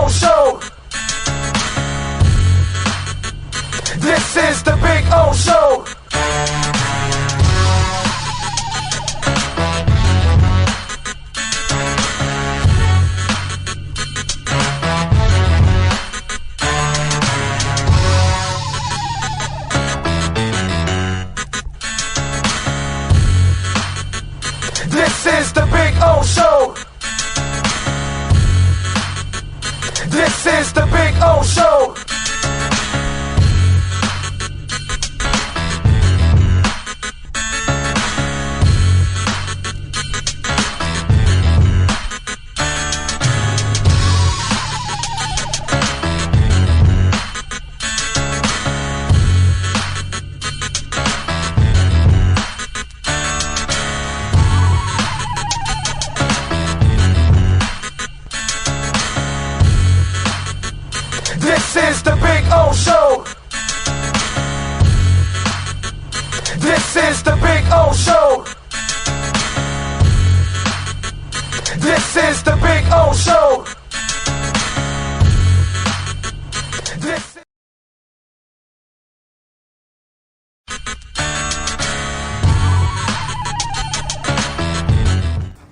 O Show. This is the Big O Show. This is the Big O Show. This is the Big O Show. This is the Big O Show. This is the Big O Show. This is the Big O Show. This.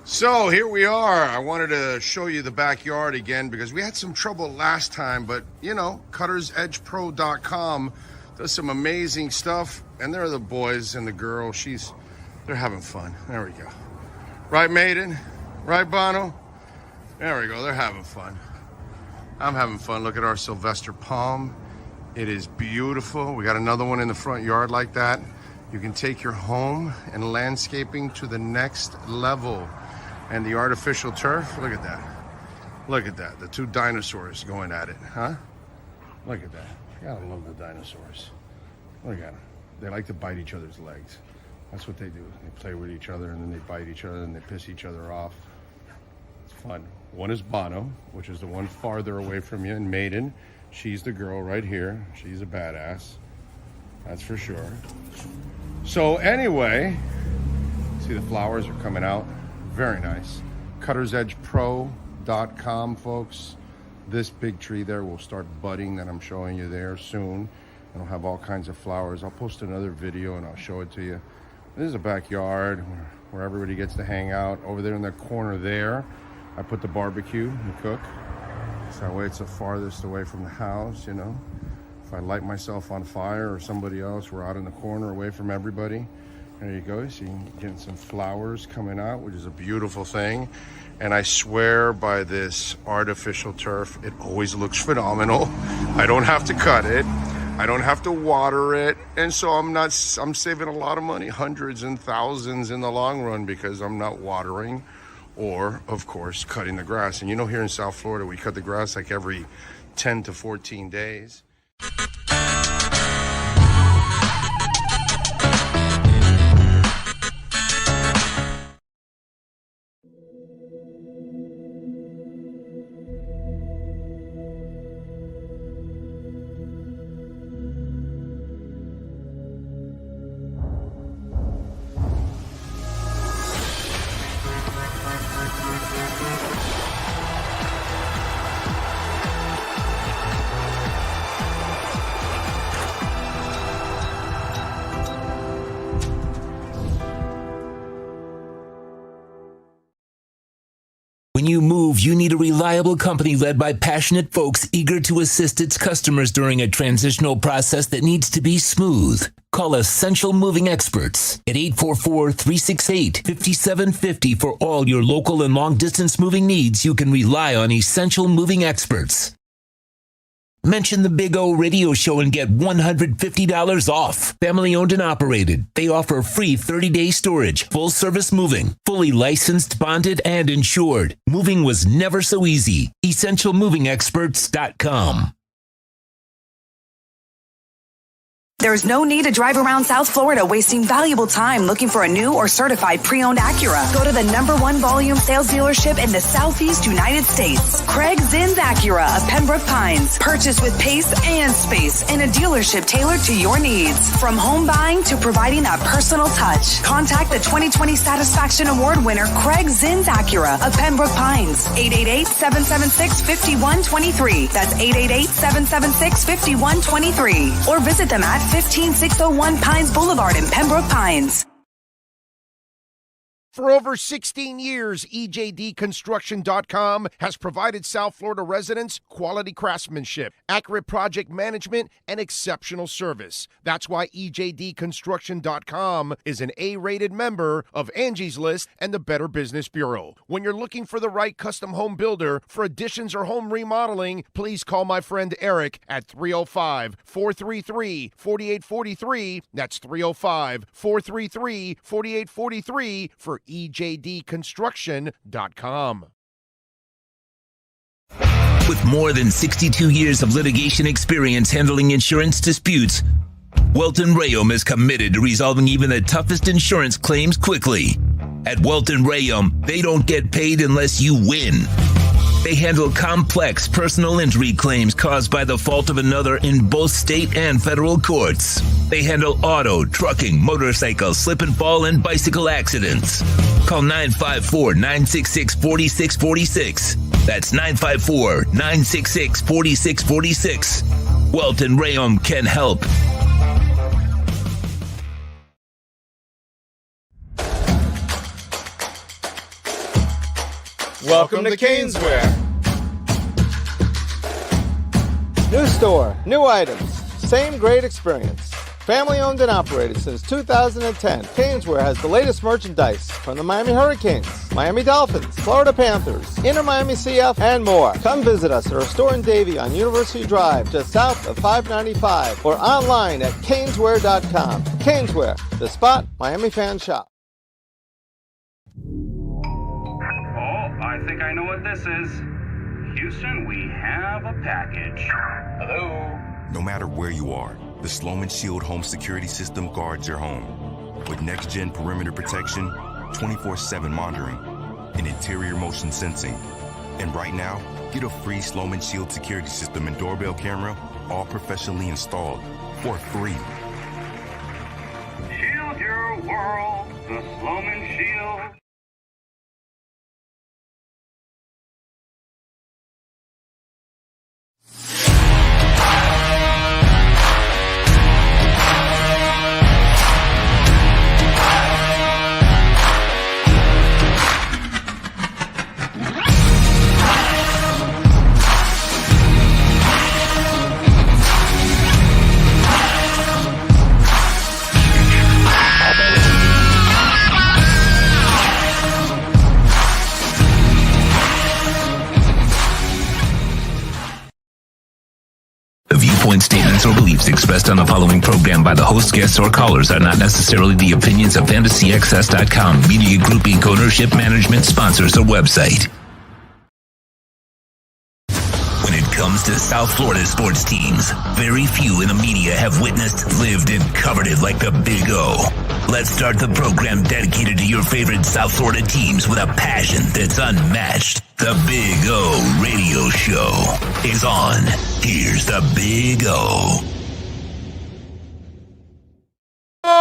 So here we are. I wanted to show you the backyard again because we had some trouble last time, but you know, cuttersedgepro.com does some amazing stuff, and there are the boys and the girl. They're having fun. There we go. Right, Maiden? Right, Bono? There we go. They're having fun. I'm having fun. Look at our Sylvester palm. It is beautiful. We got another one in the front yard like that. You can take your home and landscaping to the next level. And the artificial turf, look at that. Look at that, the two dinosaurs going at it, huh? Look at that. Gotta love the dinosaurs. Look at them. They like to bite each other's legs. That's what they do. They play with each other and then they bite each other and they piss each other off. It's fun. One is Bono, which is the one farther away from you, and Maiden. She's the girl right here. She's a badass. That's for sure. So anyway, see the flowers are coming out. Very nice. cuttersedgepro.com, folks. This big tree there will start budding that I'm showing you there soon. It'll have all kinds of flowers. I'll post another video and I'll show it to you. This is a backyard where everybody gets to hang out. Over there in the corner there, I put the barbecue and cook. So that way it's the farthest away from the house, you know. If I light myself on fire or somebody else, we're out in the corner away from everybody. There you go. See, you're getting some flowers coming out, which is a beautiful thing. And I swear by this artificial turf, it always looks phenomenal. I don't have to cut it. I don't have to water it. And so I'm saving a lot of money, hundreds and thousands in the long run, because I'm not watering or, of course, cutting the grass. And you know, here in South Florida, we cut the grass like every 10 to 14 days. When you move, you need a reliable company led by passionate folks eager to assist its customers during a transitional process that needs to be smooth. Call Essential Moving Experts at 844-368-5750 for all your local and long-distance moving needs. You can rely on Essential Moving Experts. Mention the Big O Radio Show and get $150 off. Family owned and operated. They offer free 30-day storage, full service moving, fully licensed, bonded, and insured. Moving was never so easy. EssentialMovingExperts.com. There's no need to drive around South Florida wasting valuable time looking for a new or certified pre-owned Acura. Go to the #1 volume sales dealership in the Southeast United States. Craig Zinn's Acura of Pembroke Pines. Purchase with pace and space in a dealership tailored to your needs. From home buying to providing that personal touch. Contact the 2020 Satisfaction Award winner Craig Zinn's Acura of Pembroke Pines. 888-776-5123. That's 888-776-5123. Or visit them at 15601 Pines Boulevard in Pembroke Pines. For over 16 years, EJDconstruction.com has provided South Florida residents quality craftsmanship, accurate project management, and exceptional service. That's why EJDconstruction.com is an A-rated member of Angie's List and the Better Business Bureau. When you're looking for the right custom home builder for additions or home remodeling, please call my friend Eric at 305-433-4843. That's 305-433-4843 for EJDconstruction.com. With more than 62 years of litigation experience handling insurance disputes, Welton Rayom is committed to resolving even the toughest insurance claims quickly. At Welton Rayom, they don't get paid unless you win. They handle complex personal injury claims caused by the fault of another in both state and federal courts. They handle auto, trucking, motorcycle, slip and fall, and bicycle accidents. Call 954-966-4646. That's 954-966-4646. Welton Rayom can help. Welcome to Caneswear. New store, new items, same great experience. Family owned and operated since 2010, Caneswear has the latest merchandise from the Miami Hurricanes, Miami Dolphins, Florida Panthers, Inter Miami CF, and more. Come visit us at our store in Davie on University Drive, just south of 595, or online at caneswear.com. Caneswear, the spot Miami fans shop. I think I know what this is. Houston, we have a package. Hello? No matter where you are, the Sloman Shield home security system guards your home. With next-gen perimeter protection, 24/7 monitoring, and interior motion sensing. And right now, get a free Sloman Shield security system and doorbell camera, all professionally installed, for free. Shield your world, the Sloman Shield. Statements or beliefs expressed on the following program by the host, guests, or callers are not necessarily the opinions of FantasyAccess.com, Media Group Inc. ownership, management, sponsors, or website. When it comes to South Florida sports teams, very few in the media have witnessed, lived, and covered it like the Big O. Let's start the program dedicated to your favorite South Florida teams with a passion that's unmatched. The Big O Radio Show is on. Here's the Big O. Alrighty,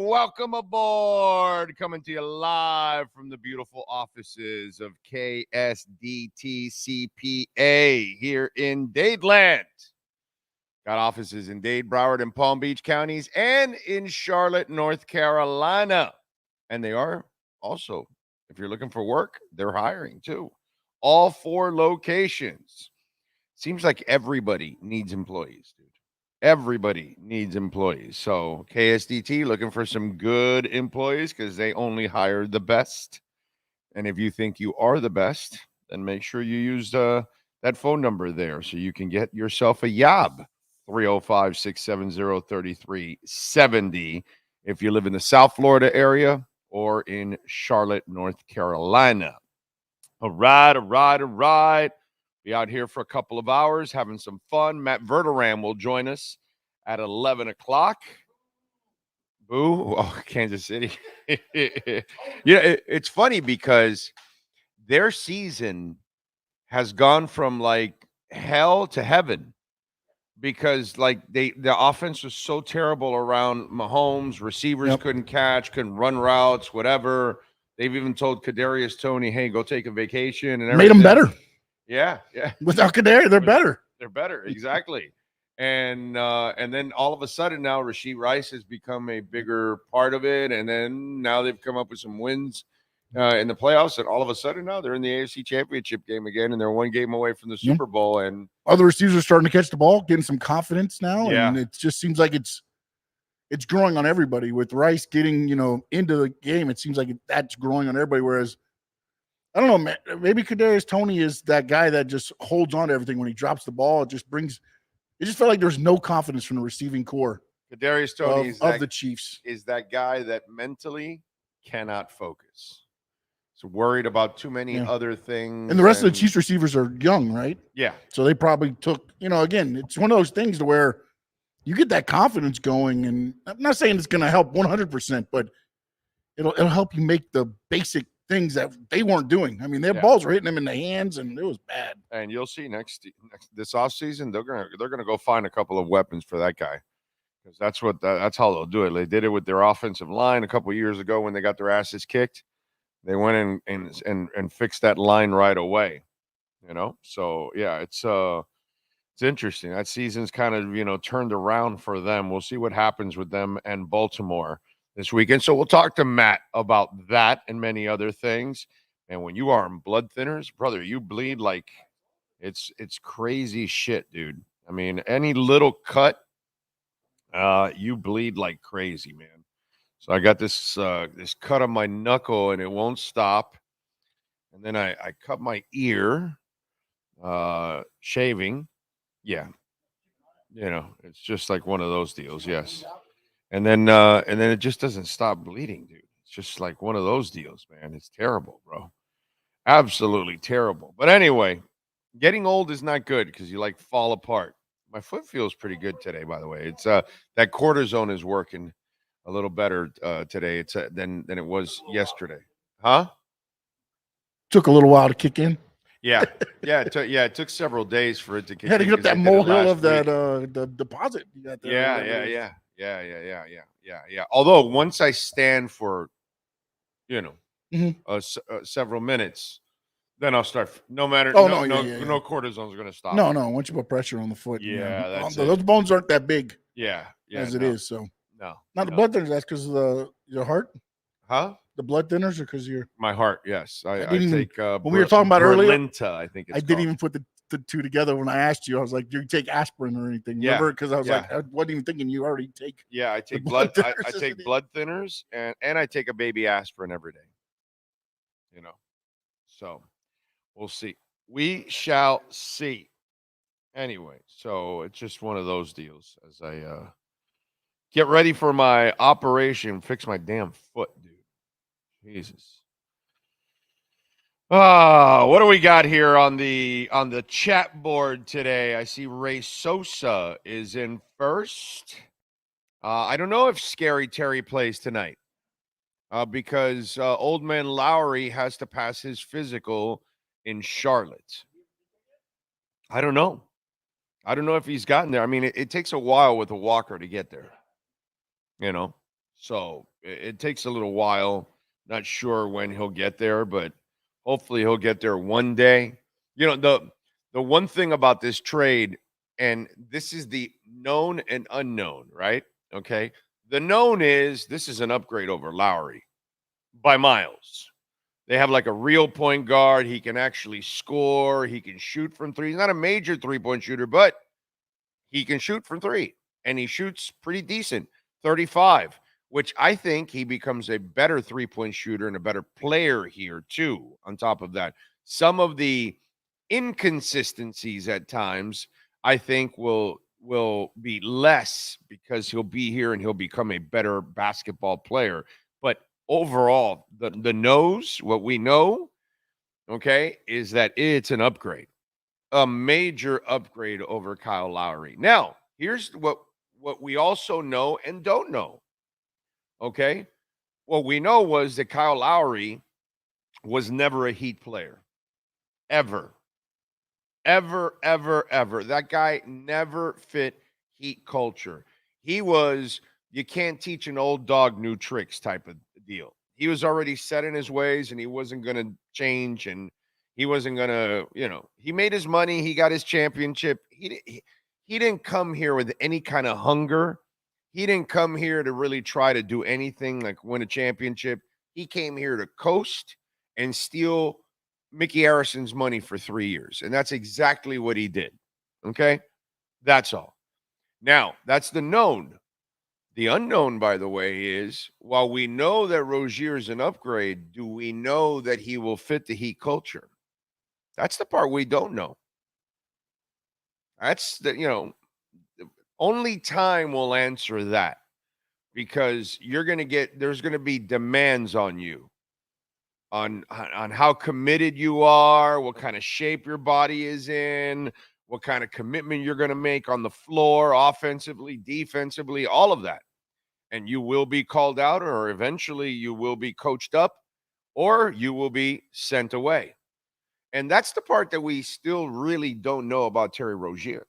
welcome aboard. Coming to you live from the beautiful offices of KSDTCPA here in Dadeland. Got offices in Dade, Broward, and Palm Beach counties, and in Charlotte, North Carolina. And they are also, if you're looking for work, they're hiring too. All 4 locations. Seems like everybody needs employees, dude. Everybody needs employees. So KSDT looking for some good employees because they only hire the best. And if you think you are the best, then make sure you use that phone number there so you can get yourself a job. 305-670-3370 if you live in the South Florida area or in Charlotte, North Carolina. All right. Be out here for a couple of hours having some fun. Matt Verderame will join us at 11 o'clock. Boo. Oh, Kansas City. It's funny because their season has gone from like hell to heaven because like the offense was so terrible around Mahomes. Receivers couldn't catch, couldn't run routes, whatever. They've even told Kadarius Toney, hey, go take a vacation and everything. Made them better. Yeah. Without Kadarius, they're better. They're better, exactly. And then all of a sudden now Rashee Rice has become a bigger part of it. And then now they've come up with some wins in the playoffs. And all of a sudden now they're in the AFC Championship game again. And they're one game away from the Super Bowl. And other receivers are starting to catch the ball, getting some confidence now. Yeah. And it just seems like it's growing on everybody. With Rice getting, into the game, it seems like that's growing on everybody. Whereas, I don't know, man, maybe Kadarius Toney is that guy that just holds on to everything. When he drops the ball, it just felt like there's no confidence from the receiving core. Kadarius Toney of the Chiefs is that guy that mentally cannot focus. He's worried about too many other things. And the rest of the Chiefs receivers are young, right? Yeah. So they probably took, again, it's one of those things to where you get that confidence going. And I'm not saying it's going to help 100%, but it'll help you make the basic things that they weren't doing. I mean, their balls were hitting them in the hands, and it was bad. And you'll see this offseason, they're gonna go find a couple of weapons for that guy, because that's how they'll do it. They did it with their offensive line a couple of years ago when they got their asses kicked. They went in and fixed that line right away. So yeah, it's interesting. That season's kind of turned around for them. We'll see what happens with them and Baltimore this weekend. So we'll talk to Matt about that and many other things. And when you are on blood thinners, brother, you bleed like it's crazy shit, dude. I mean, any little cut, you bleed like crazy, man. So I got this cut on my knuckle and it won't stop. And then I cut my ear, shaving. Yeah. It's just like one of those deals. Yes. And then it just doesn't stop bleeding, dude. It's just like one of those deals, man. It's terrible, bro. Absolutely terrible. But anyway, getting old is not good because you fall apart. My foot feels pretty good today, by the way. It's that cortisone is working a little better today. It's than it was yesterday. Huh? Took a little while to kick in. Yeah. It took several days for it to kick in. Had to get up that molehill of that the deposit. You got there. Yeah. Although once I stand for, several minutes, then I'll start. No matter. No cortisone is going to stop. No. Once you put pressure on the foot. Yeah, those bones aren't that big. Yeah. As it is. So no, not the blood thinners. That's because of your heart. Huh? The blood thinners, or because your my heart? Yes, I take. When we were talking about earlier, I think I didn't even put the two together when I asked you. I was like, "Do you take aspirin or anything?" Yeah. Remember? Because I was like, I wasn't even thinking you already take. Yeah, I take blood. I take blood thinners and I take a baby aspirin every day. So we'll see. We shall see. Anyway, so it's just one of those deals as I get ready for my operation, fix my damn foot, dude. Jesus. What do we got here on the chat board today? I see Ray Sosa is in first. I don't know if Scary Terry plays tonight because Old Man Lowry has to pass his physical in Charlotte. I don't know. I don't know if he's gotten there. I mean, it takes a while with a walker to get there, so it takes a little while. Not sure when he'll get there, but hopefully he'll get there one day. The one thing about this trade, and this is the known and unknown, right? Okay. The known is this is an upgrade over Lowry by miles. They have like a real point guard. He can actually score. He can shoot from three. He's not a major three-point shooter, but he can shoot from three, and he shoots pretty decent, 35. Which I think he becomes a better three-point shooter and a better player here, too, on top of that. Some of the inconsistencies at times, I think, will be less because he'll be here and he'll become a better basketball player. But overall, the nose, what we know, okay, is that it's an upgrade. a major upgrade over Kyle Lowry. Now, here's what we also know and don't know. Okay? What we know was that Kyle Lowry was never a Heat player. Ever. Ever, ever, ever. That guy never fit Heat culture. He was, you can't teach an old dog new tricks type of deal. He was already set in his ways and he wasn't going to change, and he wasn't going to, he made his money. He got his championship. He didn't come here with any kind of hunger. He didn't come here to really try to do anything like win a championship. He came here to coast and steal Mickey Harrison's money for 3 years. And that's exactly what he did. Okay? That's all. Now, that's the known. The unknown, by the way, is while we know that Rozier is an upgrade, do we know that he will fit the Heat culture? That's the part we don't know. That's the, only time will answer that, because there's going to be demands on you. On how committed you are, what kind of shape your body is in, what kind of commitment you're going to make on the floor, offensively, defensively, all of that. And you will be called out, or eventually you will be coached up, or you will be sent away. And that's the part that we still really don't know about Terry Rozier.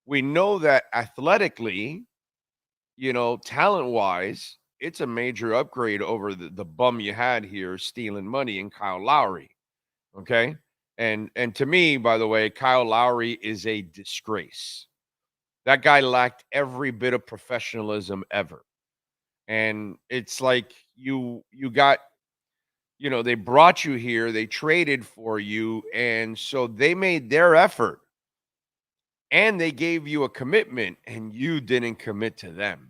We know that athletically, talent-wise, it's a major upgrade over the bum you had here stealing money in Kyle Lowry. Okay? And to me, by the way, Kyle Lowry is a disgrace. That guy lacked every bit of professionalism ever. And it's like you got, they brought you here, they traded for you, and so they made their effort. And they gave you a commitment, and you didn't commit to them.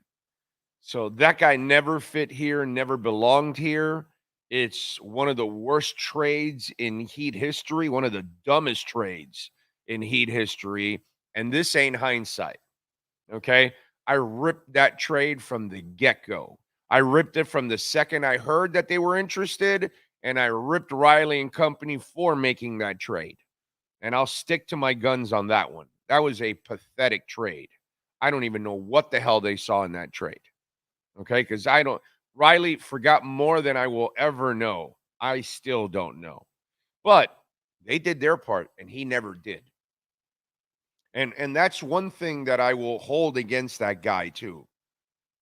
So that guy never fit here, never belonged here. It's one of the worst trades in Heat history, one of the dumbest trades in Heat history. And this ain't hindsight, okay? I ripped that trade from the get-go. I ripped it from the second I heard that they were interested, and I ripped Riley and company for making that trade. And I'll stick to my guns on that one. That was a pathetic trade. I don't even know what the hell they saw in that trade. Okay, because Riley forgot more than I will ever know. I still don't know. But they did their part, and he never did. And that's one thing that I will hold against that guy, too,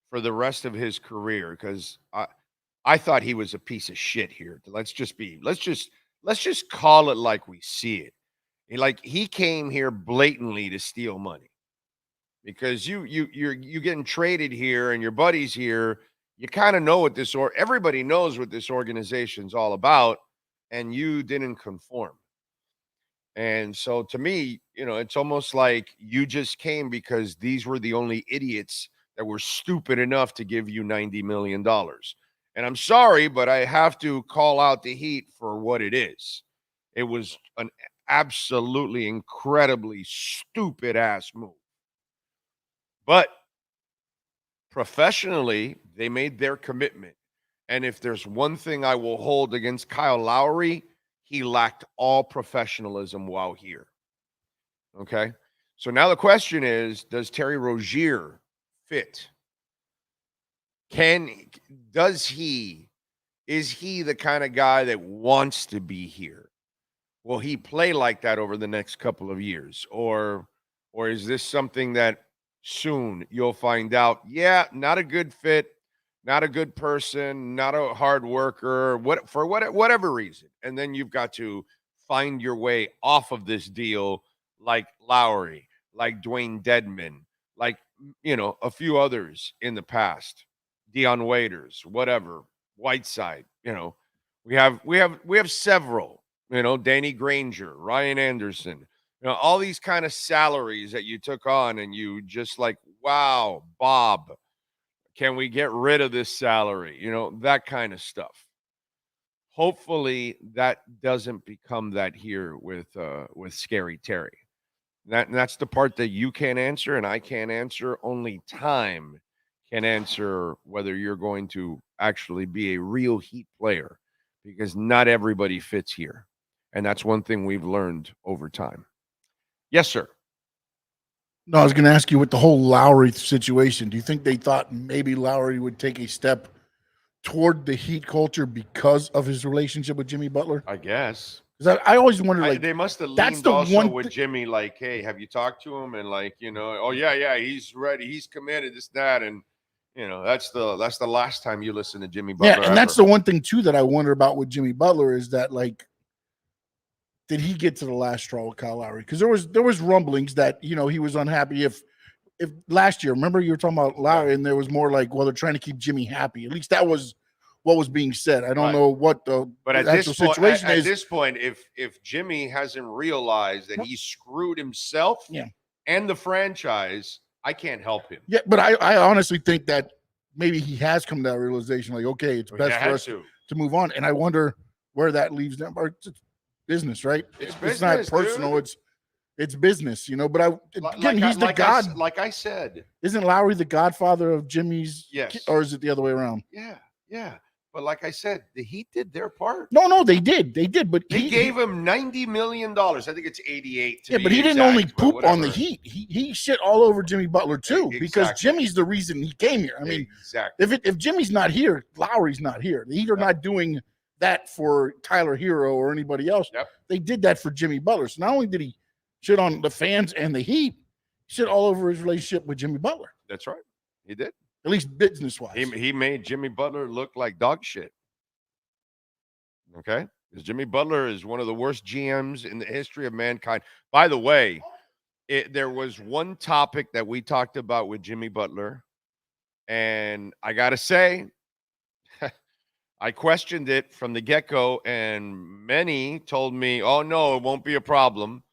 for the rest of his career, because I thought he was a piece of shit here. Let's just call it like we see it. He came here blatantly to steal money. Because you're getting traded here and your buddies here, you kind of know what everybody knows what this organization's all about, and you didn't conform. And so to me, it's almost like you just came because these were the only idiots that were stupid enough to give you $90 million. And I'm sorry, but I have to call out the Heat for what it is. It was an absolutely incredibly stupid ass move. But professionally, they made their commitment. And if there's one thing I will hold against Kyle Lowry, he lacked all professionalism while here. Okay? So now the question is, does Terry Rozier fit? Is he the kind of guy that wants to be here? Will he play like that over the next couple of years? Or is this something that soon you'll find out, not a good fit, not a good person, not a hard worker, whatever reason. And then you've got to find your way off of this deal, like Lowry, like Dwayne Dedman, like, a few others in the past, Dion Waiters, whatever, Whiteside, we have several, Danny Granger, Ryan Anderson, all these kind of salaries that you took on, and you just like, wow, Bob, can we get rid of this salary? That kind of stuff. Hopefully that doesn't become that here with Scary Terry. That's the part that you can't answer and I can't answer. Only time can answer whether you're going to actually be a real Heat player, because not everybody fits here. And that's one thing we've learned over time. Yes, sir. No, I was going to ask you with the whole Lowry situation. Do you think they thought maybe Lowry would take a step toward the Heat culture because of his relationship with Jimmy Butler? I guess. Because I always wonder, like, they must have that's leaned the also one with Jimmy, like, hey, have you talked to him? And like, oh yeah, he's ready, he's committed, this, that, and that's the last time you listen to Jimmy Butler. Yeah, and that's the one thing too that I wonder about with Jimmy Butler is that, like, did he get to the last straw with Kyle Lowry? Because there was rumblings that he was unhappy if last year. Remember you were talking about Lowry, and there was more like, well, they're trying to keep Jimmy happy. At least that was what was being said. I don't know what the actual situation is. At this point, if Jimmy hasn't realized that he screwed himself and the franchise, I can't help him. Yeah, but I honestly think that maybe he has come to that realization, like, okay, it's best for us to move on. And I wonder where that leaves them. It's business, right? It's not personal. Dude. It's business, But he's the god. Like I said, isn't Lowry the godfather of Jimmy's? Yes. Or is it the other way around? Yeah. But like I said, the Heat did their part. No, they did. But they gave him $90 million. I think it's 88. But he didn't only poop on the Heat. He shit all over Jimmy Butler too, because Jimmy's the reason he came here. I mean, if Jimmy's not here, Lowry's not here. The Heat are not doing that for Tyler Hero or anybody else. They did that for Jimmy Butler. So not only did he shit on the fans and the Heat, he shit all over his relationship with Jimmy Butler. That's right. He did. At least business-wise. He made Jimmy Butler look like dog shit. Okay? Because Jimmy Butler is one of the worst GMs in the history of mankind. By the way, there was one topic that we talked about with Jimmy Butler, and I got to say, I questioned it from the get-go, and many told me, oh, no, it won't be a problem.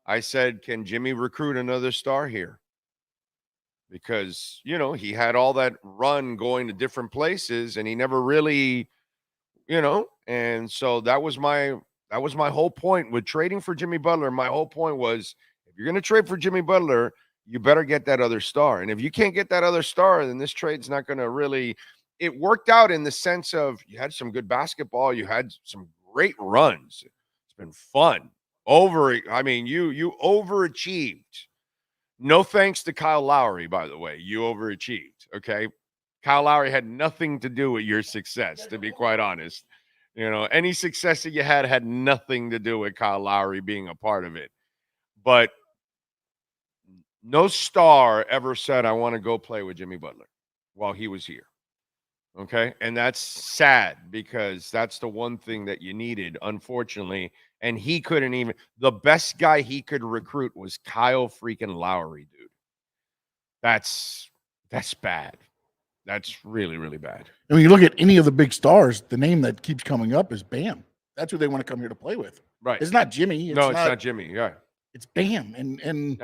I said, can Jimmy recruit another star here? Because, he had all that run going to different places, and he never really, and so that was my whole point with trading for Jimmy Butler. My whole point was, if you're going to trade for Jimmy Butler, you better get that other star. And if you can't get that other star, then this trade's not going to really – it worked out in the sense of you had some good basketball. You had some great runs. It's been fun. You overachieved. No thanks to Kyle Lowry, by the way. You overachieved, okay? Kyle Lowry had nothing to do with your success, to be quite honest. Any success that you had nothing to do with Kyle Lowry being a part of it. But no star ever said, I want to go play with Jimmy Butler while he was here. Okay? And that's sad because that's the one thing that you needed, unfortunately. And he couldn't even – the best guy he could recruit was Kyle freaking Lowry, dude. That's bad. That's really, really bad. And when you look at any of the big stars, the name that keeps coming up is Bam. That's who they want to come here to play with. Right. It's not Jimmy. It's not Jimmy. Yeah. It's Bam. And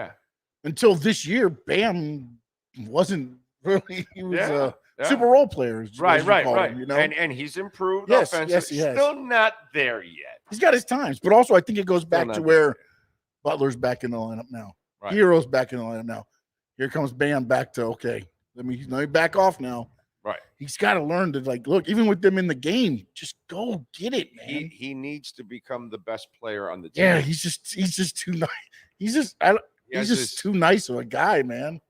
until this year, Bam wasn't really – he was a super role player. Right. Him, And he's improved offensively. Yes, he has. Still not there yet. He's got his times. But also I think it goes back to where Butler's back in the lineup now. Right. Hero's back in the lineup now. Here comes Bam back to, okay, let me back off now. Right. He's got to learn to, like, look, even with them in the game, just go get it, man. He needs to become the best player on the team. Yeah, he's just too nice. He's just too nice of a guy, man.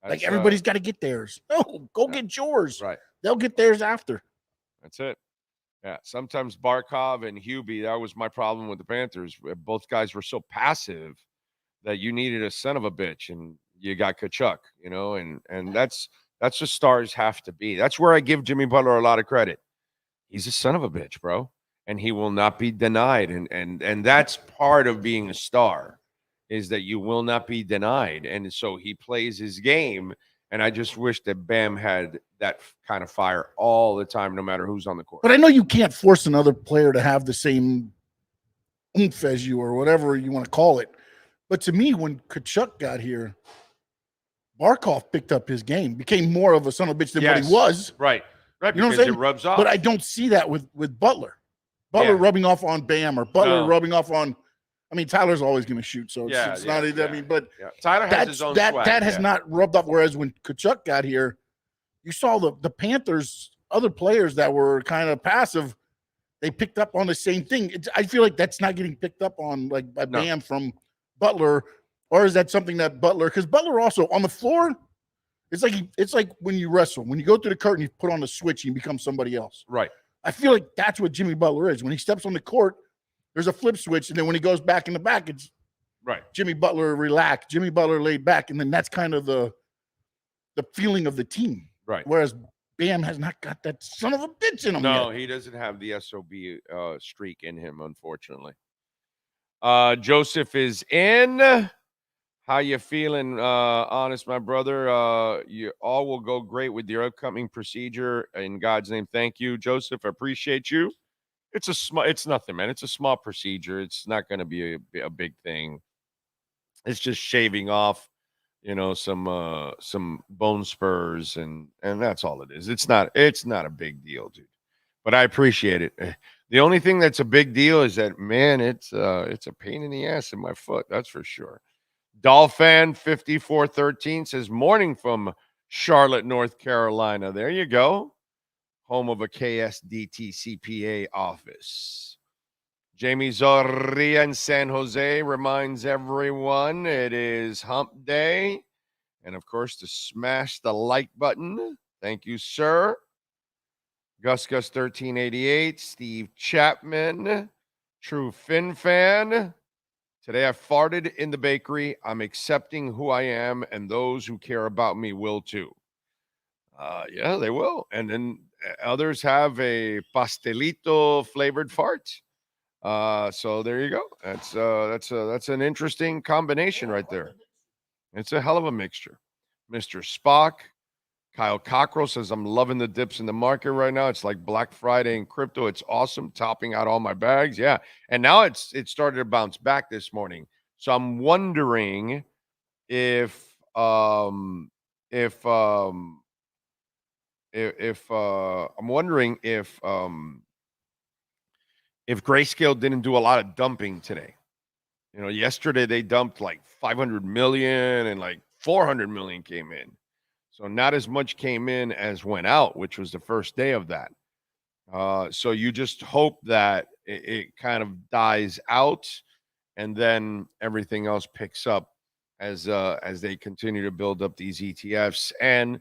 Like, everybody's got to get theirs. No, go get yours. Right. They'll get theirs after. That's it. Yeah. Sometimes Barkov and Hubie, that was my problem with the Panthers. Both guys were so passive that you needed a son of a bitch, and you got Kachuk, and that's what stars have to be. That's where I give Jimmy Butler a lot of credit. He's a son of a bitch, bro, and he will not be denied. And that's part of being a star, is that you will not be denied. And so he plays his game, and I just wish that Bam had that kind of fire all the time, no matter who's on the court. But I know you can't force another player to have the same oomph as you or whatever you want to call it. But to me, when Kachuk got here, Barkov picked up his game, became more of a son of a bitch than what he was. Right. You know what I'm saying? It rubs off. But I don't see that with Butler. Butler rubbing off on Bam, or Butler rubbing off on – I mean, Tyler's always going to shoot, so it's not – I mean, but Tyler has his own swag. That has not rubbed off, whereas when Kachuk got here, you saw the Panthers, other players that were kind of passive, they picked up on the same thing. I feel like that's not getting picked up on, like, by Bam from Butler, Or is that something that Butler, because Butler also on the floor, it's like when you wrestle. When you go through the curtain, you put on the switch and you become somebody else. Right. I feel like that's what Jimmy Butler is. When he steps on the court, there's a flip switch, and then when he goes back in the back, it's right. Jimmy Butler relaxed, Jimmy Butler laid back, and then that's kind of the feeling of the team. Right. Whereas Bam has not got that son of a bitch in him No, yet. he doesn't have the SOB streak in him, unfortunately. Joseph is in. How you feeling, Honest, my brother? You all will go great with your upcoming procedure. In God's name, thank you, Joseph. I appreciate you. It's nothing, man. It's a small procedure. It's not going to be a big thing. It's just shaving off, some bone spurs, and that's all it is. It's not a big deal, dude. But I appreciate it. The only thing that's a big deal is that, man, it's a pain in the ass in my foot. That's for sure. Dolphin 5413 says, morning from Charlotte, North Carolina. There you go. Home of a KSDT CPA office. Jamie Zorria in San Jose reminds everyone it is hump day. And, of course, to smash the like button. Thank you, sir. Gus 1388, Steve Chapman, True Fin Fan. Today I farted in the bakery. I'm accepting who I am, and those who care about me will too. Yeah, they will. And then others have a pastelito flavored fart. So there you go. That's an interesting combination right there. It's a hell of a mixture. Mr. Spock, Kyle Cockrell says, I'm loving the dips in the market right now. It's like Black Friday in crypto. It's awesome, topping out all my bags. Yeah. And now it started to bounce back this morning. So I'm wondering if Grayscale didn't do a lot of dumping today. Yesterday they dumped like 500 million and like 400 million came in. So not as much came in as went out, which was the first day of that. So you just hope that it kind of dies out, and then everything else picks up as they continue to build up these ETFs. And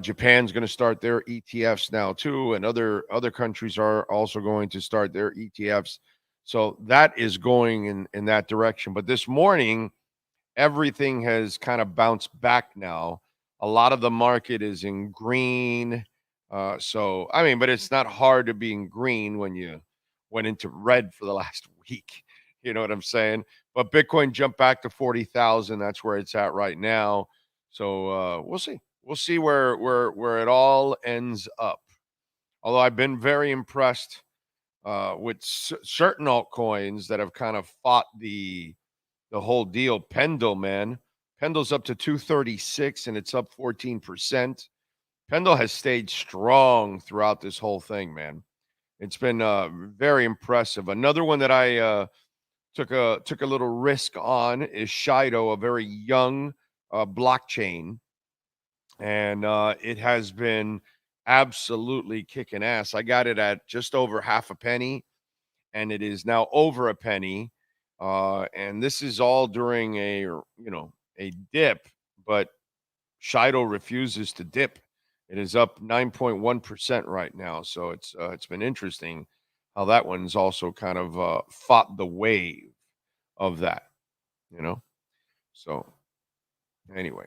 Japan's going to start their ETFs now too, and other countries are also going to start their ETFs. So that is going in that direction. But this morning, everything has kind of bounced back now. A lot of the market is in green. But it's not hard to be in green when you went into red for the last week. You know what I'm saying? But Bitcoin jumped back to 40,000. That's where it's at right now. So we'll see. We'll see where it all ends up. Although I've been very impressed with certain altcoins that have kind of fought the whole deal. Pendle, man. Pendle's up to 236 and it's up 14%. Pendle has stayed strong throughout this whole thing, man. It's been very impressive. Another one that I took a little risk on is Shido, a very young blockchain. And it has been absolutely kicking ass. I got it at just over half a penny, and it is now over a penny. And this is all during a dip, but Shido refuses to dip. It is up 9.1% right now. So it's been interesting how that one's also kind of fought the wave of that, So anyway,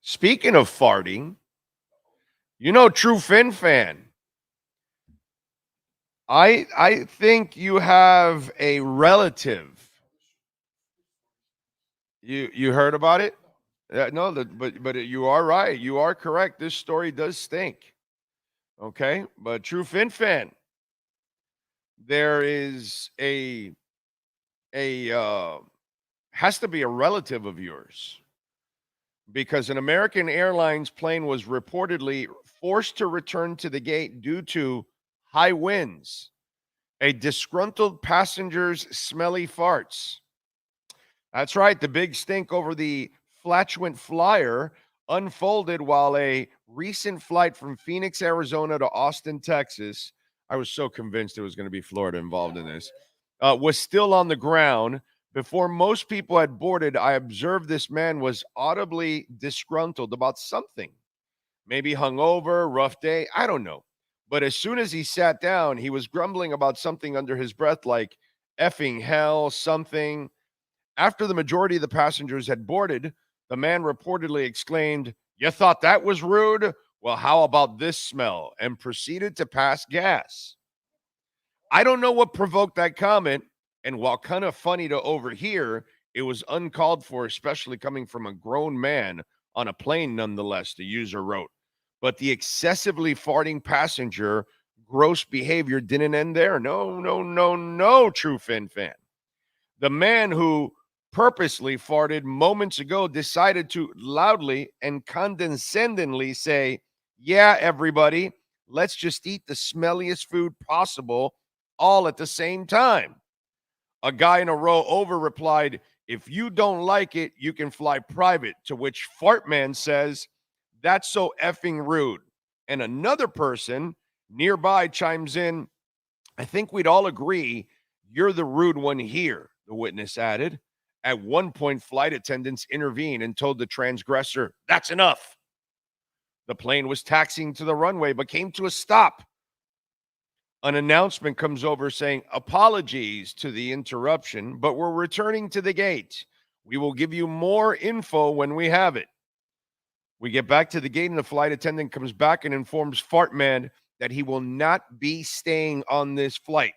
speaking of farting, True Fin Fan, I think you have a relative. You heard about it? No, but you are right. You are correct. This story does stink. Okay, but True Fin Fan, there is has to be a relative of yours, because an American Airlines plane was reportedly forced to return to the gate due to high winds, a disgruntled passenger's smelly farts. That's right. The big stink over the flatulent flyer unfolded while a recent flight from Phoenix, Arizona to Austin, Texas — I was so convinced it was going to be Florida involved in this — was still on the ground. Before most people had boarded, I observed this man was audibly disgruntled about something. Maybe hungover, rough day, I don't know. But as soon as he sat down, he was grumbling about something under his breath like effing hell, something. After the majority of the passengers had boarded, the man reportedly exclaimed, "You thought that was rude? Well, how about this smell?" and proceeded to pass gas. I don't know what provoked that comment, and while kind of funny to overhear, it was uncalled for, especially coming from a grown man on a plane nonetheless, the user wrote. But the excessively farting passenger gross behavior didn't end there. No, true Fin fan. The man who purposely farted moments ago decided to loudly and condescendingly say, "Yeah, everybody, let's just eat the smelliest food possible all at the same time." A guy in a row over replied, "If you don't like it, you can fly private," to which Fartman says, "That's so effing rude." And another person nearby chimes in, "I think we'd all agree you're the rude one here," the witness added. At one point, flight attendants intervened and told the transgressor, "That's enough." The plane was taxiing to the runway but came to a stop. An announcement comes over saying, "Apologies to the interruption, but we're returning to the gate. We will give you more info when we have it." We get back to the gate, and the flight attendant comes back and informs Fartman that he will not be staying on this flight.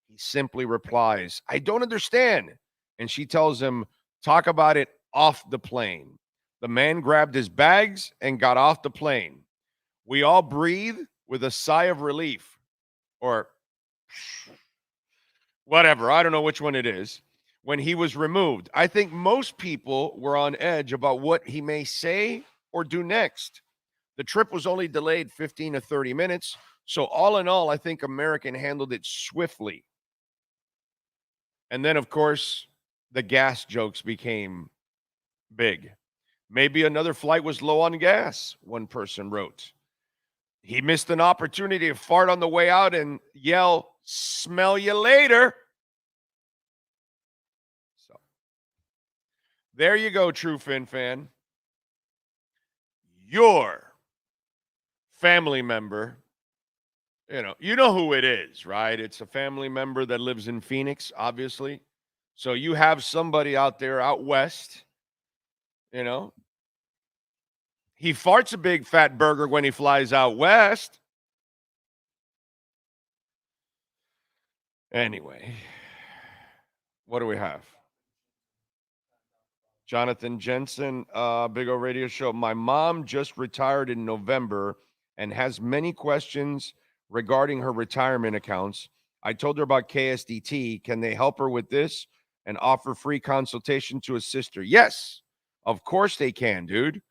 He simply replies, "I don't understand." And she tells him, "Talk about it off the plane." The man grabbed his bags and got off the plane. We all breathe with a sigh of relief, or whatever. I don't know which one it is. When he was removed, I think most people were on edge about what he may say or do next. The trip was only delayed 15 to 30 minutes. So all in all, I think American handled it swiftly. And then, of course, the gas jokes became big. Maybe another flight was low on gas, one person wrote. He missed an opportunity to fart on the way out and yell, "Smell you later." So there you go, true Fin fan. Your family member, you know who it is, right? It's a family member that lives in Phoenix, obviously. So you have somebody out there out west, he farts a big fat burger when he flies out west. Anyway, what do we have? Jonathan Jensen, Big O Radio Show. My mom just retired in November and has many questions regarding her retirement accounts. I told her about KSDT. Can they help her with this and offer free consultation to assist her? Yes, of course they can, dude.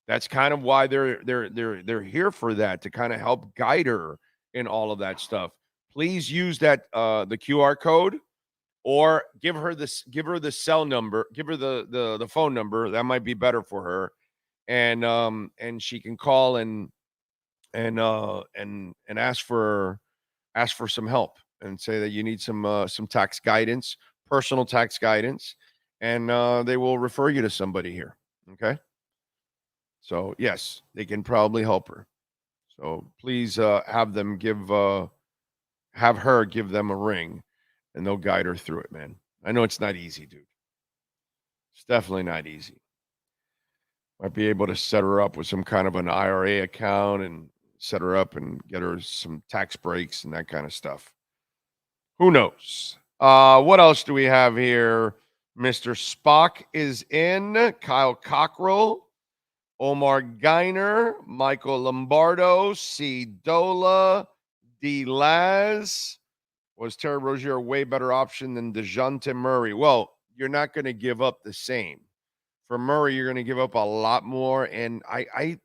That's kind of why they're here for that, to kind of help guide her in all of that stuff. Please use that the QR code, or give her the cell number, give her the phone number. That might be better for her, and she can call and ask for some help and say that you need some tax guidance, personal tax guidance, and they will refer you to somebody here. Okay. So yes, they can probably help her. So please have her give them a ring, and they'll guide her through it, man. I know it's not easy, dude. It's definitely not easy. Might be able to set her up with some kind of an IRA account and set her up and get her some tax breaks and that kind of stuff. Who knows? What else do we have here? Mr. Spock is in. Kyle Cockrell, Omar Geiner, Michael Lombardo, C. Dola, D. Laz. Was Terry Rozier a way better option than DeJounte Murray? Well, you're not going to give up the same. For Murray, you're going to give up a lot more, and I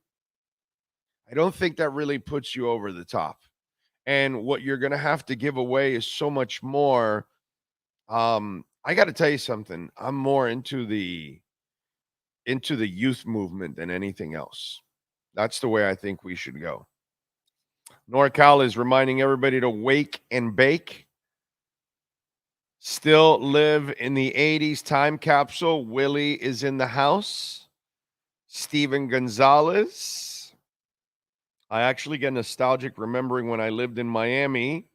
don't think that really puts you over the top. And what you're going to have to give away is so much more. I got to tell you something. I'm more into the youth movement than anything else. That's the way I think we should go. NorCal is reminding everybody to wake and bake. Still live in the 80s time capsule. Willie is in the house. Steven Gonzalez. I actually get nostalgic remembering when I lived in Miami.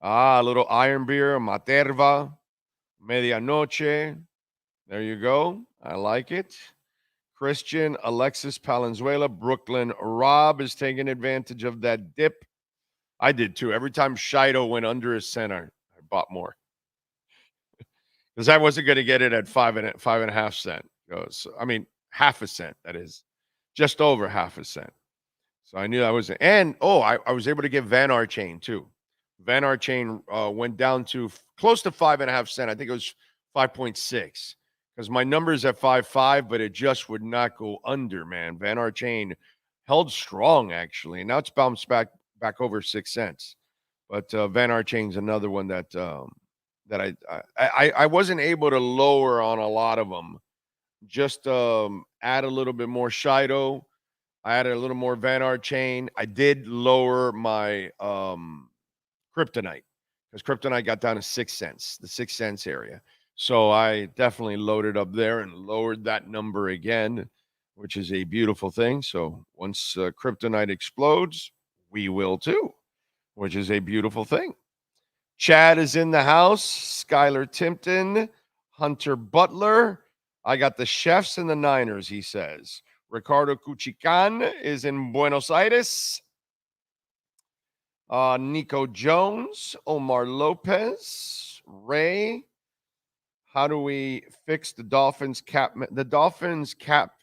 A little iron beer, Materva, Medianoche. There you go. I like it. Christian, Alexis Palenzuela, Brooklyn. Rob is taking advantage of that dip. I did too. Every time Shido went under his center, I bought more. Because I wasn't going to get it at 5.5 cents. I mean, half a cent, that is. Just over half a cent. So I knew I was. And, I was able to get Van Archain too. Van Archain went down to close to 5.5 cents. I think it was 5.6. Because my number's at 5.5, but it just would not go under, man. Van Archain held strong, actually. And now it's bounced back over 6 cents. But Van Archain's another one that I wasn't able to lower on a lot of them. Just add a little bit more Shido. I added a little more Van Archain. I did lower my Kryptonite. Because Kryptonite got down to 6 cents, the 6 cents area. So I definitely loaded up there and lowered that number again, which is a beautiful thing. So once Kryptonite explodes, we will too, which is a beautiful thing. Chad is in the house. Skylar Timpton, Hunter Butler. I got the Chefs and the Niners, he says. Ricardo Cuchican is in Buenos Aires. Nico Jones, Omar Lopez, Ray. How do we fix the Dolphins cap? The Dolphins cap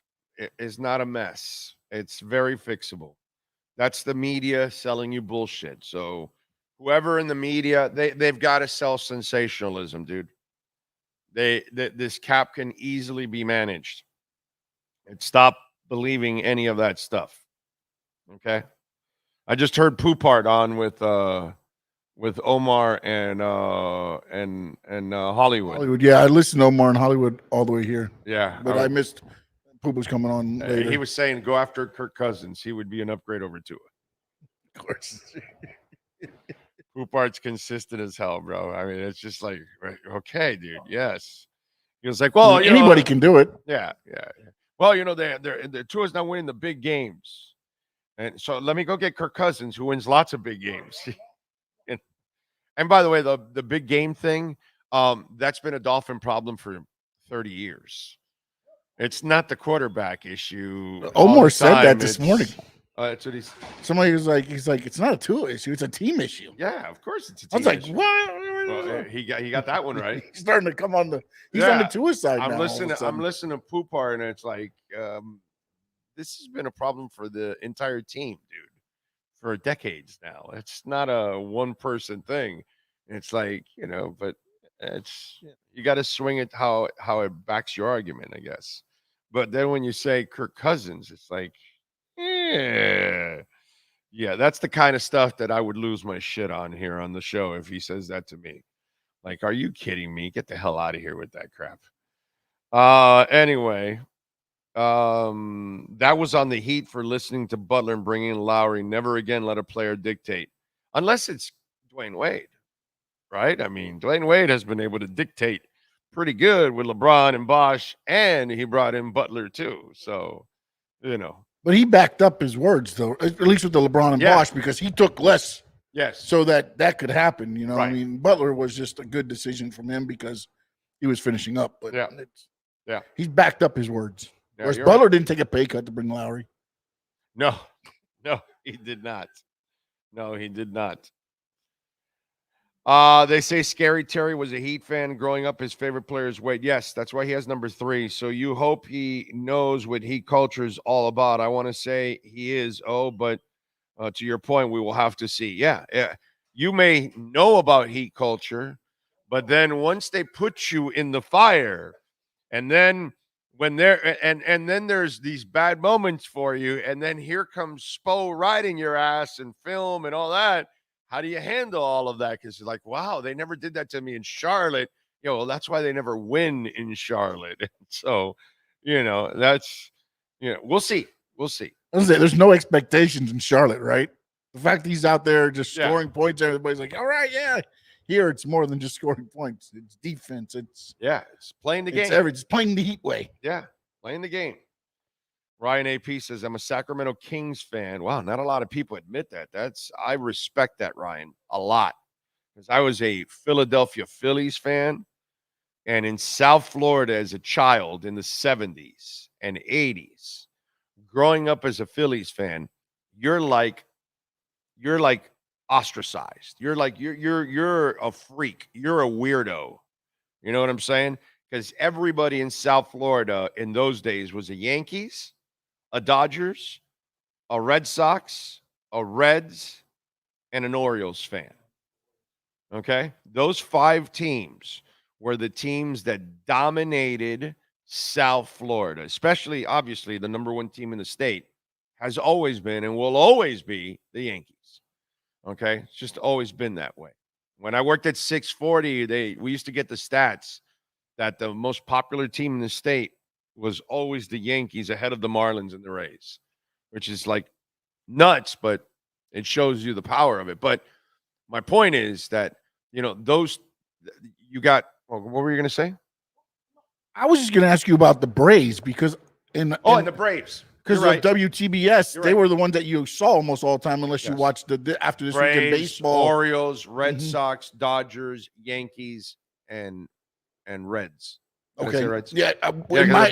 is not a mess. It's very fixable. That's the media selling you bullshit. So whoever in the media, they've got to sell sensationalism, dude. This cap can easily be managed. And stop believing any of that stuff. Okay? I just heard Poopart on with Omar and Hollywood. Yeah, I listened to Omar and Hollywood all the way here. Yeah. But I missed Poop was coming on later. He was saying go after Kirk Cousins. He would be an upgrade over Tua. Of course. Poopart's consistent as hell, bro. I mean, it's just like, okay, dude, yes. He was like, well, anybody can do it. Yeah. Well, the Tua's not winning the big games. And so let me go get Kirk Cousins, who wins lots of big games. And by the way, the big game thing, that's been a Dolphin problem for 30 years. It's not the quarterback issue. Omar said that this morning. That's what somebody was like, he's like, it's not a Tua issue, it's a team issue. Yeah, of course it's a team issue. I was like, what? Well, he got that one right. He's starting to come on on the Tua side. I'm listening to Poopar, and it's like this has been a problem for the entire team, dude, for decades now. It's not a one-person thing. It's like, but it's you got to swing it how it backs your argument, I guess. But then when you say Kirk Cousins, it's like, yeah, that's the kind of stuff that I would lose my shit on here on the show if he says that to me. Like, are you kidding me? Get the hell out of here with that crap. Anyway, that was on the heat for listening to Butler and bringing in Lowry. Never again let a player dictate, unless it's Dwayne Wade, right? I mean, Dwayne Wade has been able to dictate pretty good with LeBron and Bosch, and he brought in Butler too. So, But he backed up his words, though, at least with the LeBron and Bosch, because he took less. Yes. So that could happen, Right. I mean, Butler was just a good decision from him because he was finishing up. But he's backed up his words. Whereas Butler didn't take a pay cut to bring Lowry. No, he did not. No, he did not. They say Scary Terry was a Heat fan growing up. His favorite player is Wade. Yes, that's why he has number 3. So you hope he knows what Heat culture is all about. I want to say he is. But to your point, we will have to see. Yeah. You may know about Heat culture, but then once they put you in the fire, and then when and then there's these bad moments for you, and then here comes Spo riding your ass and film and all that. How do you handle all of that? Because you're like, wow, they never did that to me in Charlotte. Well, that's why they never win in Charlotte. So, that's, we'll see. We'll see. There's no expectations in Charlotte, right? The fact he's out there just scoring points, everybody's like, all right, yeah, Here, it's more than just scoring points. It's defense. It's playing the game. It's playing the Heat way. Yeah, playing the game. Ryan AP says, I'm a Sacramento Kings fan. Wow, not a lot of people admit that. I respect that, Ryan, a lot. Because I was a Philadelphia Phillies fan. And in South Florida as a child in the 70s and 80s, growing up as a Phillies fan, you're like ostracized. You're a freak. You're a weirdo. You know what I'm saying? Because everybody in South Florida in those days was a Yankees, a Dodgers, a Red Sox, a Reds, and an Orioles fan. Okay? Those 5 teams were the teams that dominated South Florida, especially, obviously, the number 1 team in the state has always been and will always be the Yankees. Okay? It's just always been that way. When I worked at 640, we used to get the stats that the most popular team in the state was always the Yankees ahead of the Marlins and the Rays, which is like nuts, but it shows you the power of it. But my point is that, those you got, what were you going to say? I was just going to ask you about the Braves because in the Braves. Because of WTBS, they were the ones that you saw almost all the time, unless you watched after this Braves, weekend baseball. Orioles, Red Sox, Dodgers, Yankees, and Reds. Okay. Reds? Yeah. The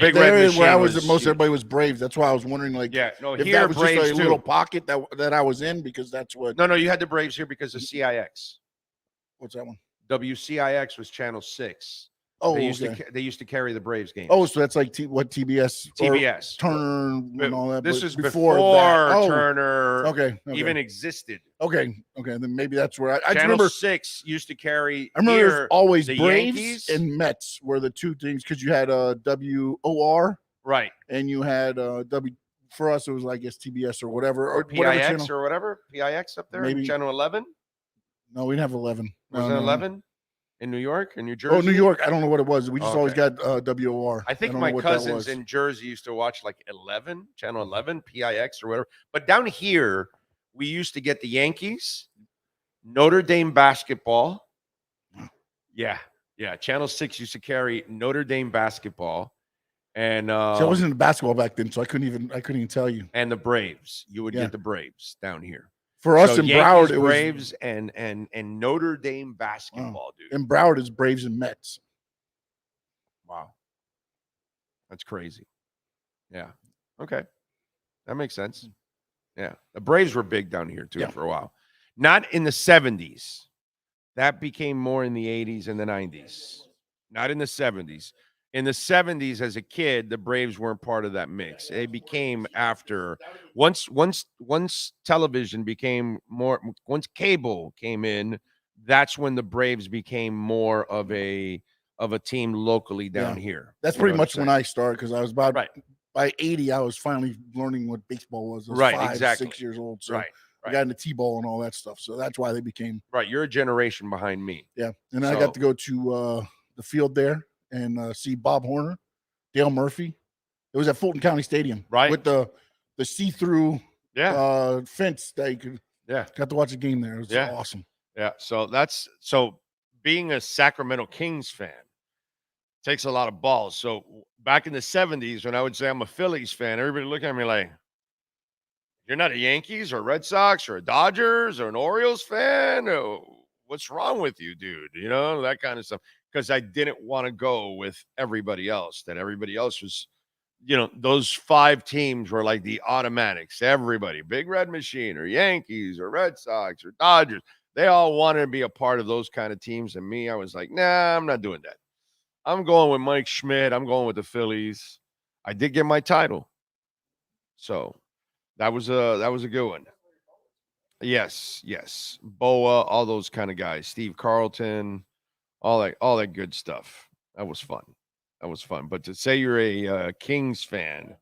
big red machine where I was at most, everybody was Braves. That's why I was wondering, if here that was Braves just a little pocket that I was in, because that's what. No, you had the Braves here because of CIX. What's that one? WCIX was Channel 6. Oh, they used to carry the Braves games. Oh, so that's like what TBS? TBS. Turner and all that. This is before Turner even existed. Okay. Then maybe that's where I Channel remember 6 used to carry. I remember there's always the Braves Yankees and Mets were the 2 things, because you had WOR, right, and you had W. For us, it was, I guess, TBS or whatever, or PIX or whatever. PIX up there, maybe Channel 11. No, we didn't have 11. Was it 11 in New York and New Jersey? Oh, New York. I don't know what it was. We just always got WOR. I think my cousins in Jersey used to watch like 11, Channel 11, PIX or whatever. But down here, we used to get the Yankees, Notre Dame basketball. Yeah. Channel 6 used to carry Notre Dame basketball. And so I wasn't into basketball back then, so I couldn't even tell you. And the Braves. You would get the Braves down here. For us in Broward, it was Braves and Notre Dame basketball, dude. In Broward, it's Braves and Mets. Wow. That's crazy. Yeah. Okay. That makes sense. Yeah. The Braves were big down here, too, for a while. Not in the 70s. That became more in the 80s and the 90s. Not in the 70s. In the 70s, as a kid, the Braves weren't part of that mix. They became after once television became more, once cable came in, that's when the Braves became more of a team locally down here. That's pretty much when I started, because I was about by 80, I was finally learning what baseball was. I was 5, 6 years old. So I got into T-ball and all that stuff. So that's why they became. Right. You're a generation behind me. Yeah. And I got to go to the field there and see Bob Horner, Dale Murphy. It was at Fulton County Stadium, right? With the see-through fence that you could. Yeah, got to watch a game there. It was awesome. Yeah, so being a Sacramento Kings fan takes a lot of balls. So back in the 70s, when I would say I'm a Phillies fan, everybody looking at me like, "You're not a Yankees or Red Sox or a Dodgers or an Orioles fan? What's wrong with you, dude?" You know, that kind of stuff. Because I didn't want to go with everybody else. That everybody else was, those 5 teams were like the automatics. Everybody, Big Red Machine or Yankees or Red Sox or Dodgers, they all wanted to be a part of those kind of teams. And me, I was like, nah, I'm not doing that. I'm going with Mike Schmidt. I'm going with the Phillies. I did get my title. So that was a good one. Yes. Boa, all those kind of guys. Steve Carlton. All that good stuff. That was fun. But to say you're a Kings fan,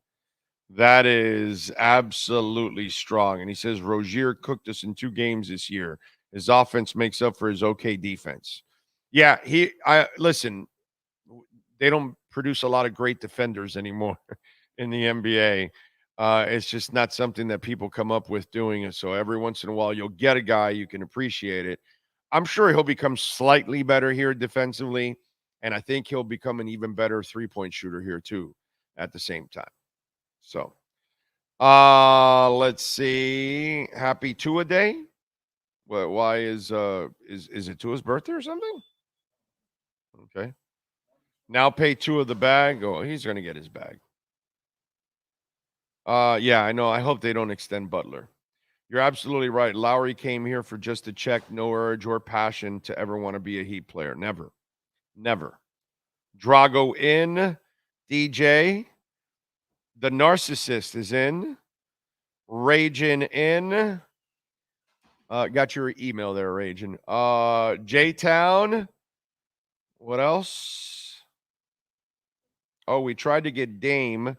that is absolutely strong. And he says Rozier cooked us in 2 games this year. His offense makes up for his okay defense. Yeah, listen, they don't produce a lot of great defenders anymore in the NBA. It's just not something that people come up with doing it. So every once in a while, you'll get a guy, you can appreciate it. I'm sure he'll become slightly better here defensively, and I think he'll become an even better three-point shooter here too at the same time. So, let's see. Happy Tua Day. Why is it Tua's birthday or something? Okay. Now pay Tua the bag. Oh, he's going to get his bag. Yeah, I know. I hope they don't extend Butler. You're absolutely right. Lowry came here for just a check, no urge or passion to ever want to be a Heat player. Never. Never. Drago in. DJ. The narcissist is in. Ragin in. Got your email there, Ragin. J-Town. What else? Oh, we tried to get Dame.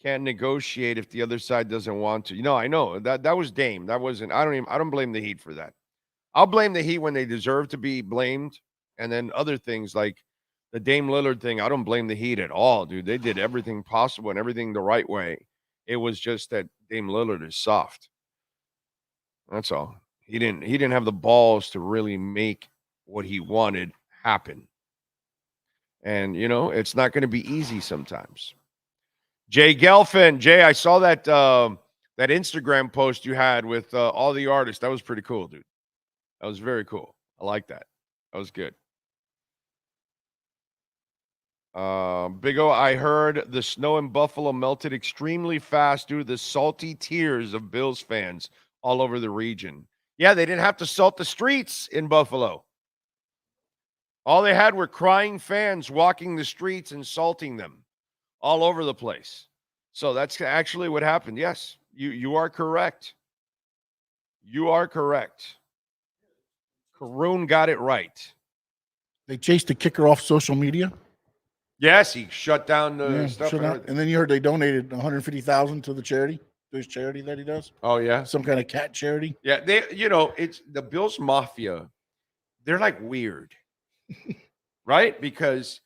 Can't negotiate if the other side doesn't want to. I know. That was Dame. That wasn't. I don't blame the Heat for that. I'll blame the Heat when they deserve to be blamed. And then other things like the Dame Lillard thing, I don't blame the Heat at all, dude. They did everything possible and everything the right way. It was just that Dame Lillard is soft. That's all. He didn't have the balls to really make what he wanted happen. And, it's not going to be easy sometimes. Jay Gelfin. Jay, I saw that that Instagram post you had with all the artists. That was pretty cool, dude. That was very cool. I like that. That was good. Big O, I heard the snow in Buffalo melted extremely fast due to the salty tears of Bills fans all over the region. Yeah, they didn't have to salt the streets in Buffalo. All they had were crying fans walking the streets and salting them all over the place. So that's actually what happened. Yes, you are correct. You are correct. Karoon got it right. They chased the kicker off social media. Yes, he shut down the stuff. And then you heard they donated $150,000 to the charity. There's charity that he does. Oh yeah, some kind of cat charity. Yeah, it's the Bills Mafia. They're like weird, right? Because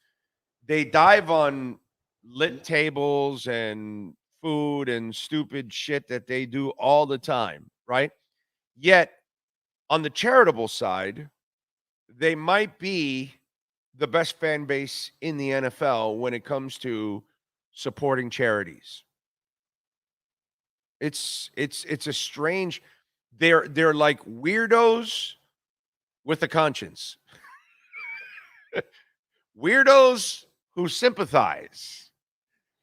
they dive on lit tables and food and stupid shit that they do all the time, right? Yet on the charitable side, they might be the best fan base in the NFL when it comes to supporting charities. It's a strange. They're like weirdos with a conscience. Weirdos who sympathize.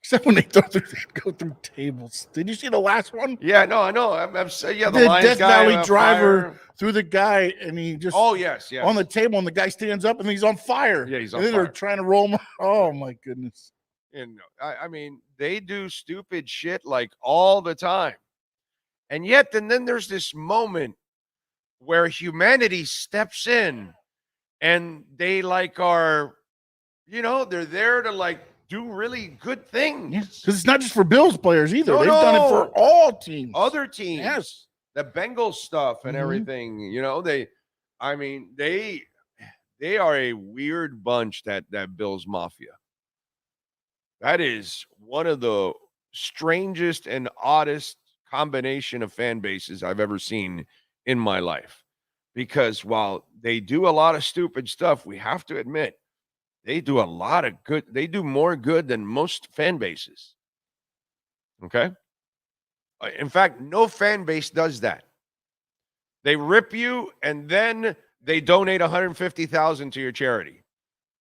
Except when they go through tables. Did you see the last one? Yeah, no, I know. I'm saying, yeah, the Death Valley driver fire. Through the guy, and he just yes on the table, and the guy stands up, and he's on fire. Yeah, he's on fire. And then they're trying to roll him. Oh my goodness! And I mean, they do stupid shit like all the time, and yet, then there's this moment where humanity steps in, and they are, they're there to do really good things. Because it's not just for Bills players either. They've done it for all teams. Other teams. Yes. The Bengals stuff and everything. They are a weird bunch, that Bills Mafia. That is one of the strangest and oddest combination of fan bases I've ever seen in my life. Because while they do a lot of stupid stuff, we have to admit, they do a lot of good. They do more good than most fan bases. Okay? In fact, no fan base does that. They rip you and then they donate $150,000 to your charity.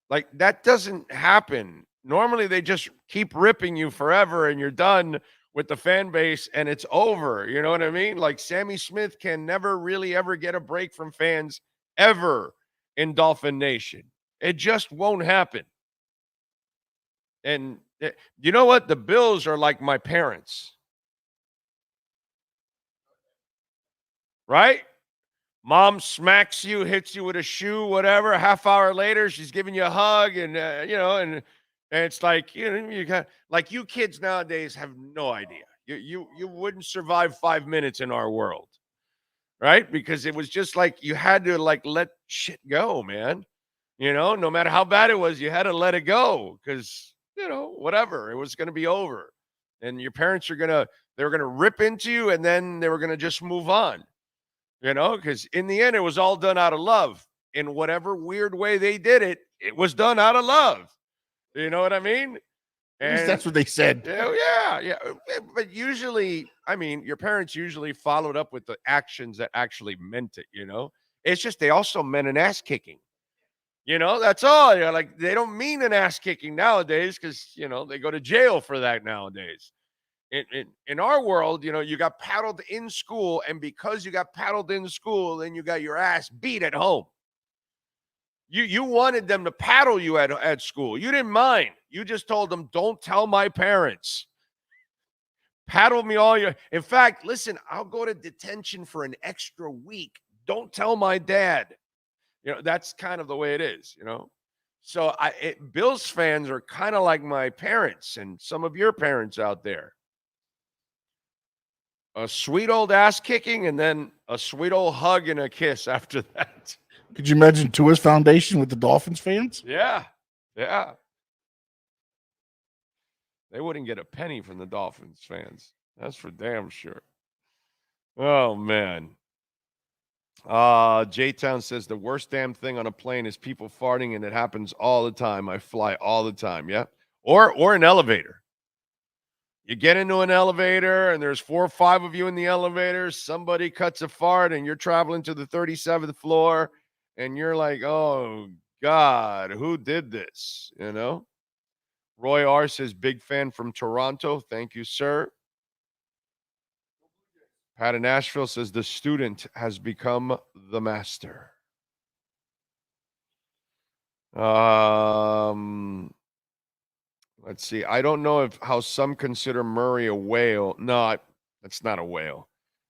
That doesn't happen. Normally, they just keep ripping you forever and you're done with the fan base and it's over. You know what I mean? Sammy Smith can never really ever get a break from fans ever in Dolphin Nation. It just won't happen. And you know what? The Bills are like my parents. Right? Mom smacks you, hits you with a shoe, whatever. A half hour later, she's giving you a hug, and and it's you got you kids nowadays have no idea. You wouldn't survive 5 minutes in our world, right? Because it was just you had to let shit go, man. No matter how bad it was, you had to let it go because whatever, it was going to be over, and your parents they were gonna rip into you, and then they were gonna just move on. Because in the end, it was all done out of love. in whatever weird way they did it, it was done out of love. You know what I mean? At least that's what they said. Yeah. But usually, I mean, your parents usually followed up with the actions that actually meant it, you know? It's just they also meant an ass kicking. You know, that's all. You're like, they don't mean an ass kicking nowadays because, you know, they go to jail for that nowadays. In our world, you know, you got paddled in school, and because you got paddled in school, then you got your ass beat at home. You wanted them to paddle you at school. You didn't mind. You just told them, don't tell my parents. Paddle me all your. In fact, listen, I'll go to detention for an extra week. Don't tell my dad. You know, that's kind of the way it is, you know. So Bills fans are kind of like my parents and some of your parents out there. A sweet old ass kicking and then a sweet old hug and a kiss after that. Could you imagine Tua's foundation with the Dolphins fans? Yeah. They wouldn't get a penny from the Dolphins fans. That's for damn sure. Oh, man. J-Town says the worst damn thing on a plane is people farting, and it happens all the time. I fly all the time. Yeah. Or an elevator. You get into an elevator and there's 4 or 5 of you in the elevator. Somebody cuts a fart and you're traveling to the 37th floor and you're like, oh God, who did this? You know? Roy R says, big fan from Toronto. Thank you, sir. Pat in Nashville says the student has become the master. Let's see. I don't know how some consider Murray a whale. No, that's not a whale.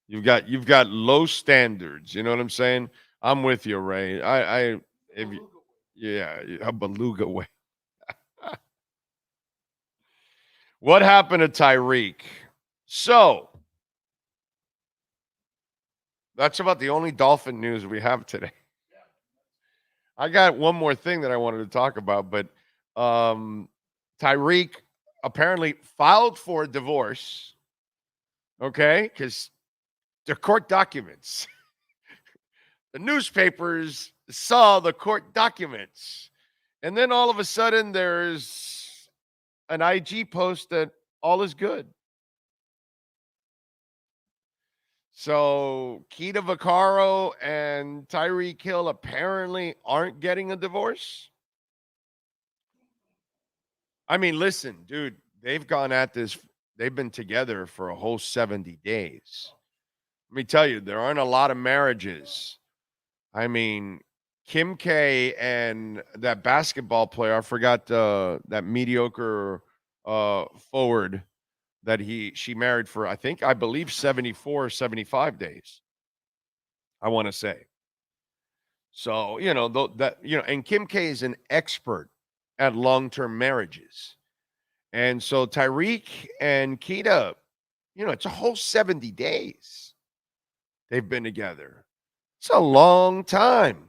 You've got low standards. You know what I'm saying? I'm with you, Ray. A beluga whale. What happened to Tyreek? So that's about the only Dolphin news we have today. I got one more thing that I wanted to talk about, but Tyreek apparently filed for a divorce, okay, because the court documents. The newspapers saw the court documents. And then all of a sudden there's an IG post that all is good. So Keita Vaccaro and Tyreek Hill apparently aren't getting a divorce. I mean, listen, dude, they've gone at this. They've been together for a whole 70 days. Let me tell you, there aren't a lot of marriages. I mean, Kim K and that basketball player, I forgot that mediocre forward that she married for, I believe 74 or 75 days. I want to say. So, you know, and Kim K is an expert at long-term marriages. And so Tyreek and Keita, you know, it's a whole 70 days they've been together. It's a long time.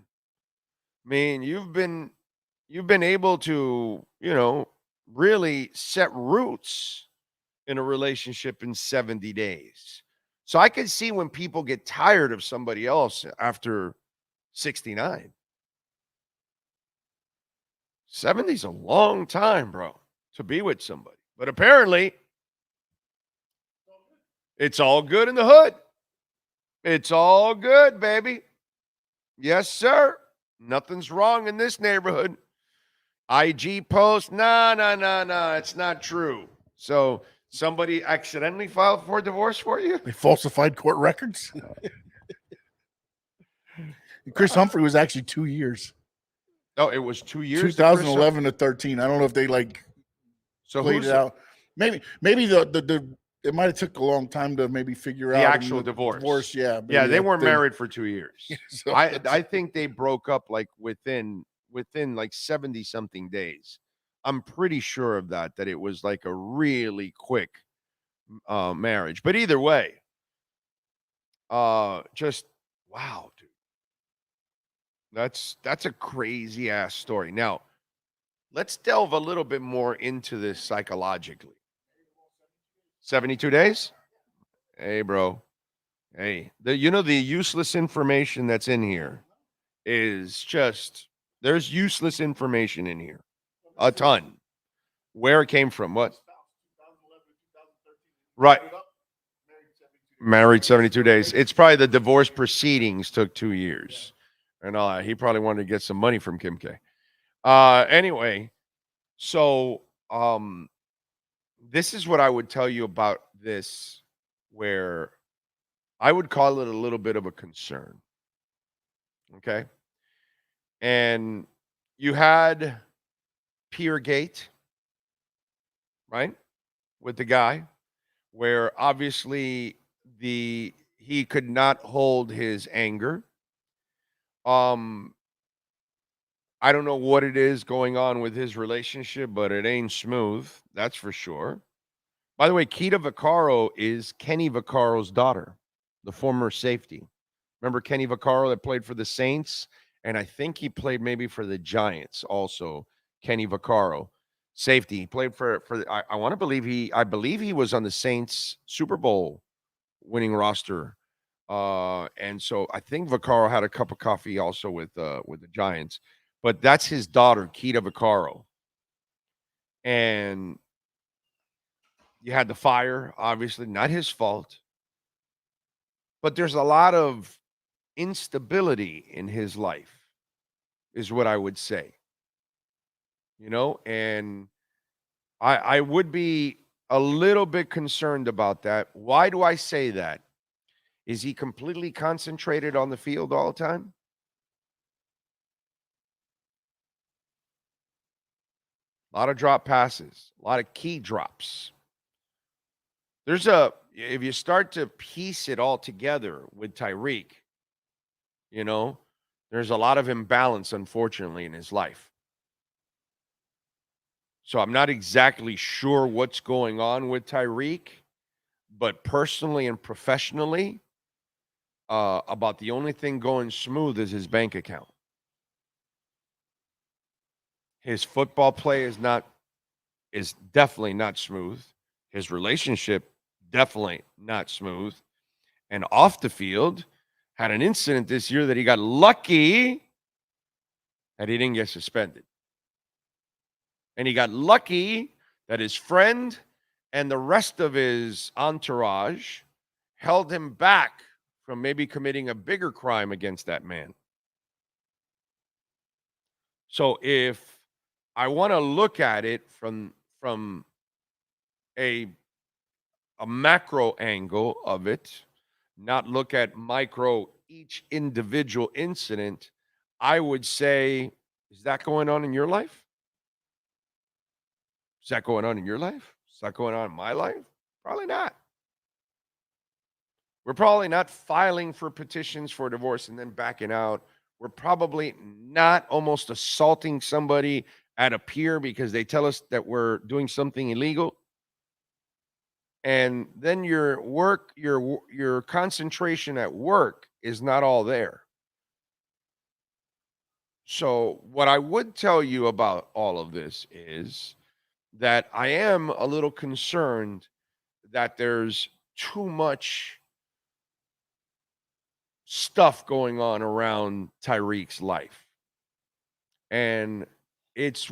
I mean, you've been able to, you know, really set roots in a relationship in 70 days. So I can see when people get tired of somebody else after 69. 70 is a long time, bro, to be with somebody. But apparently, it's all good in the hood. It's all good, baby. Yes, sir. Nothing's wrong in this neighborhood. IG post, no, it's not true. So somebody accidentally filed for divorce for you? They falsified court records? Chris Humphrey was actually 2 years. Oh, it was 2 years? 2011 to 13. I don't know if they played it out. Maybe it might have took a long time to maybe figure out the actual divorce. Yeah. Yeah, they weren't married for 2 years. So I think they broke up like within like 70 something days. I'm pretty sure of that it was like a really quick marriage. But either way, just wow, dude. That's a crazy ass story. Now, let's delve a little bit more into this psychologically. 72 days? Hey, bro. Hey, the useless information that's in here is just, there's useless information in here. A ton. Where it came from, what? Right. Married 72 days. It's probably the divorce proceedings took 2 years. And he probably wanted to get some money from Kim K. Anyway, so this is what I would tell you about this, where I would call it a little bit of a concern. Okay. And you had Peergate, right? With the guy, where obviously he could not hold his anger. I don't know what it is going on with his relationship, but it ain't smooth. That's for sure. By the way, Keita Vaccaro is Kenny Vaccaro's daughter, the former safety. Remember Kenny Vaccaro that played for the Saints? And I think he played maybe for the Giants also. Kenny Vaccaro, safety. He played for I want to believe I believe he was on the Saints Super Bowl winning roster. And so I think Vaccaro had a cup of coffee also with the Giants. But that's his daughter, Keita Vaccaro. And you had the fire, obviously, not his fault. But there's a lot of instability in his life, is what I would say. You know, and I would be a little bit concerned about that. Why do I say that? Is he completely concentrated on the field all the time? A lot of drop passes, a lot of key drops. If you start to piece it all together with Tyreek, you know, there's a lot of imbalance, unfortunately, in his life. So I'm not exactly sure what's going on with Tyreek, but personally and professionally, about the only thing going smooth is his bank account. His football play is definitely not smooth. His relationship, definitely not smooth. And off the field, had an incident this year that he got lucky that he didn't get suspended. And he got lucky that his friend and the rest of his entourage held him back from maybe committing a bigger crime against that man. So if I want to look at it from a macro angle of it, not look at micro each individual incident, I would say, is that going on in your life? Is that going on in your life? Is that going on in my life? Probably not. We're probably not filing for petitions for divorce and then backing out. We're probably not almost assaulting somebody at a pier because they tell us that we're doing something illegal. And then your concentration at work is not all there. So what I would tell you about all of this is that I am a little concerned that there's too much stuff going on around Tyreek's life. And it's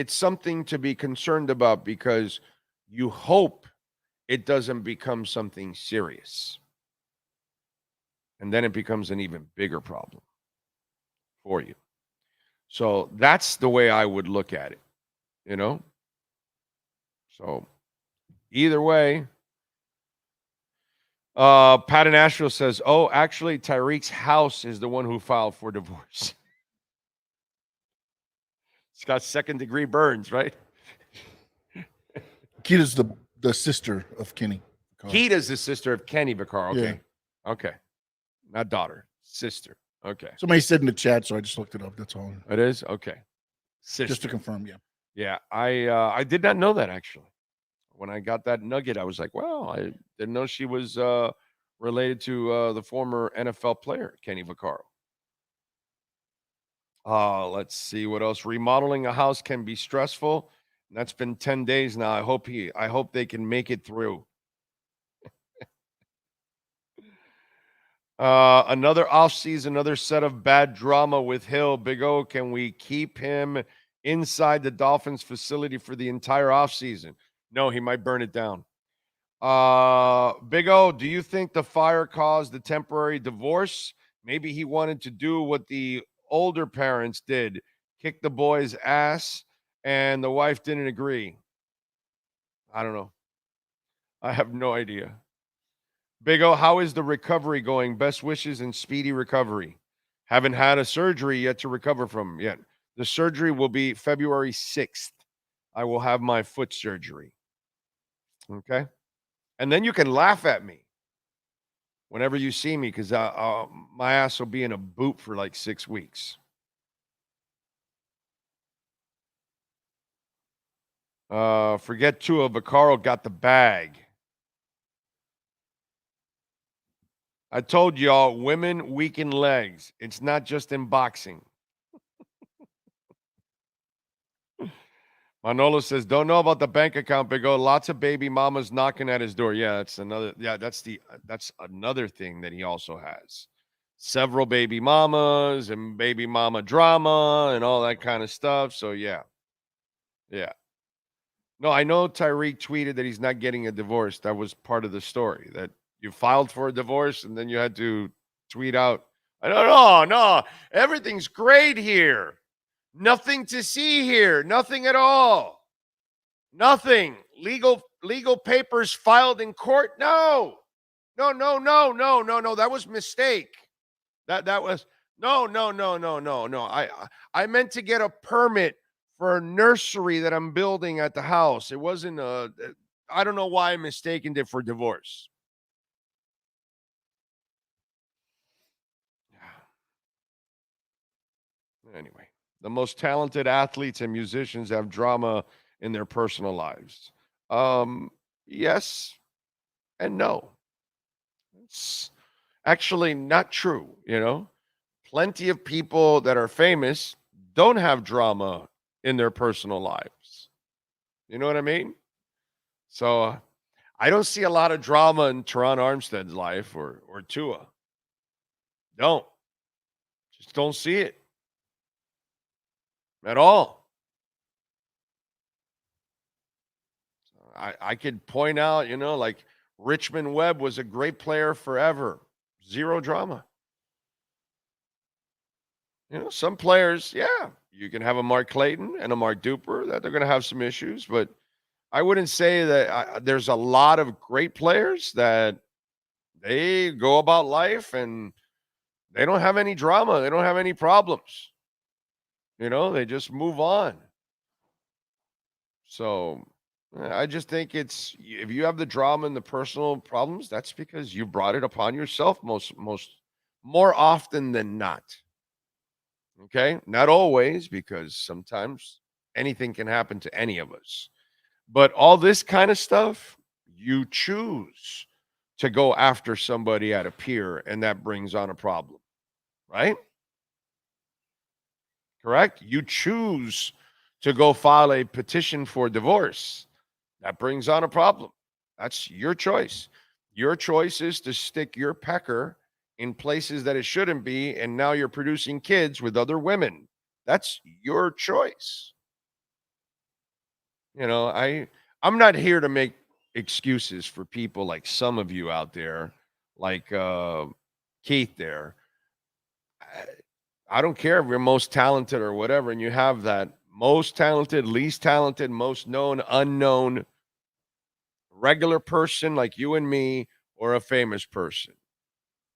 something to be concerned about because you hope it doesn't become something serious. And then it becomes an even bigger problem for you. So that's the way I would look at it, you know? So either way, Pat in Nashville says, oh, actually, Tyreek's house is the one who filed for divorce. It's got second-degree burns, right? Keita's the sister of Kenny. Keita's the sister of Kenny Vaccaro. Okay. Yeah. Okay. Not daughter. Sister. Okay. Somebody said in the chat, so I just looked it up. That's all. It is? Okay. Sister. Just to confirm, yeah. Yeah. I did not know that, actually. When I got that nugget, I was like, wow, I didn't know she was related to the former NFL player, Kenny Vaccaro. Let's see what else. Remodeling a house can be stressful. That's been 10 days now. I hope they can make it through. Another offseason, another set of bad drama with Hill. Big O, can we keep him inside the Dolphins facility for the entire offseason? No, he might burn it down. Big O, do you think the fire caused the temporary divorce? Maybe he wanted to do what the older parents did, kick the boy's ass, and the wife didn't agree. I don't know. I have no idea. Big O, how is the recovery going? Best wishes and speedy recovery. Haven't had a surgery yet to recover from yet. The surgery will be February 6th. I will have my foot surgery. Okay? And then you can laugh at me whenever you see me because my ass will be in a boot for like 6 weeks. Forget Tua. Vaccaro got the bag. I told y'all, women weaken legs. It's not just in boxing. Manolo says, don't know about the bank account, Big O. Lots of baby mamas knocking at his door. Yeah, that's another thing that he also has. Several baby mamas and baby mama drama and all that kind of stuff. So yeah. Yeah. No, I know Tyreek tweeted that he's not getting a divorce. That was part of the story, that you filed for a divorce and then you had to tweet out, no, everything's great here. Nothing to see here. Nothing at all. Nothing. Legal papers filed in court. No. That was mistake. That was no. I meant to get a permit for a nursery that I'm building at the house. It wasn't I don't know why I mistaken it for divorce. Anyway, the most talented athletes and musicians have drama in their personal lives. Yes and no. It's actually not true, Plenty of people that are famous don't have drama in their personal lives. You know what I mean? So I don't see a lot of drama in Teron Armstead's life or Tua. Just don't see it at all. I could point out, like Richmond Webb was a great player forever. Zero drama. Some players, you can have a Mark Clayton and a Mark Duper that they're going to have some issues, but I wouldn't say that there's a lot of great players that they go about life and they don't have any drama. They don't have any problems. They just move on. So I just think if you have the drama and the personal problems, that's because you brought it upon yourself more often than not. Okay? Not always, because sometimes anything can happen to any of us. But all this kind of stuff, you choose to go after somebody at a pier, and that brings on a problem. Right? Correct? You choose to go file a petition for divorce. That brings on a problem. That's your choice. Your choice is to stick your pecker in places that it shouldn't be, and now you're producing kids with other women. That's your choice. I'm not here to make excuses for people like some of you out there, like Keith there. I don't care if you're most talented or whatever, and you have that most talented, least talented, most known, unknown, regular person like you and me, or a famous person.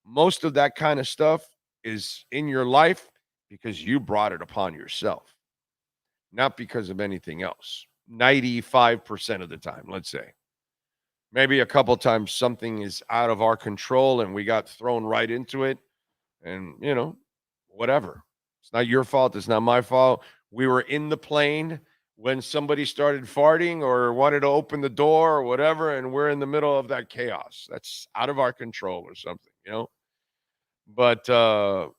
Most of that kind of stuff is in your life because you brought it upon yourself, not because of anything else. 95% of the time, let's say. Maybe a couple times something is out of our control and we got thrown right into it, and, whatever. It's not your fault. It's not my fault. We were in the plane when somebody started farting or wanted to open the door or whatever, and we're in the middle of that chaos. That's out of our control or something, But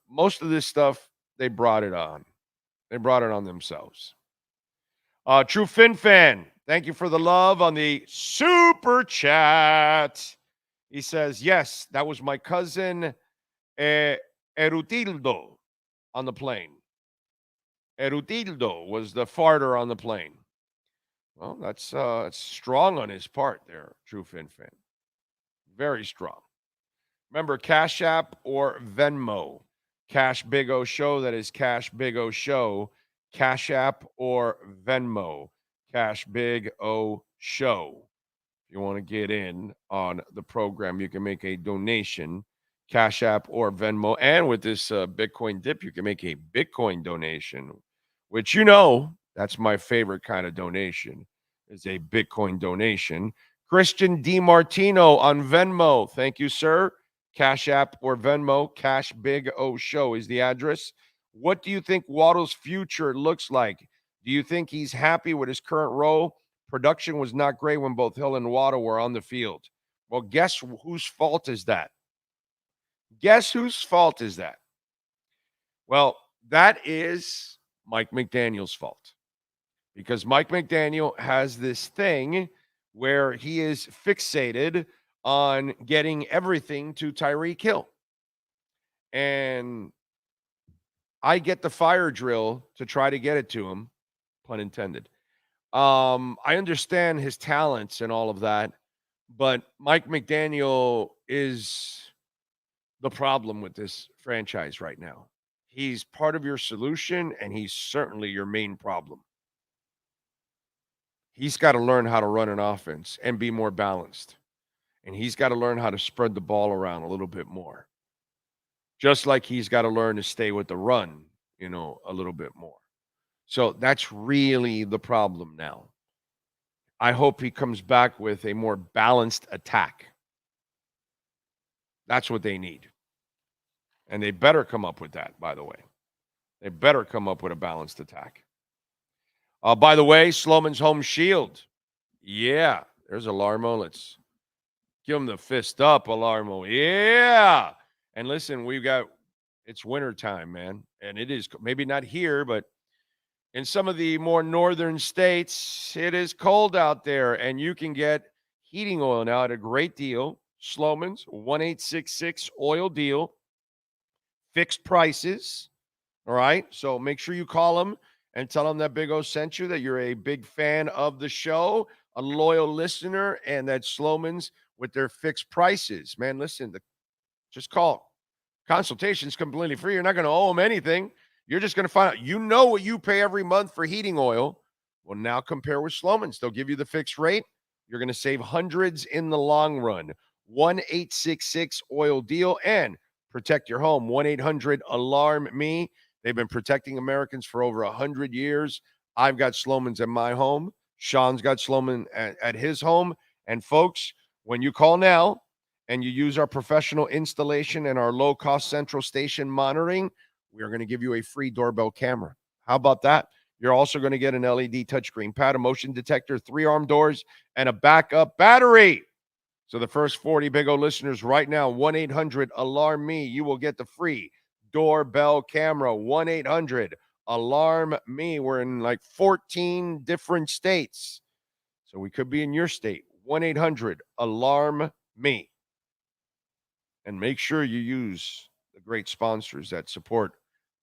most of this stuff, they brought it on. They brought it on themselves. True Fin fan, thank you for the love on the super chat. He says, yes, that was my cousin Erutildo on the plane. Erutildo was the farter on the plane. Well, that's strong on his part there, True Fin fan. Very strong. Remember, Cash App or Venmo. Cash Big O Show. That is Cash Big O Show. Cash App or Venmo. Cash Big O Show. If you want to get in on the program, you can make a donation. Cash App or Venmo. And with this Bitcoin dip, you can make a Bitcoin donation, which that's my favorite kind of donation, is a Bitcoin donation. Christian DiMartino on Venmo. Thank you, sir. Cash App or Venmo. Cash Big O Show is the address. What do you think Waddle's future looks like? Do you think he's happy with his current role? Production was not great when both Hill and Waddle were on the field. Well, guess whose fault is that? Guess whose fault is that? Well, that is Mike McDaniel's fault. Because Mike McDaniel has this thing where he is fixated on getting everything to Tyreek Hill. And I get the fire drill to try to get it to him, pun intended. I understand his talents and all of that, but Mike McDaniel is the problem with this franchise right now. He's part of your solution, and he's certainly your main problem. He's got to learn how to run an offense and be more balanced. And he's got to learn how to spread the ball around a little bit more. Just like he's got to learn to stay with the run, a little bit more. So that's really the problem now. I hope he comes back with a more balanced attack. That's what they need. And they better come up with that, by the way. They better come up with a balanced attack. By the way, Sloman's home shield. Yeah, there's Alarmo. Let's give him the fist up, Alarmo. Yeah. And listen, it's wintertime, man. And it is maybe not here, but in some of the more northern states, it is cold out there. And you can get heating oil now at a great deal. Sloman's 1-866 oil deal. Fixed prices. All right. So make sure you call them and tell them that Big O sent you, that you're a big fan of the show, a loyal listener, and that Sloman's with their fixed prices. Man, listen, just call. Consultation's completely free. You're not going to owe them anything. You're just going to find out. What you pay every month for heating oil. Well, now compare with Sloman's. They'll give you the fixed rate. You're going to save hundreds in the long run. 1-866 oil deal and protect your home. 1-800-ALARM-ME. They've been protecting Americans for over 100 years. I've got Sloman's at my home. Sean's got Sloman at his home. And folks, when you call now and you use our professional installation and our low-cost central station monitoring, we are going to give you a free doorbell camera. How about that? You're also going to get an LED touchscreen pad, a motion detector, 3-arm doors, and a backup battery. So the first 40 Big O listeners right now, 1-800-ALARM-ME, you will get the free doorbell camera. 1-800-ALARM-ME. We're in like 14 different states. So we could be in your state. 1-800-ALARM-ME. And make sure you use the great sponsors that support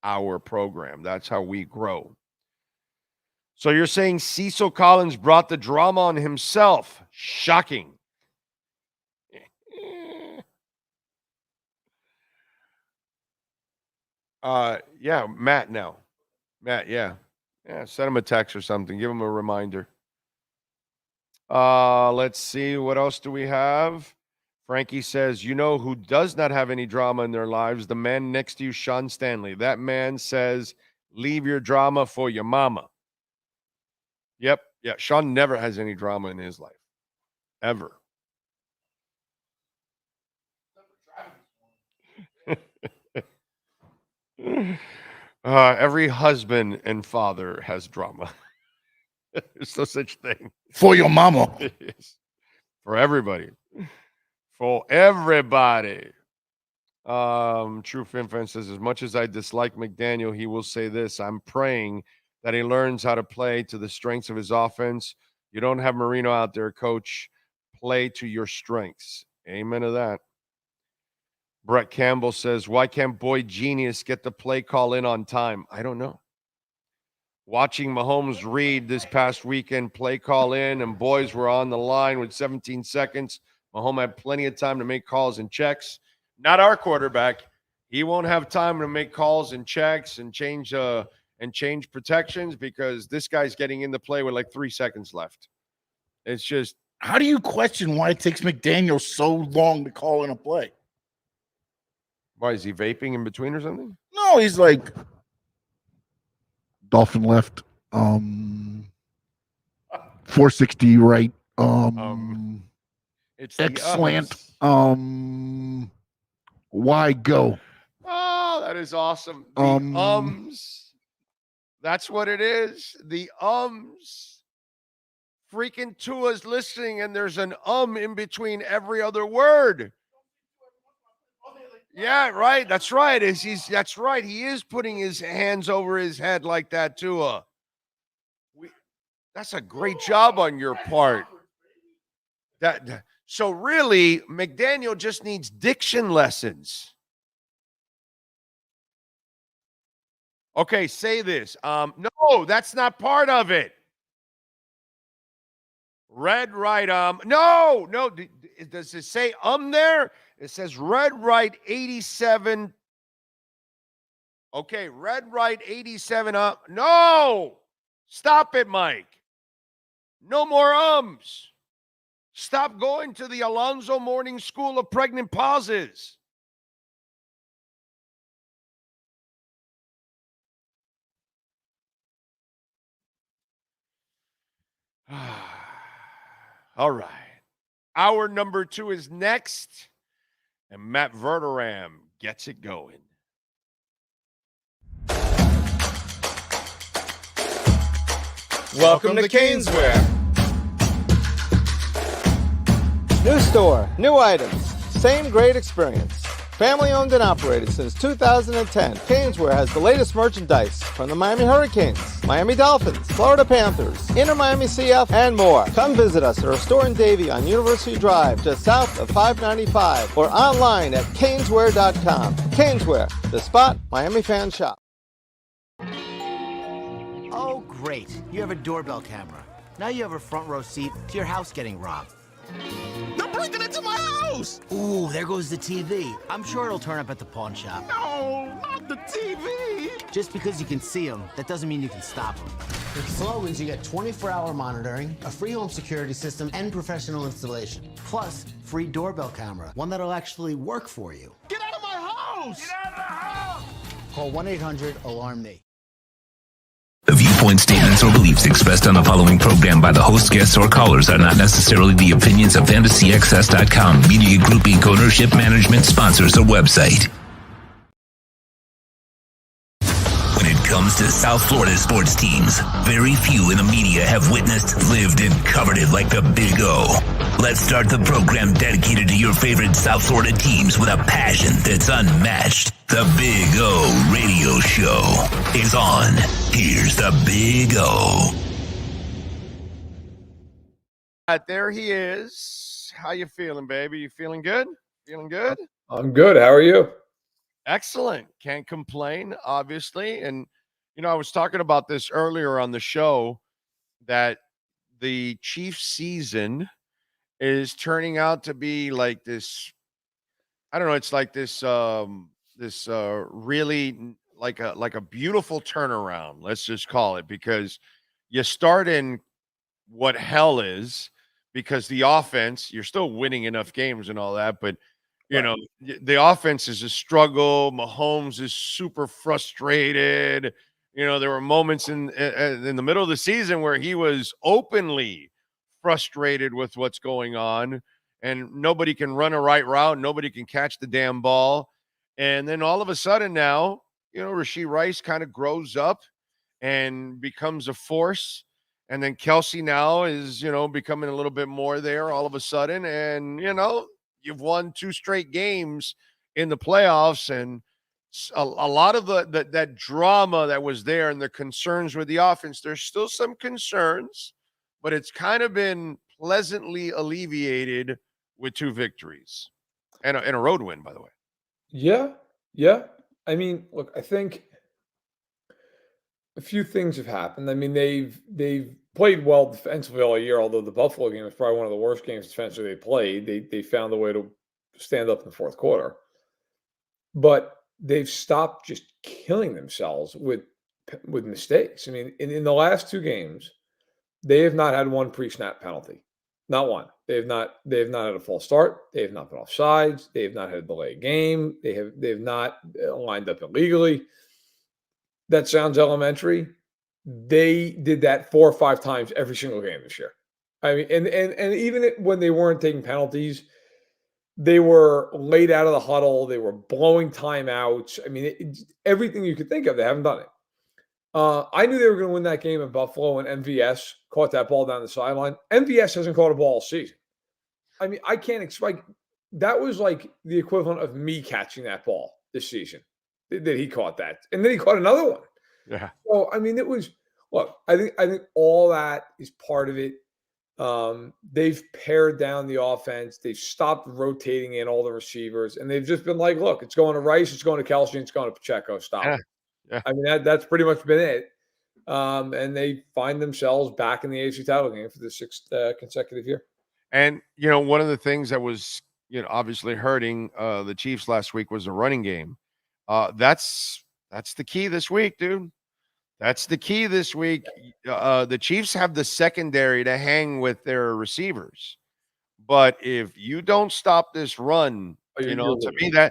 our program. That's how we grow. So you're saying Cecil Collins brought the drama on himself. Shocking. Yeah, Matt now. Matt, yeah. Yeah, send him a text or something. Give him a reminder. Let's see. What else do we have? Frankie says, who does not have any drama in their lives? The man next to you, Sean Stanley. That man says, leave your drama for your mama. Yep. Yeah, Sean never has any drama in his life. Ever. Every husband and father has drama. There's no such thing. For your mama. For everybody. For everybody. True Fin says, as much as I dislike McDaniel, he will say this. I'm praying that he learns how to play to the strengths of his offense. You don't have Marino out there, coach. Play to your strengths. Amen to that. Brett Campbell says, why can't Boy Genius get the play call in on time? I don't know. Watching Mahomes read this past weekend, play call in, and boys were on the line with 17 seconds. Mahomes had plenty of time to make calls and checks. Not our quarterback. He won't have time to make calls and checks and change protections because this guy's getting into play with like 3 seconds left. It's just, how do you question why it takes McDaniel so long to call in a play? Why is he vaping in between or something? No, he's like Dolphin left, 460 right, it's X slant, Y go. Oh, that is awesome. The that's what it is. The freaking Tua's listening, and there's an in between every other word. Yeah, right. That's right. That's right. He is putting his hands over his head like that, Tua. That's a great job on your part. So really, McDaniel just needs diction lessons. Okay, say this. No, that's not part of it. Red right no. Does it say there? It says red right 87. Okay, red right 87 No. Stop it, Mike. No more ums. Stop going to the Alonzo Mourning School of Pregnant Pauses. All right. Hour number 2 is next, and Matt Verderame gets it going. Welcome to Caneswear. New store, new items, same great experience. Family owned and operated since 2010, Caneswear has the latest merchandise from the Miami Hurricanes, Miami Dolphins, Florida Panthers, Inter Miami CF, and more. Come visit us at our store in Davie on University Drive, just south of 595, or online at caneswear.com. Caneswear, the spot Miami fans shop. Oh, great. You have a doorbell camera. Now you have a front row seat to your house getting robbed. They're breaking into my house! Ooh, there goes the TV. I'm sure it'll turn up at the pawn shop. No, not the TV! Just because you can see them, that doesn't mean you can stop them. With Slogans, you get 24-hour monitoring, a free home security system, and professional installation. Plus, free doorbell camera, one that'll actually work for you. Get out of my house! Get out of the house! Call 1-800-ALARM-ME. The viewpoint statements or beliefs expressed on the following program by the host, guests, or callers are not necessarily the opinions of FantasyAccess.com, Media Group Inc. ownership, management, sponsors, or website. When it comes to South Florida sports teams, very few in the media have witnessed, lived, and covered it like the Big O. Let's start the program dedicated to your favorite South Florida teams with a passion that's unmatched. The Big O Radio Show is on. Here's the Big O. There he is. How you feeling, baby? You feeling good? Feeling good? I'm good. How are you? Excellent. Can't complain, obviously. And, I was talking about this earlier on the show that the Chiefs season is turning out to be like this. I don't know. It's like this, really like a beautiful turnaround. Let's just call it, because you start in what hell is, because the offense, you're still winning enough games and all that, but the offense is a struggle. Mahomes is super frustrated. There were moments in the middle of the season where he was openly frustrated with what's going on, and nobody can run a right route. Nobody can catch the damn ball. And then all of a sudden now, Rashee Rice kind of grows up and becomes a force. And then Kelce now is, becoming a little bit more there all of a sudden. And, you've won 2 straight games in the playoffs, and a lot of that drama that was there and the concerns with the offense, there's still some concerns, but it's kind of been pleasantly alleviated with 2 victories and a road win, by the way. Yeah, yeah. I mean, look, I think a few things have happened. I mean, they've played well defensively all year, although the Buffalo game was probably one of the worst games defensively they played. They found a way to stand up in the fourth quarter, but they've stopped just killing themselves with mistakes. I mean, in the last two games, they have not had one pre-snap penalty. Not one. They have not had a false start. They have not been offsides. They have not had a delayed game. They have not lined up illegally. That sounds elementary. They did that 4 or 5 times every single game this year. I mean, and even when they weren't taking penalties, they were laid out of the huddle. They were blowing timeouts. I mean, everything you could think of, they haven't done it. I knew they were going to win that game in Buffalo, and MVS caught that ball down the sideline. MVS hasn't caught a ball all season. I mean, I can't expect that was like the equivalent of me catching that ball this season that he caught that, and then he caught another one. Yeah. So I mean, it was look. I think all that is part of it. They've pared down the offense. They've stopped rotating in all the receivers, and they've just been like, look, it's going to Rice, it's going to Kelce, and it's going to Pacheco. Stop. Yeah. It. Yeah. I mean, that's pretty much been it. And they find themselves back in the AFC title game for the sixth consecutive year. And, one of the things that was, obviously hurting the Chiefs last week was the running game. That's the key this week, dude. That's the key this week. The Chiefs have the secondary to hang with their receivers. But if you don't stop this run, to me,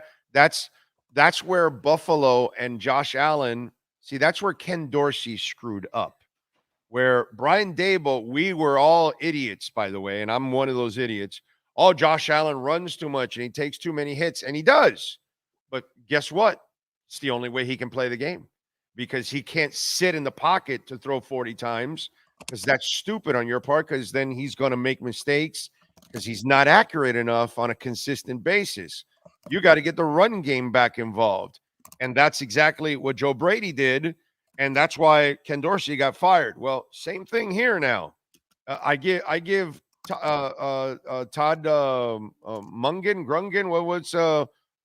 that's where Buffalo and Josh Allen, see, that's where Ken Dorsey screwed up. Where Brian Daboll, we were all idiots, by the way, and I'm one of those idiots. Oh, Josh Allen runs too much and he takes too many hits, and he does. But guess what? It's the only way he can play the game because he can't sit in the pocket to throw 40 times because that's stupid on your part because then he's going to make mistakes because he's not accurate enough on a consistent basis. You got to get the run game back involved. And that's exactly what Joe Brady did. And that's why Ken Dorsey got fired. Well, same thing here now. I give Todd Grungen.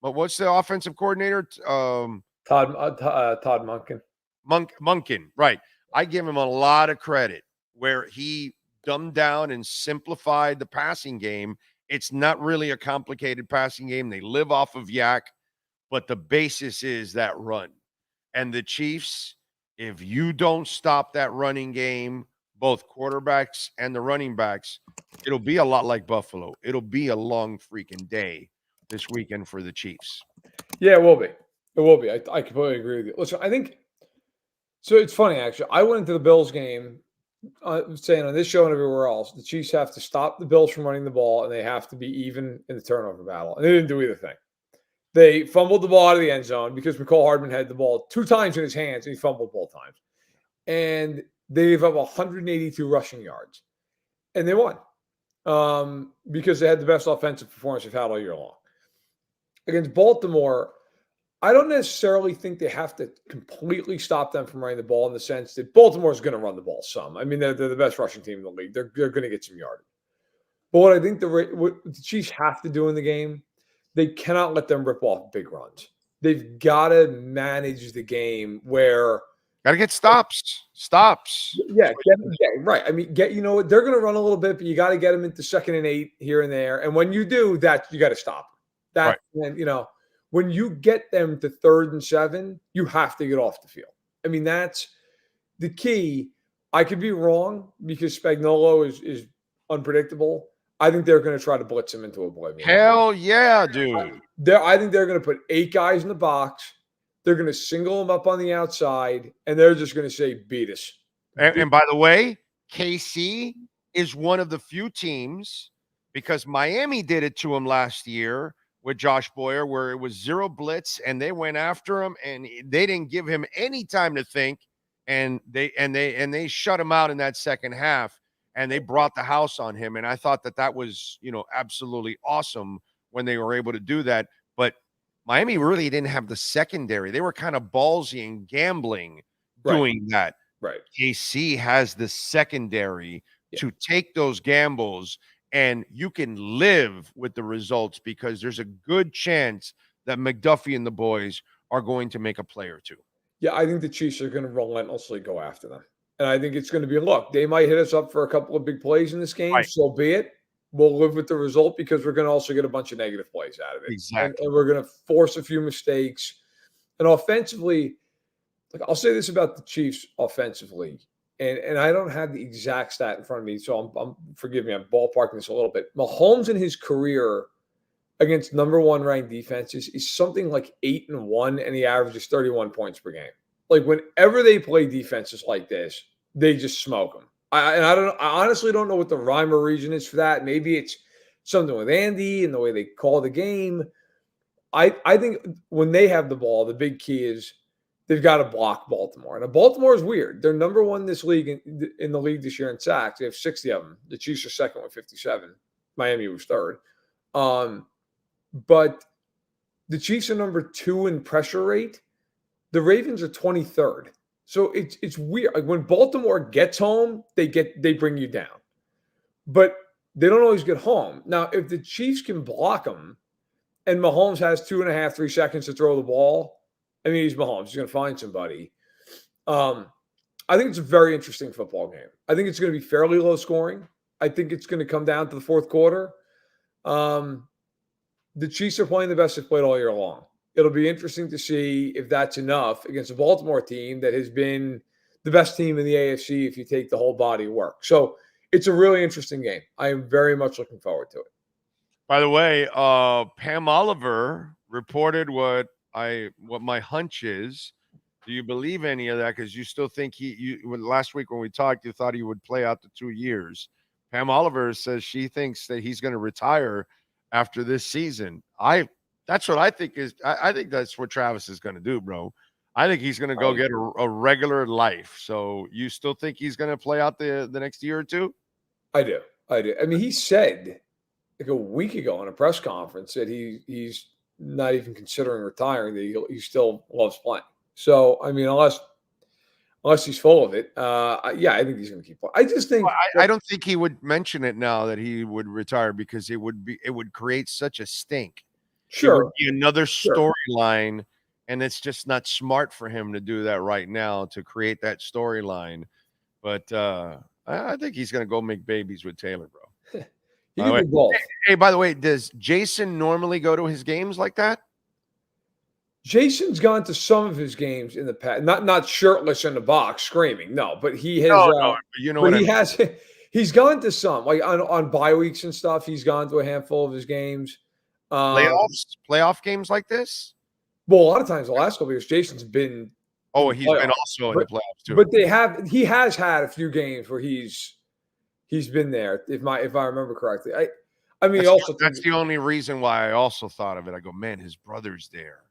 What's the offensive coordinator? Todd Monken. Monken, right. I give him a lot of credit where he dumbed down and simplified the passing game. It's not really a complicated passing game. They live off of yak, but the basis is that run. And the Chiefs, if you don't stop that running game, both quarterbacks and the running backs, it'll be a lot like Buffalo. It'll be a long freaking day this weekend for the Chiefs. Yeah, it will be. It will be. I completely agree with you. Listen, I think so. It's funny, actually. I went into the Bills game saying on this show and everywhere else, the Chiefs have to stop the Bills from running the ball, and they have to be even in the turnover battle. And they didn't do either thing. They fumbled the ball out of the end zone because McCall Hardman had the ball 2 times in his hands, and he fumbled both times. And they gave up 182 rushing yards. And they won because they had the best offensive performance they've had all year long. Against Baltimore, I don't necessarily think they have to completely stop them from running the ball in the sense that Baltimore is going to run the ball some. I mean, they're the best rushing team in the league. They're going to get some yardage. But what I think what the Chiefs have to do in the game, they cannot let them rip off big runs. They've got to manage the game where got to get stops. Yeah, right. I mean, they're going to run a little bit, but you got to get them into 2nd and 8 here and there. And when you do that, you got to stop. That right. And when you get them to 3rd and 7, you have to get off the field. I mean, that's the key. I could be wrong because Spagnuolo is unpredictable. I think they're going to try to blitz him into oblivion. Hell yeah, dude. I think they're going to put 8 guys in the box. They're going to single them up on the outside, and they're just going to say, beat us. And by the way, KC is one of the few teams, because Miami did it to him last year with Josh Boyer, where it was 0 blitz, and they went after him, and they didn't give him any time to think, and they shut him out in that second half. And they brought the house on him. And I thought that was, absolutely awesome when they were able to do that. But Miami really didn't have the secondary. They were kind of ballsy and gambling doing that. Right. KC has the secondary to take those gambles, and you can live with the results because there's a good chance that McDuffie and the boys are going to make a play or two. Yeah, I think the Chiefs are going to relentlessly go after them. And I think it's going to be, look, they might hit us up for a couple of big plays in this game. Right. So be it. We'll live with the result because we're going to also get a bunch of negative plays out of it. Exactly. And we're going to force a few mistakes. And offensively, like I'll say this about the Chiefs offensively, and I don't have the exact stat in front of me, so I'm forgive me, I'm ballparking this a little bit. Mahomes in his career against number one ranked defenses is something like 8-1, and he averages 31 points per game. Like whenever they play defenses like this, they just smoke them. I honestly don't know what the rhyme or reason is for that. Maybe it's something with Andy and the way they call the game. I think when they have the ball, the big key is they've got to block Baltimore. And Baltimore is weird. They're number one this league in the league this year in sacks. They have 60 of them. The Chiefs are second with 57. Miami was third. But the Chiefs are number 2 in pressure rate. The Ravens are 23rd. So it's weird. Like when Baltimore gets home, they bring you down. But they don't always get home. Now, if the Chiefs can block them and Mahomes has 2.5, 3 seconds to throw the ball, I mean, he's Mahomes. He's going to find somebody. I think it's a very interesting football game. I think it's going to be fairly low scoring. I think it's going to come down to the fourth quarter. The Chiefs are playing the best they've played all year long. It'll be interesting to see if that's enough against a Baltimore team that has been the best team in the AFC if you take the whole body of work. So it's a really interesting game. I am very much looking forward to it. By the way, Pam Oliver reported what my hunch is. Do you believe any of that? Because you still think last week when we talked, you thought he would play out the 2 years. Pam Oliver says she thinks that he's going to retire after this season. That's what I think is. I think that's what Travis is going to do, bro. I think he's going to go get a regular life. So you still think he's going to play out the next year or two? I do. I mean, he said like a week ago in a press conference that he's not even considering retiring, that he still loves playing. So, I mean, unless he's full of it, yeah, I think he's going to keep playing. I just think I don't think he would mention it now that he would retire because it would create such a stink. Sure. It would be another storyline, and it's just not smart for him to do that right now to create that storyline. But I think he's going to go make babies with Taylor, bro. Hey, by the way, does Jason normally go to his games like that? Jason's gone to some of his games in the past, not shirtless in the box screaming, no, but he has. You know what I mean? He's gone to some, like on bye weeks and stuff. He's gone to a handful of his games. Playoff games like this. Well, a lot of times the last couple of years, Jason's been. Oh, he's been also in the playoffs too. But he has had a few games where he's been there. If I remember correctly, I mean, that's the only reason why I also thought of it. I go, man, his brother's there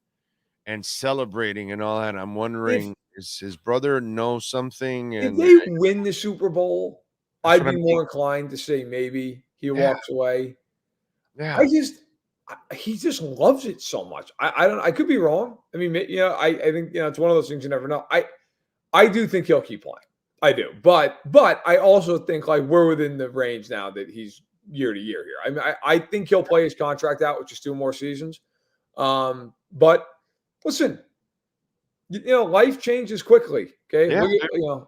and celebrating and all that. I'm wondering, does his brother know something? If they win the Super Bowl, I'd be more inclined to say maybe he walks away. Yeah, he just loves it so much. I could be wrong. I mean, I think it's one of those things you never know. I do think he'll keep playing. I do, but I also think like we're within the range now that he's year to year here. I mean, I think he'll play his contract out, which is 2 more seasons. But listen, life changes quickly. Okay, yeah.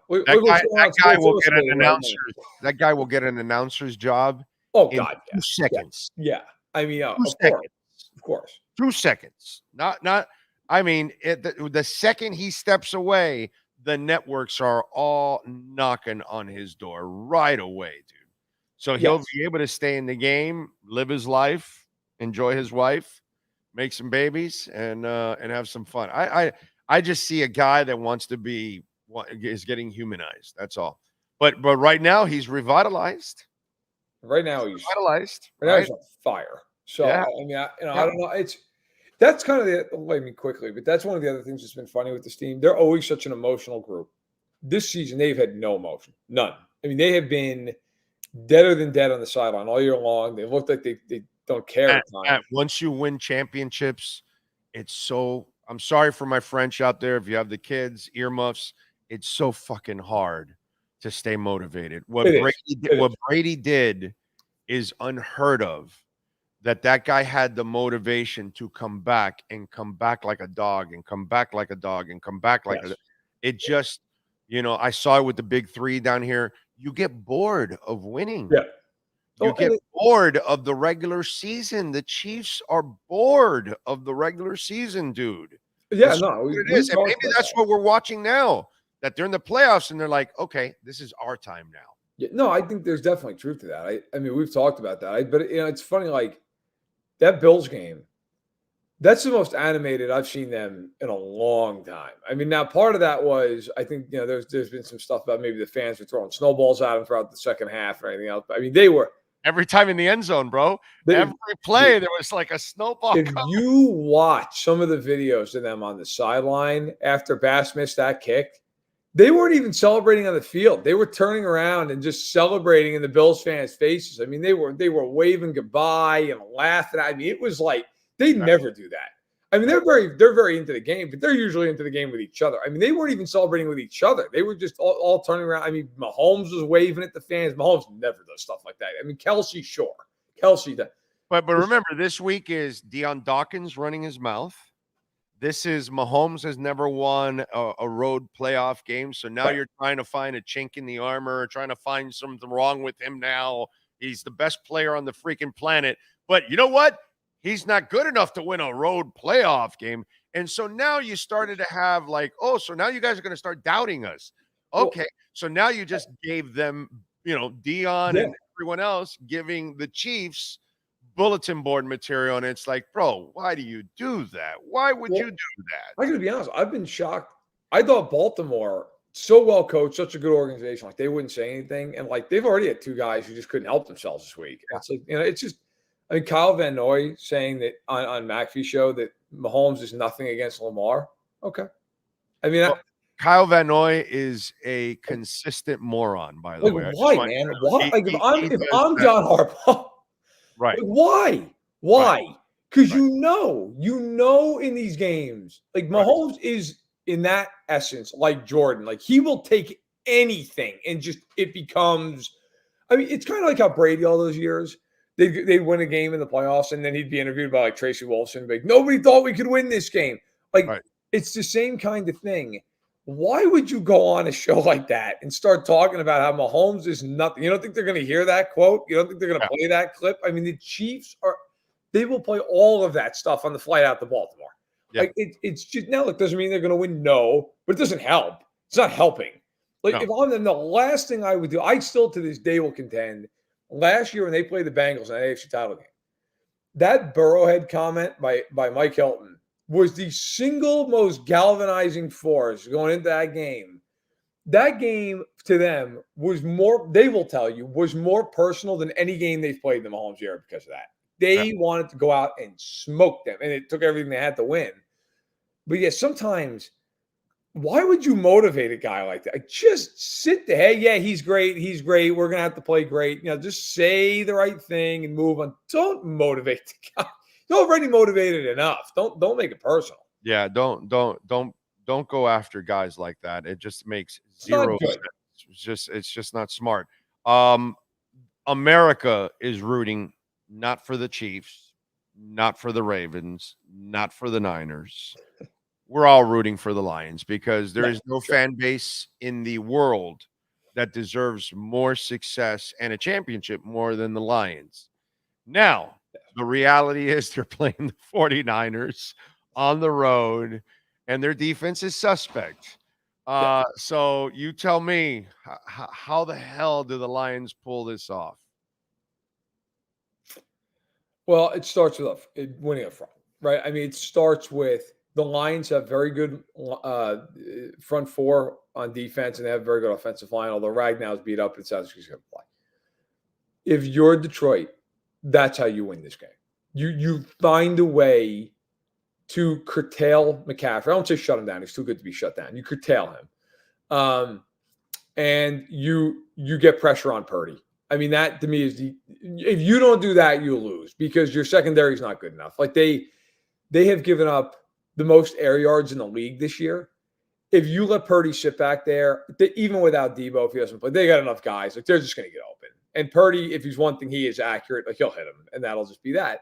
That guy will get an announcer. That guy will get an announcer's job. Oh God, 2 seconds. Yeah. I mean, 2 seconds. Of course. 2 seconds. Not. I mean, the second he steps away, the networks are all knocking on his door right away, dude. So he'll be able to stay in the game, live his life, enjoy his wife, make some babies, and have some fun. I just see a guy that wants to is getting humanized. That's all. But right now he's revitalized. Right now he's revitalized. Right now he's on fire. So I mean, I don't know. That's kind of quickly, but that's one of the other things that's been funny with this team. They're always such an emotional group. This season, they've had no emotion, none. I mean, they have been deader than dead on the sideline all year long. They look like they don't care at times. Once you win championships, it's so. I'm sorry for my French out there. If you have the kids, earmuffs, it's so fucking hard to stay motivated. What Brady did is unheard of. that guy had the motivation to come back and come back like a dog and come back like a dog and come back like Yes. it just, I saw it with the big three down here. You get bored of winning. Yeah. You get bored of the regular season. The Chiefs are bored of the regular season, dude. Yeah, That's no, what it is. And maybe that's what we're watching now, that they're in the playoffs and they're like, okay, this is our time now. Yeah, no, I think there's definitely truth to that. I mean, we've talked about that. But it's funny, like that Bills game. That's the most animated I've seen them in a long time. I mean, now part of that was, I think, there's been some stuff about maybe the fans were throwing snowballs at them throughout the second half or anything else. I mean, they were every time in the end zone, bro. Every play, there was like a snowball. If you watch some of the videos of them on the sideline after Bass missed that kick, they weren't even celebrating on the field. They were turning around and just celebrating in the Bills fans' faces. I mean, they were waving goodbye and laughing. I mean, it was like they never do that. I mean, they're very into the game, but they're usually into the game with each other. I mean, they weren't even celebrating with each other. They were just all turning around. I mean, Mahomes was waving at the fans. Mahomes never does stuff like that. I mean, Kelce, sure. Kelce does. But remember, this week is Deion Dawkins running his mouth. This is Mahomes has never won a road playoff game. So now you're trying to find a chink in the armor, trying to find something wrong with him now. He's the best player on the freaking planet. But you know what? He's not good enough to win a road playoff game. And so now you started to have like, oh, so now you guys are going to start doubting us. Okay. So now you just gave them, Deion and everyone else giving the Chiefs bulletin board material. And it's like, bro, why do you do that? Why would you do that? I got to be honest. I've been shocked. I thought Baltimore, so well coached, such a good organization, like they wouldn't say anything. And like they've already had two guys who just couldn't help themselves this week. It's like, it's just, I mean, Kyle Van Noy saying that on McAfee's show that Mahomes is nothing against Lamar. Okay. I mean, Kyle Van Noy is a consistent moron, by the way. Why, man? Why? Like, if I'm John Harbaugh, right? Like, why? Because you know, in these games, like Mahomes is in that essence like Jordan. Like he will take anything and just it becomes. I mean, it's kind of like how Brady all those years. They win a game in the playoffs, and then he'd be interviewed by like Tracy Wolfson. Like, nobody thought we could win this game. Like, it's the same kind of thing. Why would you go on a show like that and start talking about how Mahomes is nothing? You don't think they're going to hear that quote? You don't think they're going to play that clip? I mean, the Chiefs they will play all of that stuff on the flight out to Baltimore. Yeah. Like, it's just, now, look, doesn't mean they're going to win, no, but it doesn't help. It's not helping. Like, if I'm them, the last thing I would do, I still to this day will contend. Last year when they played the Bengals in the AFC title game, that Burrowhead comment by Mike Hilton was the single most galvanizing force going into that game. That game to them was more, they will tell you, was more personal than any game they've played in the Mahomes era because of that. They wanted to go out and smoke them, and it took everything they had to win. But yeah, sometimes, why would you motivate a guy like that? Just sit there. Hey, yeah, he's great. He's great. We're going to have to play great. Just say the right thing and move on. Don't motivate the guy. You're already motivated enough. Don't make it personal. Yeah, don't go after guys like that. It just makes zero sense. It's just not smart. America is rooting not for the Chiefs, not for the Ravens, not for the Niners. We're all rooting for the Lions because there is no fan base in the world that deserves more success and a championship more than the Lions. Now, the reality is they're playing the 49ers on the road, and their defense is suspect. So you tell me, how the hell do the Lions pull this off? Well, it starts with winning up front, right? I mean, it starts with the Lions have very good front four on defense, and they have very good offensive line, although Ragnow's beat up and sounds like he's going to play. If you're Detroit, that's how you win this game. You find a way to curtail McCaffrey. I don't say shut him down. He's too good to be shut down. You curtail him. And you get pressure on Purdy. I mean, that to me is if you don't do that, you lose because your secondary is not good enough. Like they have given up the most air yards in the league this year. If you let Purdy sit back there, even without Debo, if he doesn't play, they got enough guys. Like they're just going to get open. And Purdy, if he's one thing, he is accurate. Like he'll hit him, and that'll just be that.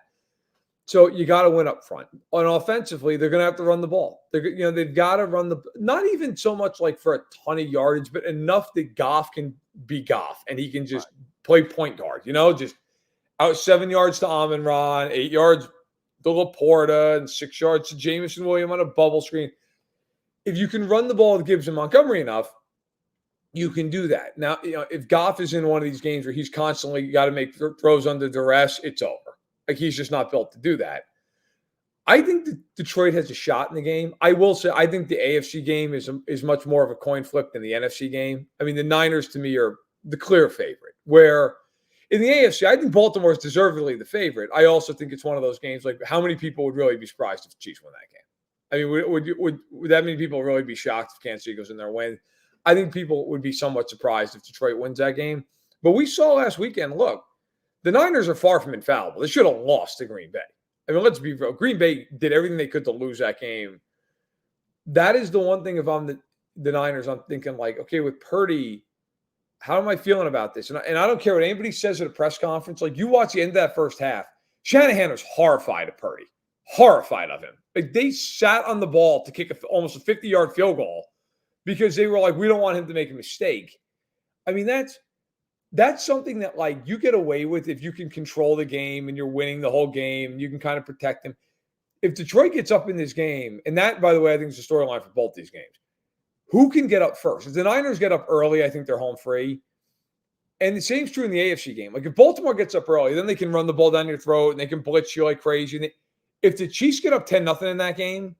So you got to win up front. On offensively, they're going to have to run the ball. They've got to run not even so much like for a ton of yardage, but enough that Goff can be Goff and he can just play point guard. Just out 7 yards to Amon-Ra, 8 yards to Laporta, and 6 yards to Jamison Williams on a bubble screen. If you can run the ball with Gibbs and Montgomery enough, you can do that. Now, if Goff is in one of these games where he's constantly got to make throws under duress, it's over. Like, he's just not built to do that. I think that Detroit has a shot in the game. I will say I think the AFC game is much more of a coin flip than the NFC game. I mean, the Niners, to me, are the clear favorite. Where in the AFC, I think Baltimore is deservedly the favorite. I also think it's one of those games, like, how many people would really be surprised if the Chiefs win that game? I mean, would that many people really be shocked if Kansas City goes in there and win? I think people would be somewhat surprised if Detroit wins that game. But we saw last weekend, look, the Niners are far from infallible. They should have lost to Green Bay. I mean, let's be real. Green Bay did everything they could to lose that game. That is the one thing, if I'm the Niners, I'm thinking like, okay, with Purdy, how am I feeling about this? And I don't care what anybody says at a press conference. Like, you watch the end of that first half, Shanahan was horrified of Purdy. Horrified of him. Like, they sat on the ball to kick almost a 50-yard field goal because they were like, we don't want him to make a mistake. I mean, that's something that, like, you get away with if you can control the game and you're winning the whole game. You can kind of protect them. If Detroit gets up in this game, and that, by the way, I think is the storyline for both these games, who can get up first? If the Niners get up early, I think they're home free. And the same's true in the AFC game. Like, if Baltimore gets up early, then they can run the ball down your throat and they can blitz you like crazy. If the Chiefs get up 10-0 in that game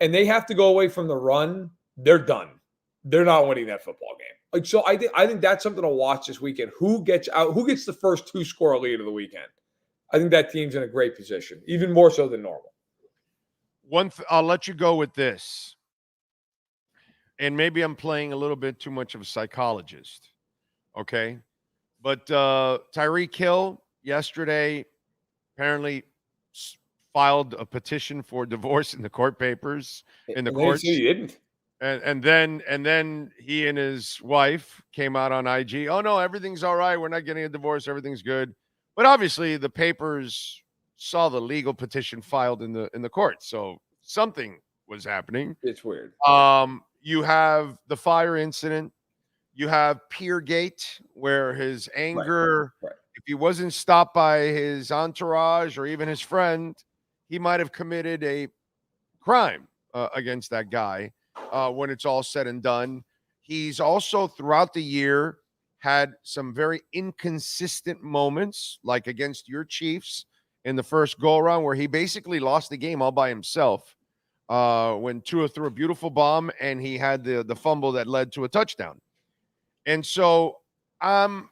and they have to go away from the run, they're done. They're not winning that football game. Like, so I think that's something to watch this weekend. Who gets the first 2-score lead of the weekend? I think that team's in a great position, even more so than normal. I'll let you go with this. And maybe I'm playing a little bit too much of a psychologist. Okay. But Tyreek Hill yesterday apparently filed a petition for divorce in the court papers, in the courts. He didn't. And then he and his wife came out on IG. Oh no, everything's all right. We're not getting a divorce. Everything's good. But obviously the papers saw the legal petition filed in the court. So something was happening. It's weird. You have the fire incident. You have Peergate, where his anger, right. If he wasn't stopped by his entourage or even his friend, he might have committed a crime against that guy. When it's all said and done. He's also throughout the year had some very inconsistent moments, like against your Chiefs in the first go-around, where he basically lost the game all by himself when Tua threw a beautiful bomb and he had the fumble that led to a touchdown. And so I'm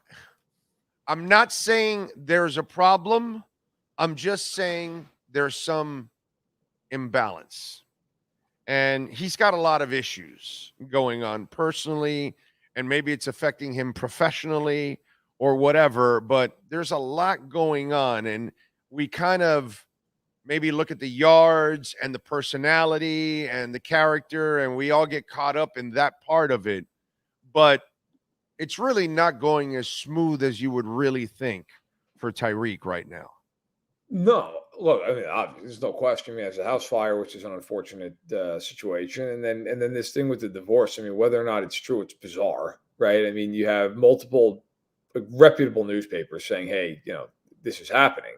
not saying there's a problem. I'm just saying there's some imbalance. And he's got a lot of issues going on personally, and maybe it's affecting him professionally or whatever, but there's a lot going on. And we kind of maybe look at the yards and the personality and the character, and we all get caught up in that part of it. But it's really not going as smooth as you would really think for Tyreek right now. No, look, I mean, obviously, there's no question. I mean, there's a house fire, which is an unfortunate situation, and then this thing with the divorce. I mean, whether or not it's true, it's bizarre, right? I mean, you have multiple reputable newspapers saying, "Hey, this is happening,"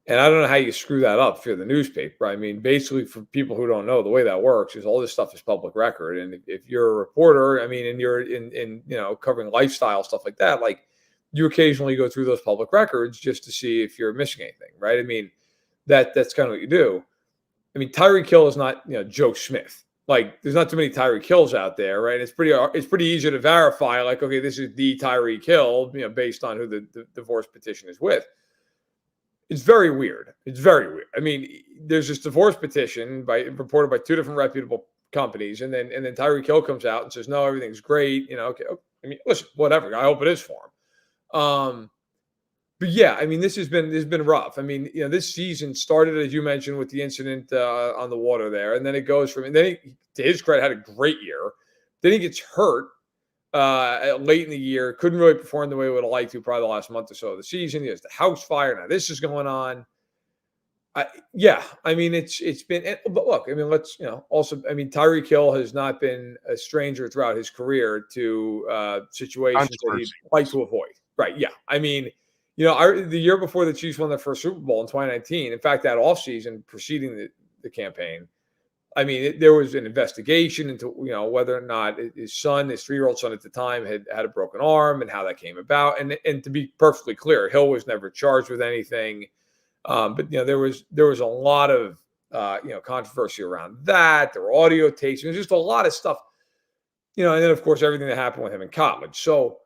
and I don't know how you screw that up if you're the newspaper. I mean, basically, for people who don't know, the way that works is all this stuff is public record, and if you're a reporter, I mean, and you're in covering lifestyle stuff like that, like, you occasionally go through those public records just to see if you're missing anything, right? I mean, that's kind of what you do. I mean, Tyreek Hill is not, Joe Smith. Like, there's not too many Tyreek Hills out there, right? It's pretty easy to verify, like, okay, this is the Tyreek Hill, based on who the divorce petition is with. It's very weird. It's very weird. I mean, there's this divorce petition reported by two different reputable companies, and then Tyreek Hill comes out and says, no, everything's great. Okay. I mean, listen, whatever. I hope it is for him. But yeah, I mean, this has been rough. I mean, this season started, as you mentioned, with the incident on the water there, and then it goes from, and then he, to his credit, had a great year. Then he gets hurt late in the year, couldn't really perform the way we would have liked to probably the last month or so of the season. He has the house fire. Now this is going on. Yeah, I mean it's been, but look, I mean let's also, I mean Tyreek Hill has not been a stranger throughout his career to situations that he'd like to avoid. Right? Yeah, I mean, the year before the Chiefs won their first Super Bowl in 2019, in fact, that offseason preceding the campaign, I mean there was an investigation into whether or not his son, his 3-year-old son at the time, had a broken arm and how that came about. And to be perfectly clear, Hill was never charged with anything. But there was a lot of controversy around that. There were audio tapes. There's just a lot of stuff, and then of course everything that happened with him in college. So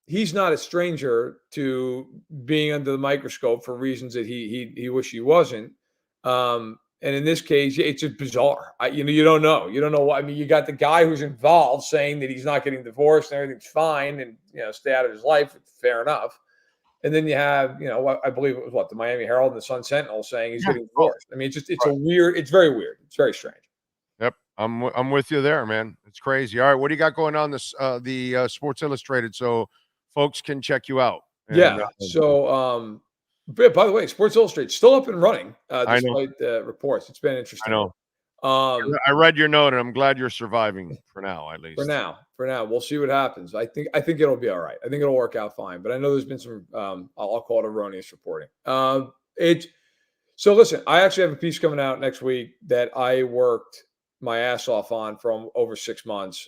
he's not a stranger to being under the microscope for reasons that he wish he wasn't. And in this case, it's just bizarre. You don't know. You don't know what. I mean, you got the guy who's involved saying that he's not getting divorced and everything's fine and stay out of his life. Fair enough. And then you have, I believe it was the Miami Herald and the Sun Sentinel saying he's getting divorced. I mean, it's very weird. It's very strange. Yep. I'm with you there, man. It's crazy. All right. What do you got going on the Sports Illustrated so folks can check you out? And, so, by the way, Sports Illustrated still up and running despite the reports. It's been interesting. I know. I read your note, and I'm glad you're surviving for now, at least. For now, we'll see what happens. I think it'll be all right. I think it'll work out fine. But I know there's been some, I'll call it erroneous reporting. So listen, I actually have a piece coming out next week that I worked my ass off on for over 6 months.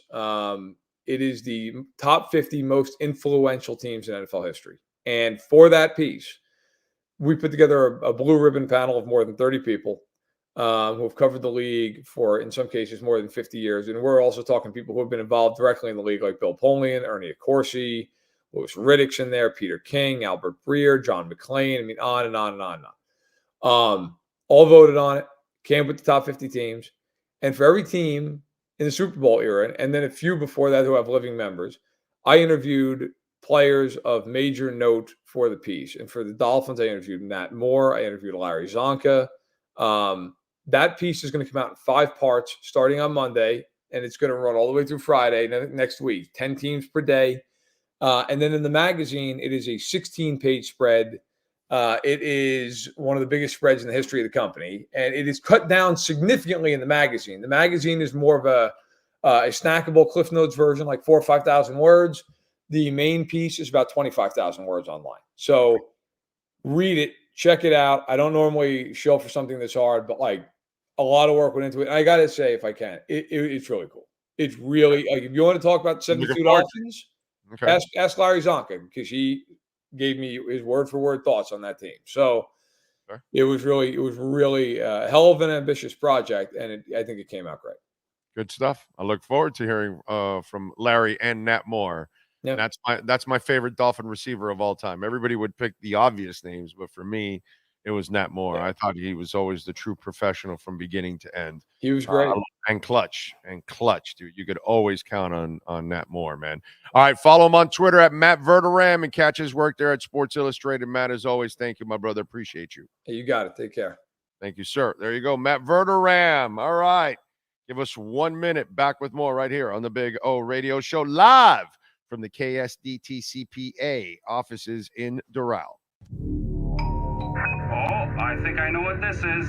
It is the top 50 most influential teams in NFL history, and for that piece, we put together a blue ribbon panel of more than 30 people. Who have covered the league for, in some cases, more than 50 years. And we're also talking people who have been involved directly in the league, like Bill Polian, Ernie Accorsi, Louis Riddick's in there, Peter King, Albert Breer, John McClain. I mean, on and on and on and on. All voted on it, came with the top 50 teams. And for every team in the Super Bowl era, and then a few before that who have living members, I interviewed players of major note for the piece. And for the Dolphins, I interviewed Nat Moore. I interviewed Larry Zonka. That piece is going to come out in 5 parts starting on Monday, and it's going to run all the way through Friday next week, 10 teams per day. And then in the magazine, it is a 16-page spread. It is one of the biggest spreads in the history of the company, and it is cut down significantly in the magazine. The magazine is more of a snackable Cliff Notes version, like 4,000 or 5,000 words. The main piece is about 25,000 words online. So read it. Check it out. I don't normally show for something this hard, but like a lot of work went into it. And I got to say, if I can, it's really cool. It's really, like, if you want to talk about 72 Dolphins, ask Larry Zonka, because he gave me his word for word thoughts on that team. So it was really a hell of an ambitious project. And I think it came out great. Good stuff. I look forward to hearing from Larry and Nat Moore. Yeah. That's my favorite Dolphin receiver of all time. Everybody would pick the obvious names, but for me, it was Nat Moore. Yeah. I thought he was always the true professional from beginning to end. He was great. And clutch, dude. You could always count on Nat Moore, man. All right, follow him on Twitter at Matt Verderame and catch his work there at Sports Illustrated. Matt, as always, thank you, my brother. Appreciate you. Hey, you got it. Take care. Thank you, sir. There you go, Matt Verderame. All right. Give us 1 minute. Back with more right here on the Big O Radio Show, live from the KSDTCPA offices in Doral. Oh, I think I know what this is.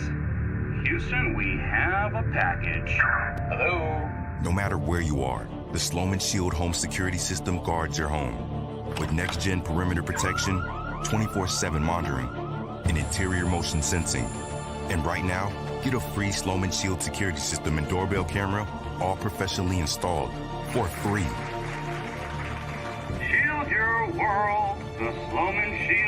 Houston, we have a package. Hello? No matter where you are, the Sloman Shield home security system guards your home. With next-gen perimeter protection, 24/7 monitoring, and interior motion sensing. And right now, get a free Sloman Shield security system and doorbell camera, all professionally installed, for free. Shield your world, the Sloman Shield.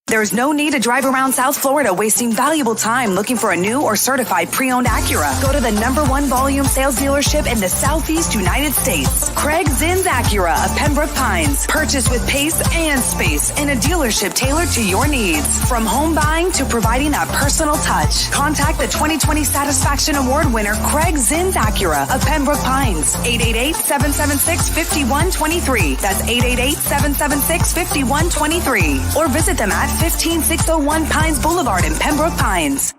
There's no need to drive around South Florida wasting valuable time looking for a new or certified pre-owned Acura. Go to the #1 volume sales dealership in the Southeast United States. Craig Zinn's Acura of Pembroke Pines. Purchase with pace and space in a dealership tailored to your needs. From home buying to providing that personal touch. Contact the 2020 Satisfaction Award winner Craig Zinn's Acura of Pembroke Pines. 888-776-5123. That's 888-776-5123. Or visit them at 15601 Pines Boulevard in Pembroke Pines.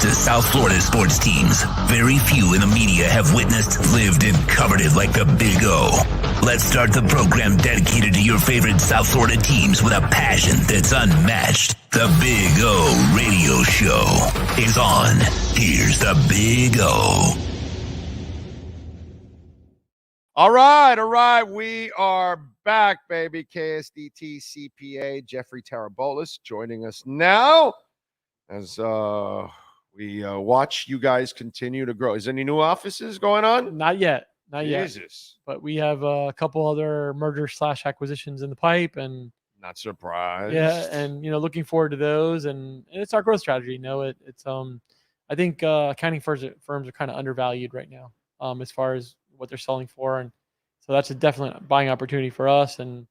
to South Florida sports teams. Very few in the media have witnessed, lived, and covered it like the Big O. Let's start the program dedicated to your favorite South Florida teams with a passion that's unmatched. The Big O Radio Show is on. Here's the Big O. All right. We are back, baby. KSDT CPA Jeffrey Tarabolis joining us now as we watch you guys continue to grow. Is any new offices going on? Not yet. Jesus. But we have a couple other merger/acquisitions in the pipe, and not surprised. Yeah, and looking forward to those, and it's our growth strategy. It's I think accounting firms are kind of undervalued right now, as far as what they're selling for, and so that's a definite buying opportunity for us. And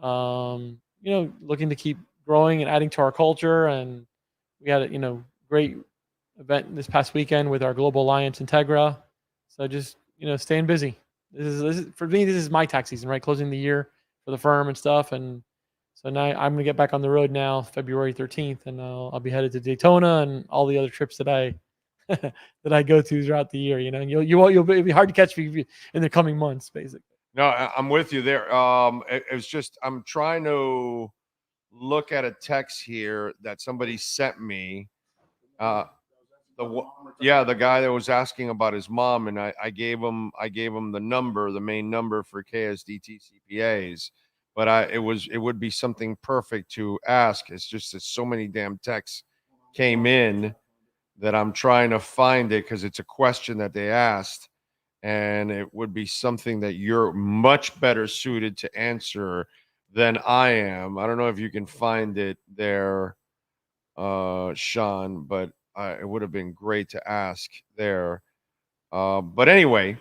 looking to keep growing and adding to our culture. And we had a great event this past weekend with our Global Alliance Integra. So just staying busy. This is for me. This is my tax season, right? Closing the year for the firm and stuff. And so now I'm gonna get back on the road now, February 13th, and I'll be headed to Daytona and all the other trips that I that I go to throughout the year. And you'll be hard to catch me in the coming months, basically. No, I'm with you there. It's just I'm trying to look at a text here that somebody sent me. The guy that was asking about his mom, and I gave him the number, the main number for KSDT CPAs, but it would be something perfect to ask. It's just that so many damn texts came in that I'm trying to find it because it's a question that they asked, and it would be something that you're much better suited to answer than I am. I don't know if you can find it there, Sean, but it would have been great to ask there. But anyway,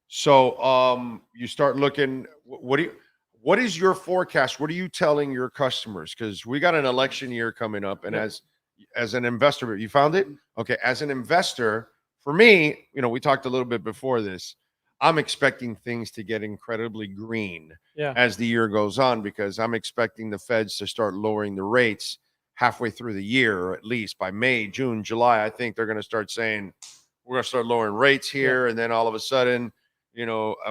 so you start looking. What is your forecast? What are you telling your customers? Because we got an election year coming up, and as an investor, you found it? Okay, as an investor, for me, we talked a little bit before this. I'm expecting things to get incredibly green as the year goes on, because I'm expecting the Feds to start lowering the rates halfway through the year, or at least by May, June, July. I think they're going to start saying, we're going to start lowering rates here. And then all of a sudden,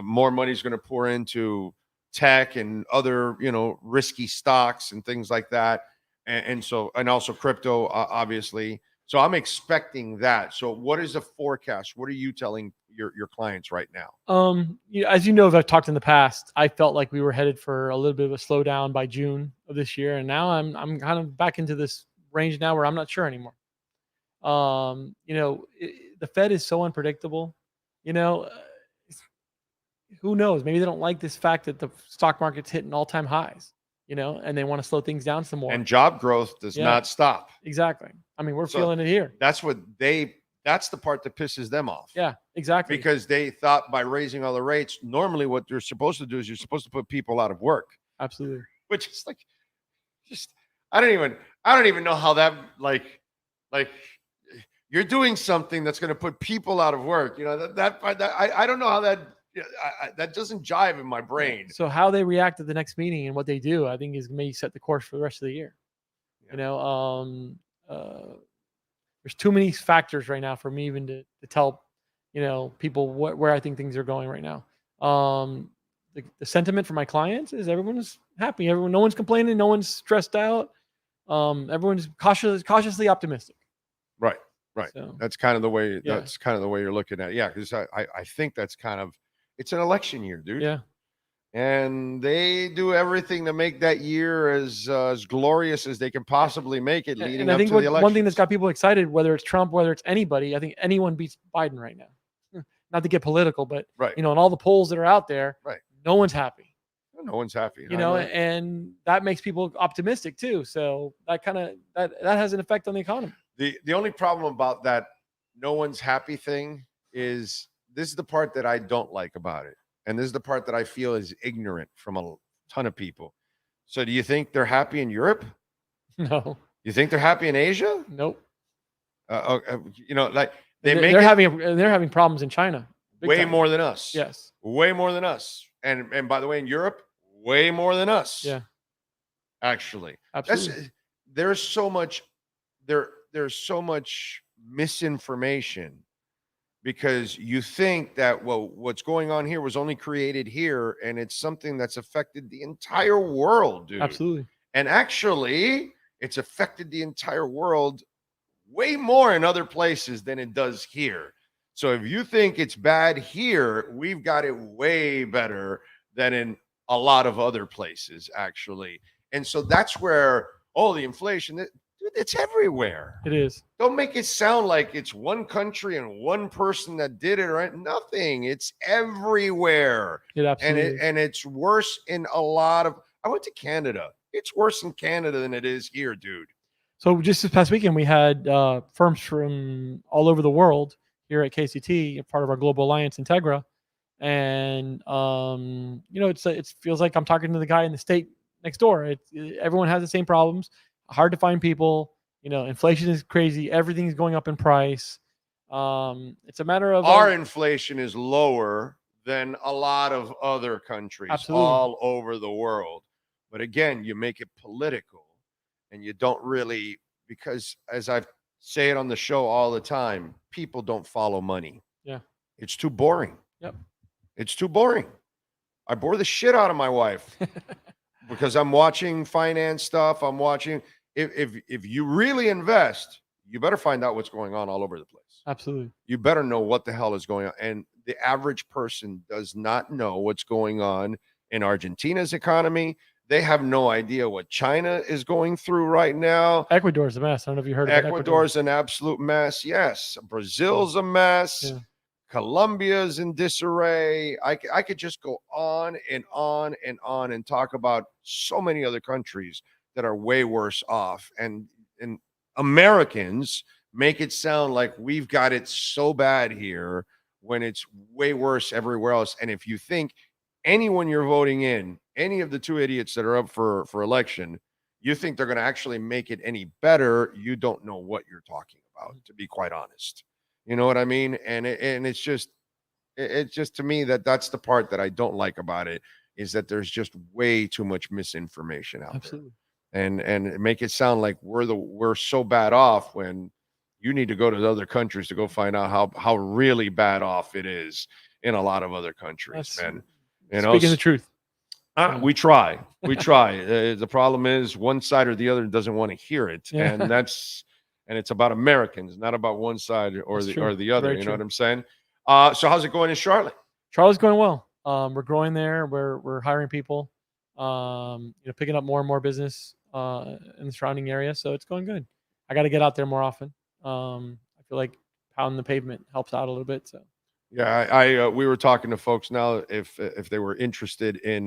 more money is going to pour into tech and other, risky stocks and things like that. And also crypto, obviously. So I'm expecting that. So what is the forecast? What are you telling your clients right now? As you know, if I've talked in the past, I felt like we were headed for a little bit of a slowdown by June of this year, and now I'm kind of back into this range now where I'm not sure anymore. The Fed is so unpredictable. Who knows? Maybe they don't like this fact that the stock market's hitting all-time highs, and they want to slow things down some more. And job growth does not stop. Exactly. I mean, we're feeling it here. That's the part that pisses them off. Yeah, exactly. Because they thought by raising all the rates, normally what you're supposed to do is you're supposed to put people out of work. Absolutely. Which is I don't even know how that like you're doing something that's going to put people out of work. I don't know how that doesn't jive in my brain. So how they react at the next meeting and what they do, I think, is may set the course for the rest of the year. There's too many factors right now for me even to tell, people where I think things are going right now. The sentiment for my clients is everyone's happy. No one's complaining. No one's stressed out. Everyone's cautiously optimistic. Right. So, that's kind of the way. That's kind of the way you're looking at it. Yeah, because I think that's kind of, it's an election year, dude. Yeah. And they do everything to make that year as glorious as they can possibly make it leading up to the election. One thing that's got people excited, whether it's Trump, whether it's anybody, I think anyone beats Biden right now. Not to get political, but in all the polls that are out there, no one's happy. No one's happy. And that makes people optimistic too. So that has an effect on the economy. The only problem about that no one's happy thing is, this is the part that I don't like about it. And this is the part that I feel is ignorant from a ton of people. So do you think they're happy in Europe? No. You think they're happy in Asia? Nope. They're having problems in China. Way more than us. Yes. Way more than us. And by the way, in Europe, way more than us. Yeah. Actually. Absolutely. There's so much misinformation because you think that, well, what's going on here was only created here, and it's something that's affected the entire world, dude. Absolutely. And actually, it's affected the entire world way more in other places than it does here. So if you think it's bad here, we've got it way better than in a lot of other places, actually. And so that's where, the inflation, dude, it's everywhere. It is. Don't make it sound like it's one country and one person that did it, right? Nothing. It's everywhere. It absolutely is. And it's worse in a lot of, I went to Canada. It's worse in Canada than it is here, dude. So just this past weekend, we had firms from all over the world here at KCT, part of our global alliance, Integra. And, it feels like I'm talking to the guy in the state next door. Everyone has the same problems. Hard to find people. Inflation is crazy. Everything's going up in price. It's a matter of our inflation is lower than a lot of other countries all over the world. But again, you make it political and you don't really, because as I say it on the show all the time, people don't follow money. Yeah. It's too boring. Yep. It's too boring. I bore the shit out of my wife because I'm watching finance stuff. I'm watching. If you really invest, you better find out what's going on all over the place. Absolutely. You better know what the hell is going on. And the average person does not know what's going on in Argentina's economy. They have no idea what China is going through right now. Ecuador's a mess. I don't know if you heard of Ecuador. Ecuador's an absolute mess. Yes. Brazil's a mess. Yeah. Colombia's in disarray. I could just go on and on and on and talk about so many other countries that are way worse off. And Americans make it sound like we've got it so bad here when it's way worse everywhere else. And if you think anyone you're voting in, any of the two idiots that are up for election, you think they're going to actually make it any better, you don't know what you're talking about, to be quite honest. You know what I mean? And it's just to me that's the part that I don't like about it, is that there's just way too much misinformation out Absolutely. there. And make it sound like we're so bad off when you need to go to the other countries to go find out how really bad off it is in a lot of other countries, man. Speaking the truth. We try. The problem is one side or the other doesn't want to hear it. Yeah. And it's about Americans, not about one side or the other. Very you true. know what I'm saying? So how's it going in Charlotte? Charlotte's going well. We're growing there. We're hiring people. Picking up more and more business in the surrounding area. So it's going good. I got to get out there more often. I feel like pounding the pavement helps out a little bit. So yeah, we were talking to folks now if they were interested in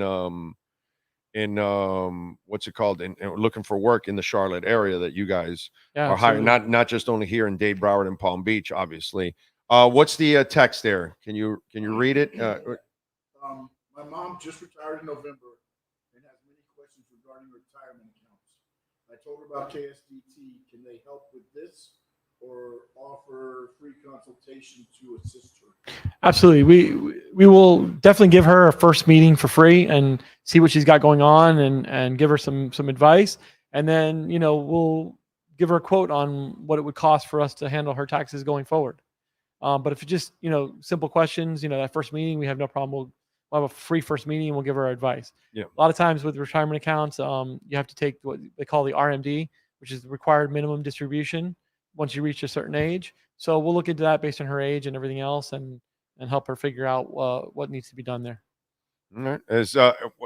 what's it called, in looking for work in the Charlotte area that you guys are hiring, not just only here in Dade, Broward, and Palm Beach, obviously. What's the text there? Can you read it? My mom just retired in November and has many questions regarding retirement accounts. I told her about KSDT. Can they help with this or offer free consultation to assist her? Absolutely. We will definitely give her a first meeting for free and see what she's got going on and give her some advice. And then, we'll give her a quote on what it would cost for us to handle her taxes going forward. But if it's just, simple questions, that first meeting, we have no problem. We'll have a free first meeting and we'll give her advice. Yeah. A lot of times with retirement accounts, you have to take what they call the RMD, which is the required minimum distribution once you reach a certain age. So we'll look into that based on her age and everything else and help her figure out what needs to be done there. All right. Is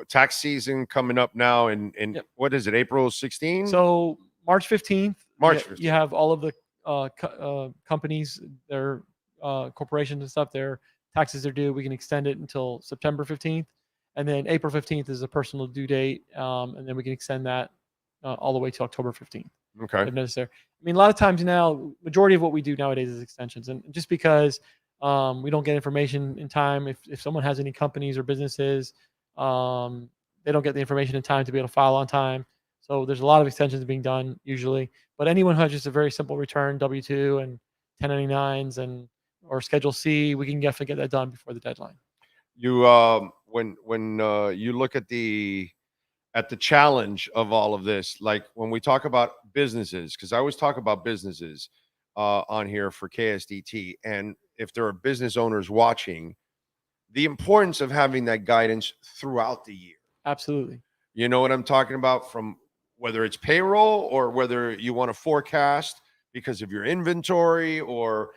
tax season coming up now in what is it, April 16? So March 15th, March 15th. You have all of the companies, their corporations and stuff, their taxes are due. We can extend it until September 15th. And then April 15th is a personal due date. And then we can extend that all the way to October 15th. Okay. If necessary. I mean, a lot of times now, majority of what we do nowadays is extensions. And just because we don't get information in time, if someone has any companies or businesses, they don't get the information in time to be able to file on time. So there's a lot of extensions being done usually. But anyone who has just a very simple return, W-2 and 1099s or Schedule C, we can definitely get that done before the deadline. You when you look at the challenge of all of this, like when we talk about businesses, because I always talk about businesses, on here for KSDT. And if there are business owners watching, the importance of having that guidance throughout the year. Absolutely. You know what I'm talking about, from whether it's payroll or whether you want to forecast because of your inventory, or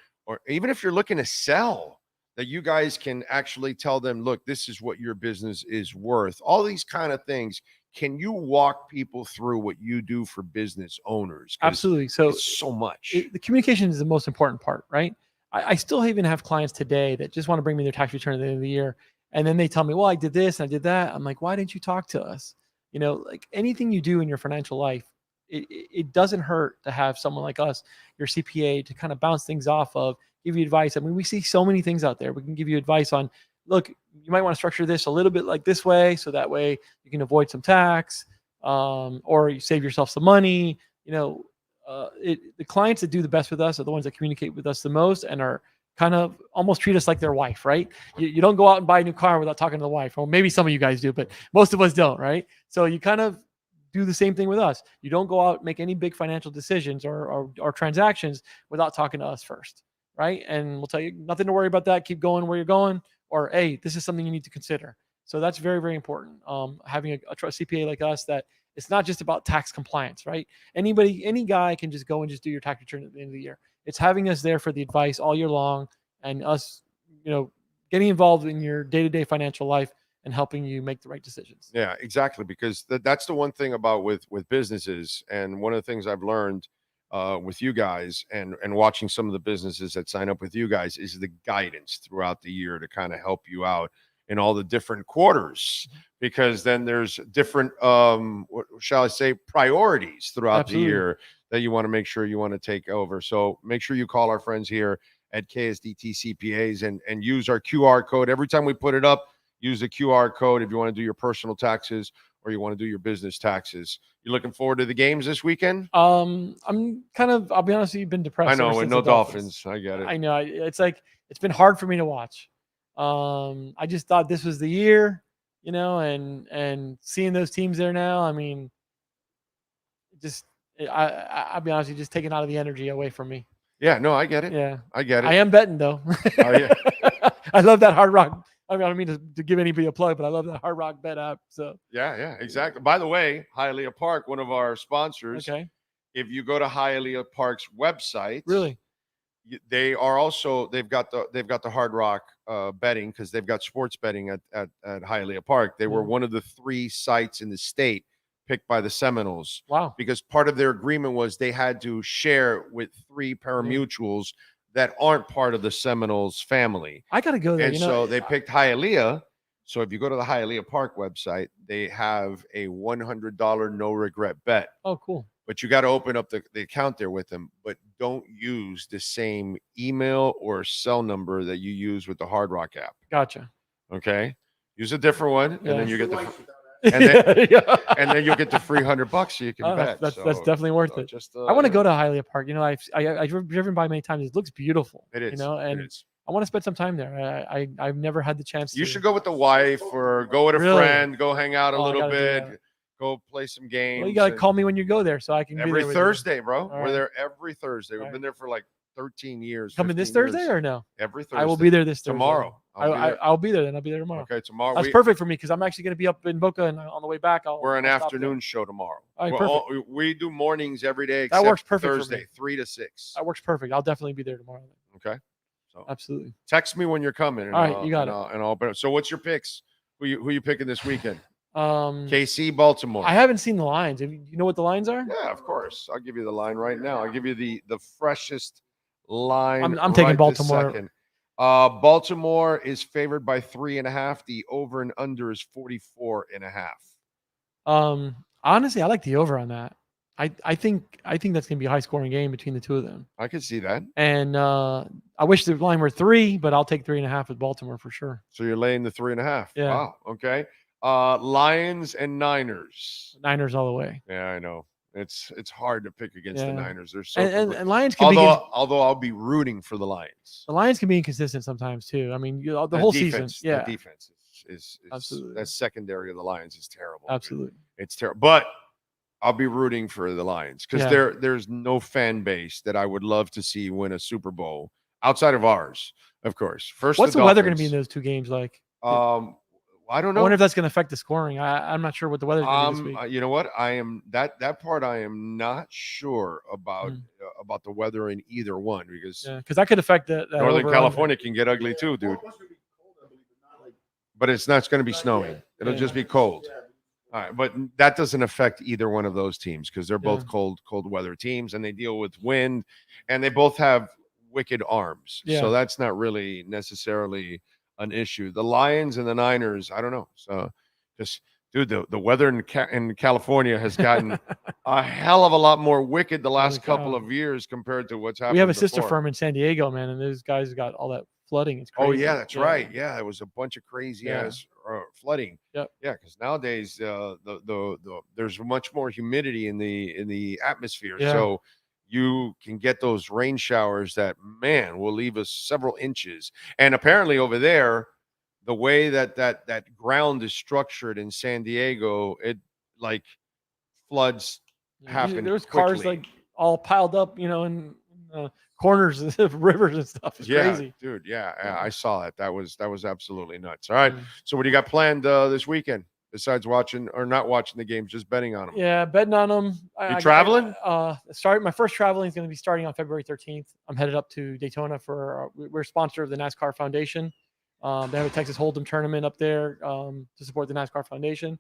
even if you're looking to sell, that you guys can actually tell them, look, this is what your business is worth. All these kind of things. Can you walk people through what you do for business owners? Absolutely. So it's so much. The communication is the most important part, right? I still even have clients today that just want to bring me their tax return at the end of the year. And then they tell me, well, I did this and I did that. I'm like, why didn't you talk to us? You know, like anything you do in your financial life, it doesn't hurt to have someone like us, your CPA, to kind of bounce things off of, give you advice. I mean, we see so many things out there. We can give you advice on, look, you might want to structure this a little bit like this way, so that way you can avoid some tax, or you save yourself some money. You know, the clients that do the best with us are the ones that communicate with us the most and are kind of almost treat us like their wife, right? You don't go out and buy a new car without talking to the wife. Well, maybe some of you guys do, but most of us don't, right? So you kind of do the same thing with us. You don't go out and make any big financial decisions or transactions without talking to us first, right? And we'll tell you, nothing to worry about that. Keep going where you're going, or, hey, this is something you need to consider. So that's very, very important. Having a CPA like us, that it's not just about tax compliance, right? Any guy can just go and just do your tax return at the end of the year. It's having us there for the advice all year long, and us, you know, getting involved in your day-to-day financial life and helping you make the right decisions. Yeah, exactly. Because that's the one thing about with businesses, and one of the things I've learned with you guys and watching some of the businesses that sign up with you guys is the guidance throughout the year to kind of help you out in all the different quarters, because then there's different, what shall I say, priorities throughout Absolutely. the year that you want to make sure you want to take over. So make sure you call our friends here at KSDT CPAs and use our QR code. Every time we put it up, use the QR code if you want to do your personal taxes or you want to do your business taxes. You looking forward to the games this weekend? I'm kind of, I'll be honest with you, been depressed. I know, ever with since no the Dolphins. Dolphins. I get it. I know. It's like, it's been hard for me to watch. I just thought this was the year, you know, and seeing those teams there now, I mean, just, I'll be honest with you, just taking out of the energy away from me. Yeah, no, I get it. Yeah. I get it. I am betting though. Oh, yeah. I love that Hard Rock. I mean, I don't mean to give anybody a plug, but I love that Hard Rock bet app. So Yeah, exactly. By the way, Hialeah Park, one of our sponsors. Okay. If you go to Hialeah Park's website, Really, they are also they've got the Hard Rock betting, because they've got sports betting at Hialeah Park. They were one of the 3 sites in the state picked by the Seminoles. Wow. Because part of their agreement was they had to share with 3 pari-mutuels that aren't part of the Seminoles family. I got to go there. And so they picked Hialeah. So if you go to the Hialeah Park website, they have a $100 no regret bet. Oh, cool. But you got to open up the account there with them. But don't use the same email or cell number that you use with the Hard Rock app. Gotcha. Okay. Use a different one, and then you get the and then you'll get the free $100 so you can bet. That's definitely worth it. Just I want to go to Hialeah Park. You know, I've driven by many times. It looks beautiful. It is. You know, and I want to spend some time there. I've never had the chance. You should go with the wife or go with a friend. Go hang out a little bit. Go play some games. Well, you gotta call me when you go there so I can be there every with Thursday, you. bro. All We're there every Thursday. We've been there for like 13 years. Coming this Thursday or no? Every Thursday. I will be there this Thursday. Tomorrow. I'll be there then. I'll be there tomorrow. Okay, tomorrow. That's perfect for me because I'm actually going to be up in Boca, and on the way back, we're an afternoon show tomorrow. All right, perfect. We do mornings every day. That works perfect Thursday, for me. 3 to 6. That works perfect. I'll definitely be there tomorrow. Okay. So absolutely. Text me when you're coming. And all right, you got it. And I'll bet. So what's your picks? Who you picking this weekend? KC, Baltimore. I haven't seen the lines. You know what the lines are? Yeah, of course. I'll give you the line right now. I'll give you the freshest line. I'm taking Baltimore. Baltimore is favored by 3.5. The over and under is 44.5. Honestly, I like the over on that. I think that's gonna be a high scoring game between the two of them. I can see that. And I wish the line were 3, but I'll take 3.5 with Baltimore for sure. So you're laying the 3.5. Yeah. Wow. Okay. Lions and Niners. Niners all the way. Yeah, I know. It's hard to pick against the Niners. They're so and Lions can although I'll be rooting for the Lions. The Lions can be inconsistent sometimes too. I mean, the whole defense, season. Yeah. The defense is absolutely. That secondary of the Lions is terrible. Absolutely. Dude. It's terrible. But I'll be rooting for the Lions because there's no fan base that I would love to see win a Super Bowl outside of ours, of course. First, what's the weather going to be in those two games like? I don't know. I wonder if that's going to affect the scoring. I'm not sure what the weather's going to be this week. You know what? I am that part. I am not sure about the weather in either one because that could affect the Northern California can get ugly too, dude. But it's not going to be snowing. It'll just be cold. All right, but that doesn't affect either one of those teams because they're both cold weather teams and they deal with wind and they both have wicked arms. Yeah. So that's not really necessarily an issue. The Lions and the Niners, I don't know. So just dude, the weather in California has gotten a hell of a lot more wicked the last couple of years compared to what's happened. We have a sister firm in San Diego, man, and those guys got all that flooding. It's crazy. Oh yeah, that's right. Yeah, it was a bunch of crazy ass flooding. Yep. Yeah, because nowadays there's much more humidity in the atmosphere, so you can get those rain showers that will leave us several inches. And apparently over there, the way that ground is structured in San Diego, it like floods happen. There's quickly. cars like all piled up, in corners of rivers and stuff. It's crazy, dude. Yeah, I saw it. That was absolutely nuts. All right, so what do you got planned this weekend besides watching or not watching the games, just betting on them? Yeah, betting on them. You traveling? My first traveling is going to be starting on February 13th. I'm headed up to Daytona we're a sponsor of the NASCAR Foundation. They have a Texas Hold'em tournament up there to support the NASCAR Foundation.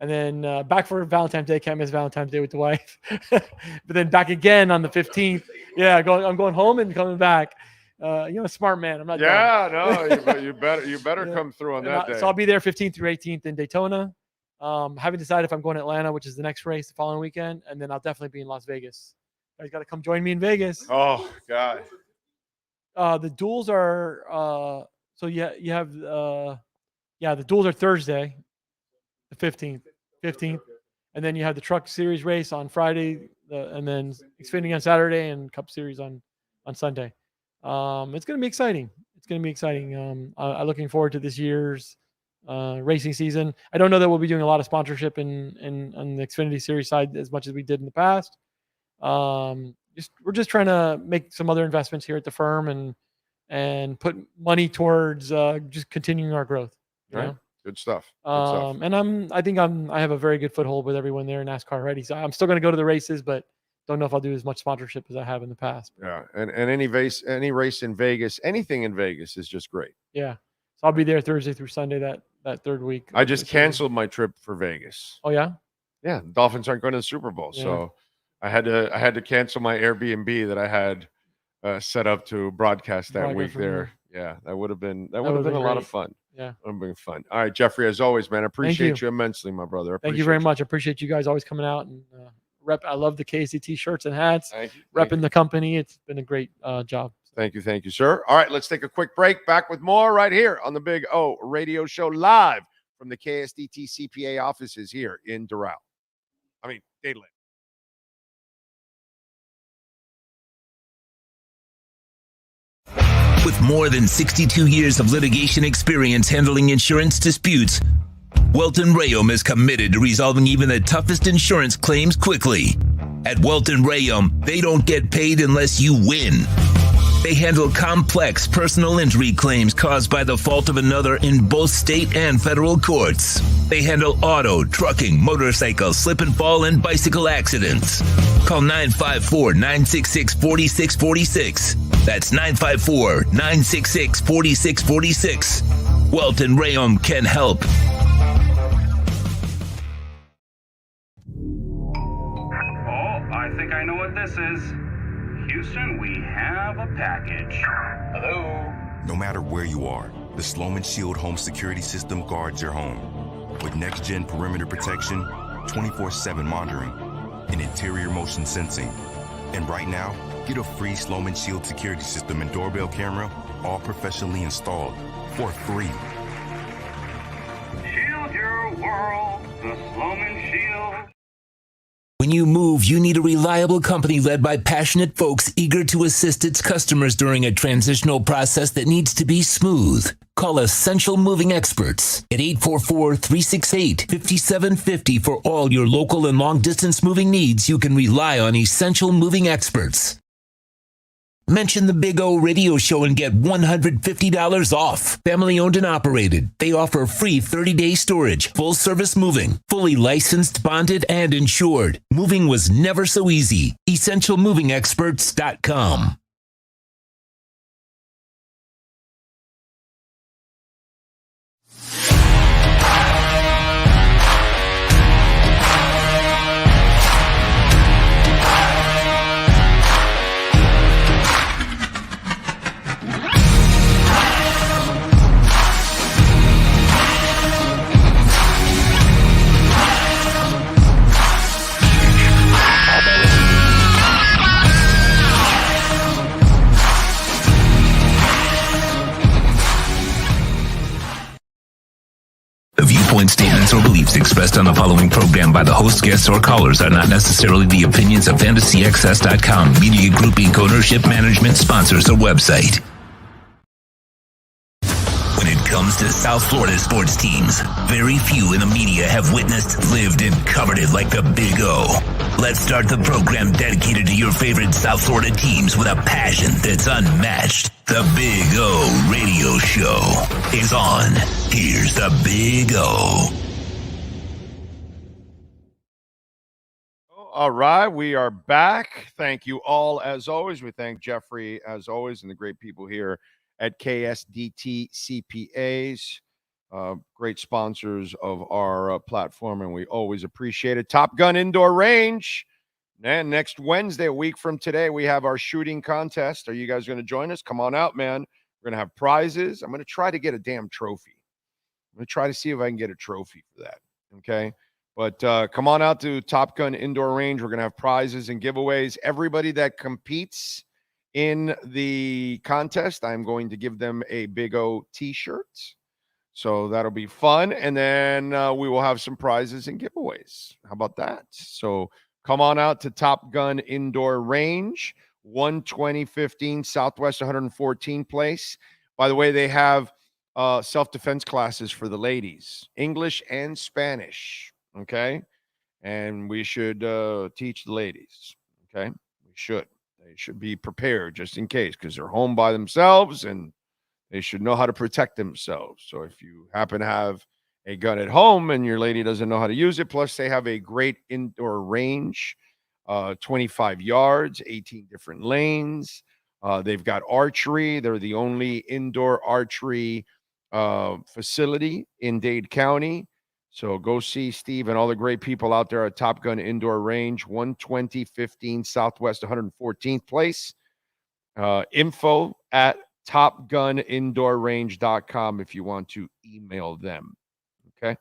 And then back for Valentine's Day. Can't miss Valentine's Day with the wife. But then back again on the 15th. Yeah, I'm going home and coming back. Smart man. I'm not. No, you better come through on that day. So I'll be there 15th through 18th in Daytona. Haven't decided if I'm going to Atlanta, which is the next race the following weekend, and then I'll definitely be in Las Vegas. You guys got to come join me in Vegas. Oh God. The duels are so you have the duels are Thursday, the 15th, and then you have the Truck Series race on Friday, and then Xfinity on Saturday, and Cup Series on Sunday. It's going to be exciting. I'm looking forward to this year's racing season. I don't know that we'll be doing a lot of sponsorship on the Xfinity Series side as much as we did in the past. We're just trying to make some other investments here at the firm and put money towards just continuing our growth. You know? Good stuff. And I have a very good foothold with everyone there in NASCAR already. So I'm still going to go to the races, but don't know if I'll do as much sponsorship as I have in the past. Yeah, and any race in Vegas, anything in Vegas is just great. Yeah, so I'll be there Thursday through Sunday that third week. I just canceled my trip for Vegas. Oh yeah, yeah. The Dolphins aren't going to the Super Bowl, so I had to cancel my Airbnb that I had set up to broadcast that week there. Yeah, that would have been a lot of fun. Yeah, it would have been fun. All right, Jeffrey, as always, man, I appreciate you immensely, my brother. Thank you very much. I appreciate you guys always coming out and rep. I love the KCT shirts and hats. Repping the company. It's been a great job. Thank you, sir. All right, let's take a quick break. Back with more right here on the Big O Radio Show, live from the KSDT CPA offices here in Dadeland. With more than 62 years of litigation experience handling insurance disputes, Welton Rayom is committed to resolving even the toughest insurance claims quickly. At Welton Rayom, they don't get paid unless you win. They handle complex personal injury claims caused by the fault of another in both state and federal courts. They handle auto, trucking, motorcycle, slip and fall, and bicycle accidents. Call 954-966-4646. That's 954-966-4646. Welton Rayom can help. I think I know what this is. Houston, we have a package. Hello? No matter where you are, the Sloman Shield home security system guards your home. With next-gen perimeter protection, 24/7 monitoring, and interior motion sensing. And right now, get a free Sloman Shield security system and doorbell camera, all professionally installed, for free. Shield your world, the Sloman Shield. When you move, you need a reliable company led by passionate folks eager to assist its customers during a transitional process that needs to be smooth. Call Essential Moving Experts at 844-368-5750 for all your local and long-distance moving needs. You can rely on Essential Moving Experts. Mention the Big O Radio Show and get $150 off. Family owned and operated. They offer free 30-day storage, full service moving, fully licensed, bonded, and insured. Moving was never so easy. EssentialMovingExperts.com. The viewpoint statements or beliefs expressed on the following program by the host, guests, or callers are not necessarily the opinions of FantasyXS.com, Media Group Inc., ownership, management, sponsors, or website. When it comes to South Florida sports teams, very few in the media have witnessed, lived, and covered it like the Big O. Let's start the program dedicated to your favorite South Florida teams with a passion that's unmatched. The Big O Radio Show is on. Here's the Big O. All right, we are back. Thank you all, as always. We thank Jeffrey, as always, and the great people here at KSDT CPAs, great sponsors of our platform, and we always appreciate it. Top Gun Indoor Range. And next Wednesday, a week from today, we have our shooting contest. Are you guys going to join us? Come on out, man. We're going to have prizes. I'm going to try to get a damn trophy. I'm going to try to see if I can get a trophy for that, okay? But come on out to Top Gun Indoor Range. We're going to have prizes and giveaways. Everybody that competes in the contest, I'm going to give them a Big O t-shirt. So that'll be fun. And then we will have some prizes and giveaways. How about that? So come on out to Top Gun Indoor Range, 12015 Southwest 114 Place. By the way, they have self-defense classes for the ladies, English and Spanish, okay? And we should teach the ladies, okay? We should. They should be prepared just in case, because they're home by themselves and they should know how to protect themselves. So if you happen to have a gun at home and your lady doesn't know how to use it, plus they have a great indoor range, 25 yards, 18 different lanes. They've got archery. They're the only indoor archery facility in Dade County. So go see Steve and all the great people out there at Top Gun Indoor Range, 12015 Southwest 114th Place. Info at topgunindoorrange.com if you want to email them. Okay.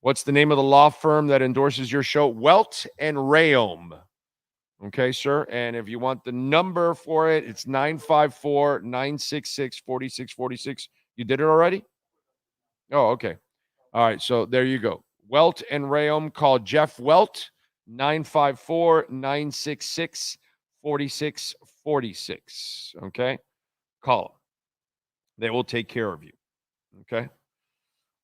What's the name of the law firm that endorses your show? Welt and Rayom. Okay, sir. And if you want the number for it, it's 954-966-4646. You did it already? Oh, okay. All right. So there you go. Welt and Rayom. Call Jeff Welt, 954-966-4646. Okay. Call them. They will take care of you. Okay.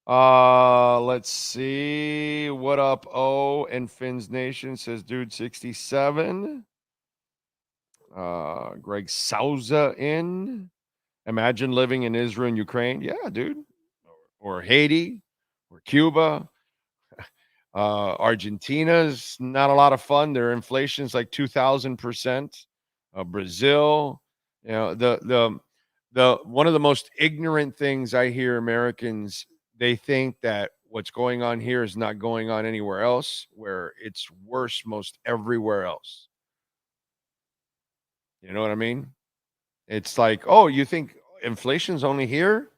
Let's see. What up? O and Finn's Nation says, dude, 67. Greg Souza in. Imagine living in Israel and Ukraine. Yeah, dude. Or Haiti or Cuba. Argentina's not a lot of fun. Their inflation's like 2,000%. Brazil. You know, the one of the most ignorant things I hear Americans, they think that what's going on here is not going on anywhere else, where it's worse most everywhere else. You know what I mean? It's like, oh, you think inflation's only here?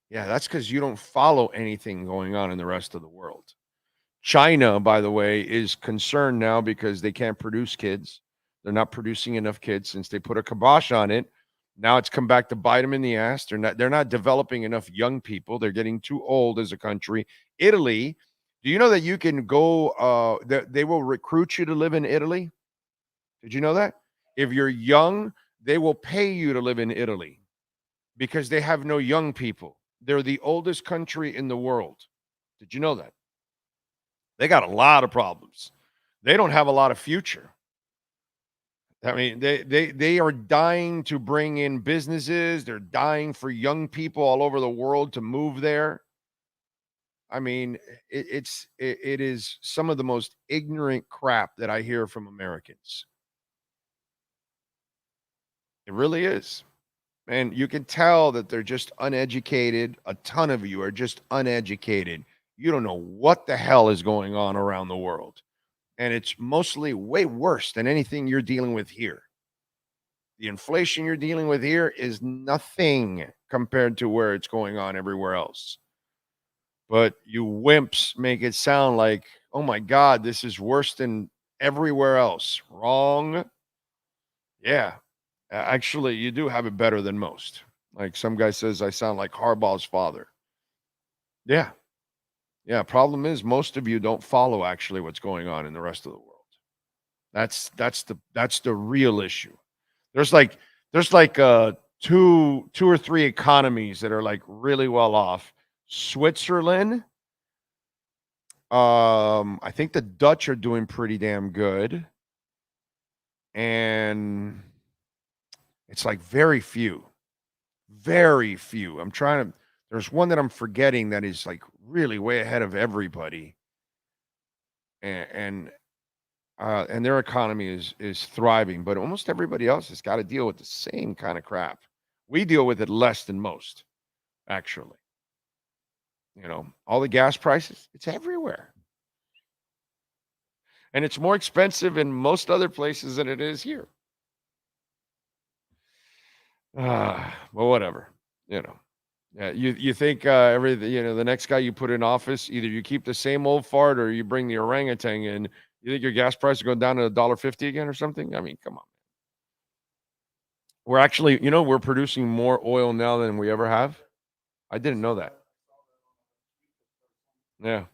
Yeah, that's because you don't follow anything going on in the rest of the world. China, by the way, is concerned now because they can't produce kids. They're not producing enough kids since they put a kibosh on it. Now it's come back to bite them in the ass. They're not developing enough young people. They're getting too old as a country. Italy Do you know that you can go, they will recruit you to live in Italy? Did you know that? If you're young, they will pay you to live in Italy because they have no young people. They're the oldest country in the world. Did you know that? They got a lot of problems. They don't have a lot of future. I mean, they are dying to bring in businesses. They're dying for young people all over the world to move there. I mean, it is some of the most ignorant crap that I hear from Americans. It really is. And you can tell that they're just uneducated. A ton of you are just uneducated. You don't know what the hell is going on around the world. And it's mostly way worse than anything you're dealing with here. The inflation you're dealing with here is nothing compared to where it's going on everywhere else. But you wimps make it sound like, oh my God, this is worse than everywhere else. Wrong. Yeah. Actually, you do have it better than most. Like some guy says, I sound like Harbaugh's father. Yeah. Yeah. Problem is, most of you don't follow actually what's going on in the rest of the world. That's the real issue. There's like two or three economies that are like really well off. Switzerland. I think the Dutch are doing pretty damn good. And it's like very few. Very few. There's one that I'm forgetting that is like really way ahead of everybody. And their economy is thriving, but almost everybody else has got to deal with the same kind of crap. We deal with it less than most, actually. You know, all the gas prices, it's everywhere. And it's more expensive in most other places than it is here. Well, whatever, you know. Yeah, you think the next guy you put in office, either you keep the same old fart or you bring the orangutan in. You think your gas price is going down to $1.50 again or something? I mean, come on. We're actually, we're producing more oil now than we ever have. I didn't know that. Yeah.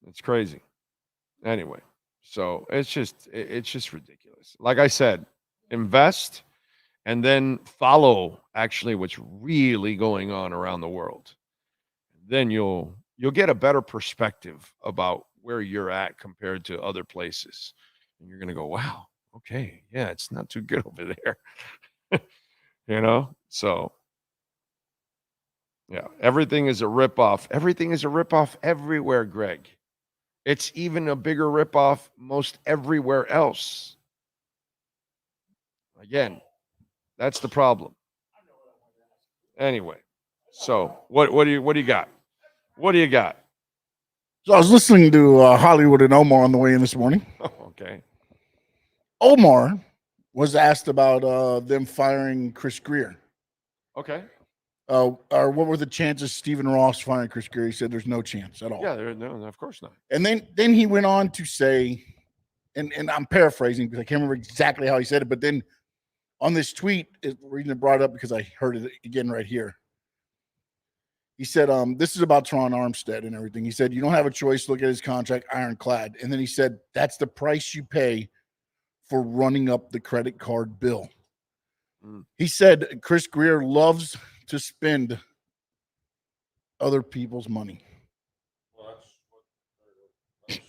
It's crazy. Anyway, so it's just ridiculous. Like I said, invest and then follow actually what's really going on around the world. Then you'll get a better perspective about where you're at compared to other places. And you're going to go, wow, okay, yeah, it's not too good over there. So yeah, everything is a ripoff. Everything is a ripoff everywhere, Greg. It's even a bigger ripoff most everywhere else. Again, that's the problem. Anyway, so what do you got? What do you got? So I was listening to Hollywood and Omar on the way in this morning. Oh, okay. Omar was asked about them firing Chris Greer. Okay. Or what were the chances Stephen Ross firing Chris Greer? He said there's no chance at all. Yeah, no, of course not. And then he went on to say, and I'm paraphrasing because I can't remember exactly how he said it, but then on this tweet, the reason it brought it up because I heard it again right here. He said, this is about Teron Armstead and everything. He said, you don't have a choice. Look at his contract, ironclad. And then he said, that's the price you pay for running up the credit card bill. He said Chris Greer loves to spend other people's money. Well, that's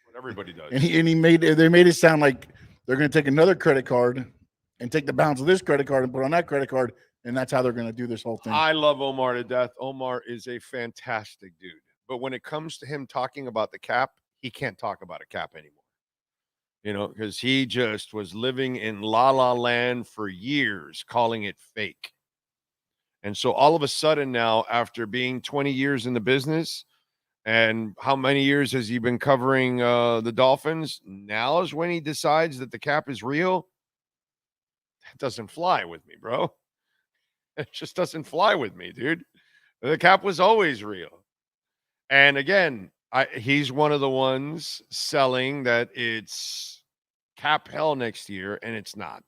what everybody does. And they made it sound like they're going to take another credit card and take the balance of this credit card and put on that credit card, and that's how they're going to do this whole thing. I love Omar to death. Omar is a fantastic dude. But when it comes to him talking about the cap, he can't talk about a cap anymore. Because he just was living in la-la land for years, calling it fake. And so all of a sudden now, after being 20 years in the business, and how many years has he been covering the Dolphins? Now is when he decides that the cap is real. That doesn't fly with me, bro. It just doesn't fly with me, dude. The cap was always real. And again, he's one of the ones selling that it's cap hell next year, and it's not.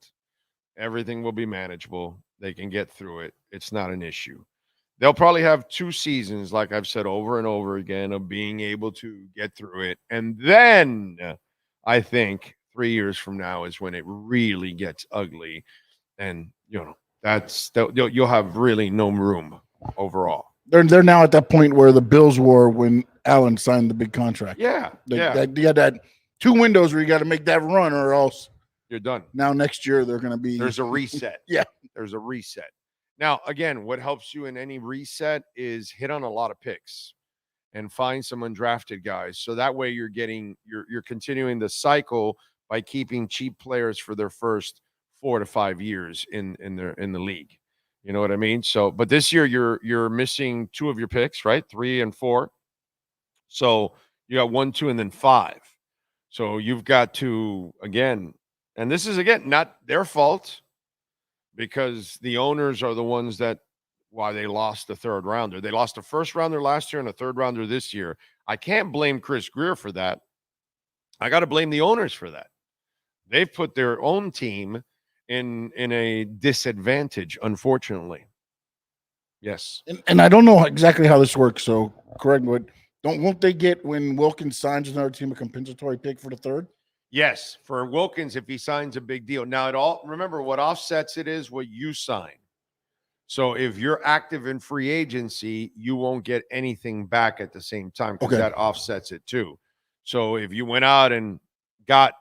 Everything will be manageable. They can get through it. It's not an issue. they'll probably have 2 seasons, like I've said over and over again, of being able to get through it. And then I think 3 years from now is when it really gets ugly. And, you'll have really no room overall. They're now at that point where the Bills were when Allen signed the big contract. Yeah. You had that 2 windows where you got to make that run or else you're done. Now next year they're going to be. There's a reset. Yeah. There's a reset. Now, again, what helps you in any reset is hit on a lot of picks and find some undrafted guys. So that way you're continuing the cycle by keeping cheap players for their first 4 to 5 years in the league. You know what I mean? So, but this year you're missing 2 of your picks, right? 3 and 4. So you got 1, 2, and then 5. So you've got to, again, and this is, again, not their fault because the owners are the ones why they lost the 3rd rounder. They lost a 1st rounder last year and a 3rd rounder this year. I can't blame Chris Greer for that. I got to blame the owners for that. They've put their own team in a disadvantage, unfortunately. Yes. And I don't know exactly how this works, so correct me. Won't they get, when Wilkins signs another team, a compensatory pick for the 3rd? Yes, for Wilkins, if he signs a big deal. Now, remember what offsets it is what you sign. So if you're active in free agency, you won't get anything back at the same time because that offsets it too. So if you went out and got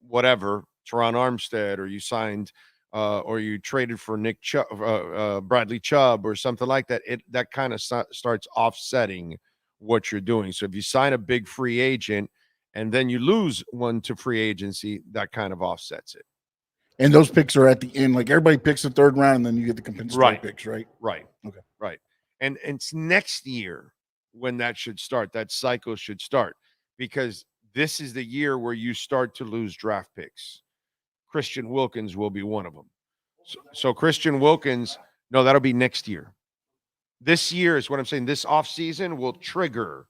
whatever, Teron Armstead, or you signed or you traded for Nick Bradley Chubb or something like that, that kind of starts offsetting what you're doing. So if you sign a big free agent and then you lose one to free agency, that kind of offsets it. And those picks are at the end. Like everybody picks the 3rd round and then you get the compensatory picks, right? Right. Okay. Right. And it's next year when that should start. That cycle should start because this is the year where you start to lose draft picks. Christian Wilkins will be one of them. So Christian Wilkins, no, that'll be next year. This year is what I'm saying. This offseason will trigger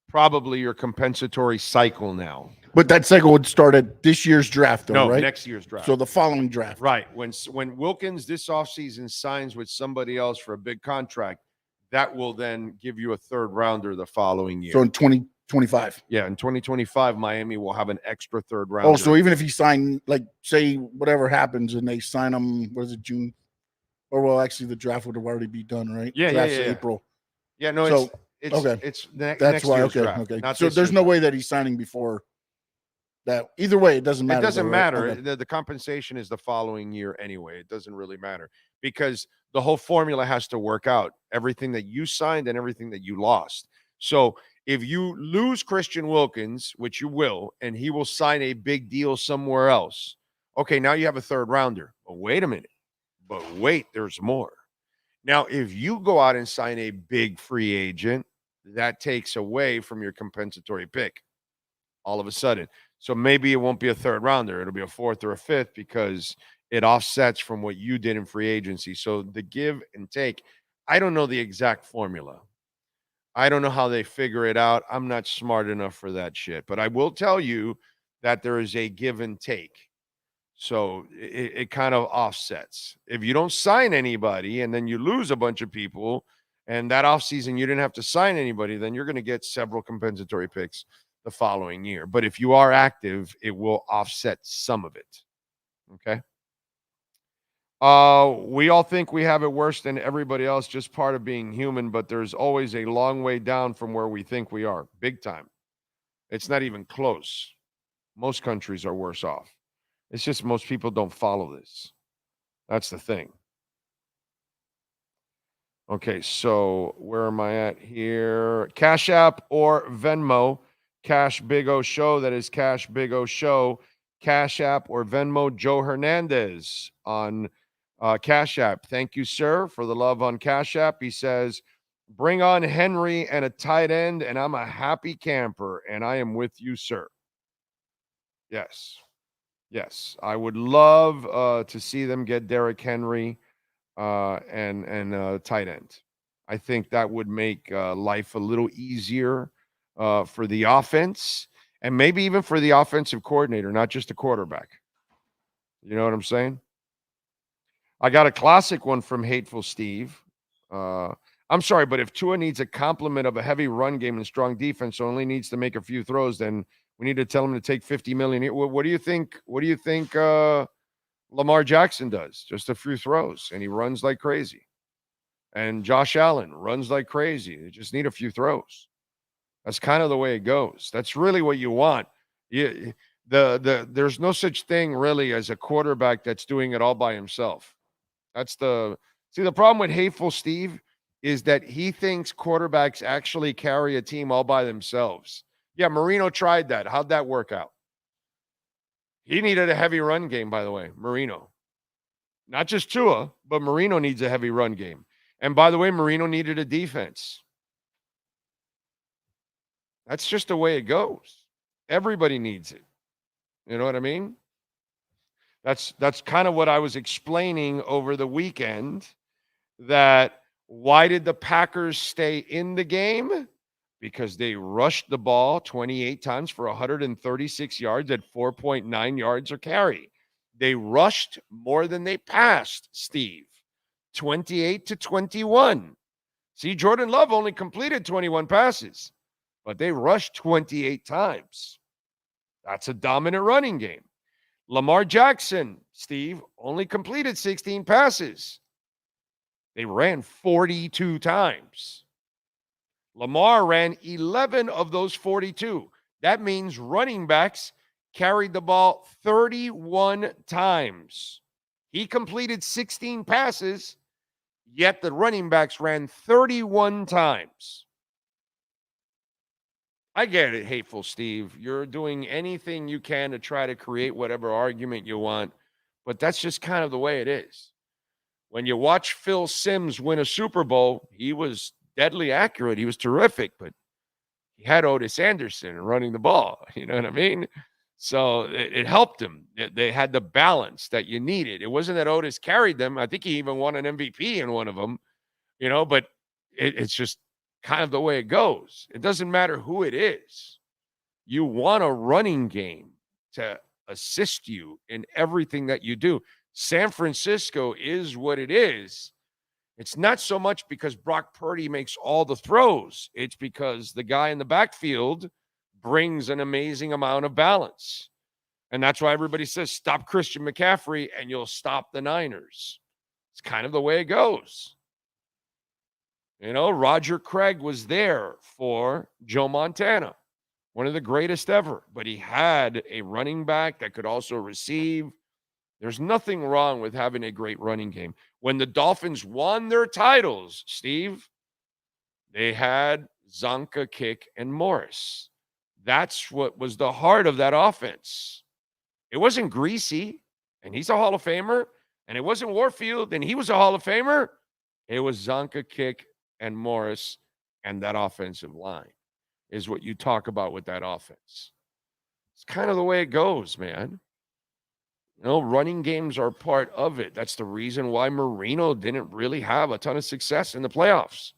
probably your compensatory cycle now. But that cycle would start at this year's draft, though, right? No, next year's draft. So the following draft. Right. When Wilkins this offseason signs with somebody else for a big contract, that will then give you a 3rd rounder the following year. So in 2025. Yeah, in 2025, Miami will have an extra 3rd rounder. Oh, so even if he signed, like, say whatever happens and they sign him, what is it, June? Or, well, actually, the draft would have already be done, right? Yeah, Draft's yeah. April. Yeah, no, so, it's okay. It's that's next why. year's Okay, draft, okay. So there's no way that he's signing before that. Either way, it doesn't matter. It doesn't though, matter. Right? Okay. The compensation is the following year anyway. It doesn't really matter because the whole formula has to work out. Everything that you signed and everything that you lost. So if you lose Christian Wilkins, which you will, and he will sign a big deal somewhere else, okay, now you have a 3rd rounder. But wait a minute. But wait, there's more. Now, if you go out and sign a big free agent, that takes away from your compensatory pick all of a sudden. So maybe it won't be a 3rd rounder. It'll be a 4th or a 5th because it offsets from what you did in free agency. So the give and take, I don't know the exact formula. I don't know how they figure it out. I'm not smart enough for that shit. But I will tell you that there is a give and take. So it kind of offsets. If you don't sign anybody and then you lose a bunch of people and that offseason you didn't have to sign anybody, then you're going to get several compensatory picks the following year. But if you are active, it will offset some of it. Okay. We all think we have it worse than everybody else, just part of being human, but there's always a long way down from where we think we are. Big time. It's not even close. Most countries are worse off. It's just most people don't follow this. That's the thing. Okay, so where am I at here? Cash App or Venmo, Cash Big O Show. That is Cash Big O Show. Cash App or Venmo, Joe Hernandez on Cash App. Thank you, sir, for the love on Cash App. He says, bring on Henry and a tight end, and I'm a happy camper, and I am with you, sir. Yes. Yes, I would love to see them get Derrick Henry and tight end. I think that would make life a little easier for the offense and maybe even for the offensive coordinator, not just the quarterback. You know what I'm saying? I got a classic one from Hateful Steve. I'm I'm sorry, but if Tua needs a complement of a heavy run game and strong defense, so only needs to make a few throws, then we need to tell him to take $50 million. What do you think? What do you think Lamar Jackson does? Just a few throws, and he runs like crazy. And Josh Allen runs like crazy. They just need a few throws. That's kind of the way it goes. That's really what you want. There's no such thing really as a quarterback that's doing it all by himself. The problem with Hateful Steve is that he thinks quarterbacks actually carry a team all by themselves. Yeah, Marino tried that. How'd that work out? He needed a heavy run game, by the way, Marino. Not just Tua, but Marino needs a heavy run game. And by the way, Marino needed a defense. That's just the way it goes. Everybody needs it. You know what I mean? That's kind of what I was explaining over the weekend, that why did the Packers stay in the game? Because they rushed the ball 28 times for 136 yards at 4.9 yards a carry. They rushed more than they passed, Steve. 28-21. See, Jordan Love only completed 21 passes, but they rushed 28 times. That's a dominant running game. Lamar Jackson, Steve, only completed 16 passes. They ran 42 times. Lamar ran 11 of those 42. That means running backs carried the ball 31 times. He completed 16 passes, yet the running backs ran 31 times. I get it, Hateful Steve. You're doing anything you can to try to create whatever argument you want, but that's just kind of the way it is. When you watch Phil Simms win a Super Bowl, he was deadly accurate. He was terrific, but he had Otis Anderson running the ball. You know what I mean? So it helped him. They had the balance that you needed. It wasn't that Otis carried them. I think he even won an MVP in one of them, but it's just kind of the way it goes. It doesn't matter who it is. You want a running game to assist you in everything that you do. San Francisco is what it is. It's not so much because Brock Purdy makes all the throws. It's because the guy in the backfield brings an amazing amount of balance. And that's why everybody says, stop Christian McCaffrey and you'll stop the Niners. It's kind of the way it goes. Roger Craig was there for Joe Montana, one of the greatest ever, but he had a running back that could also receive. There's nothing wrong with having a great running game. When the Dolphins won their titles, Steve, they had Zonka, Kick, and Morris. That's what was the heart of that offense. It wasn't Greasy, and he's a Hall of Famer, and it wasn't Warfield, and he was a Hall of Famer. It was Zonka, Kick, and Morris, and that offensive line is what you talk about with that offense. It's kind of the way it goes, man. Running games are part of it. That's the reason why Marino didn't really have a ton of success in the playoffs.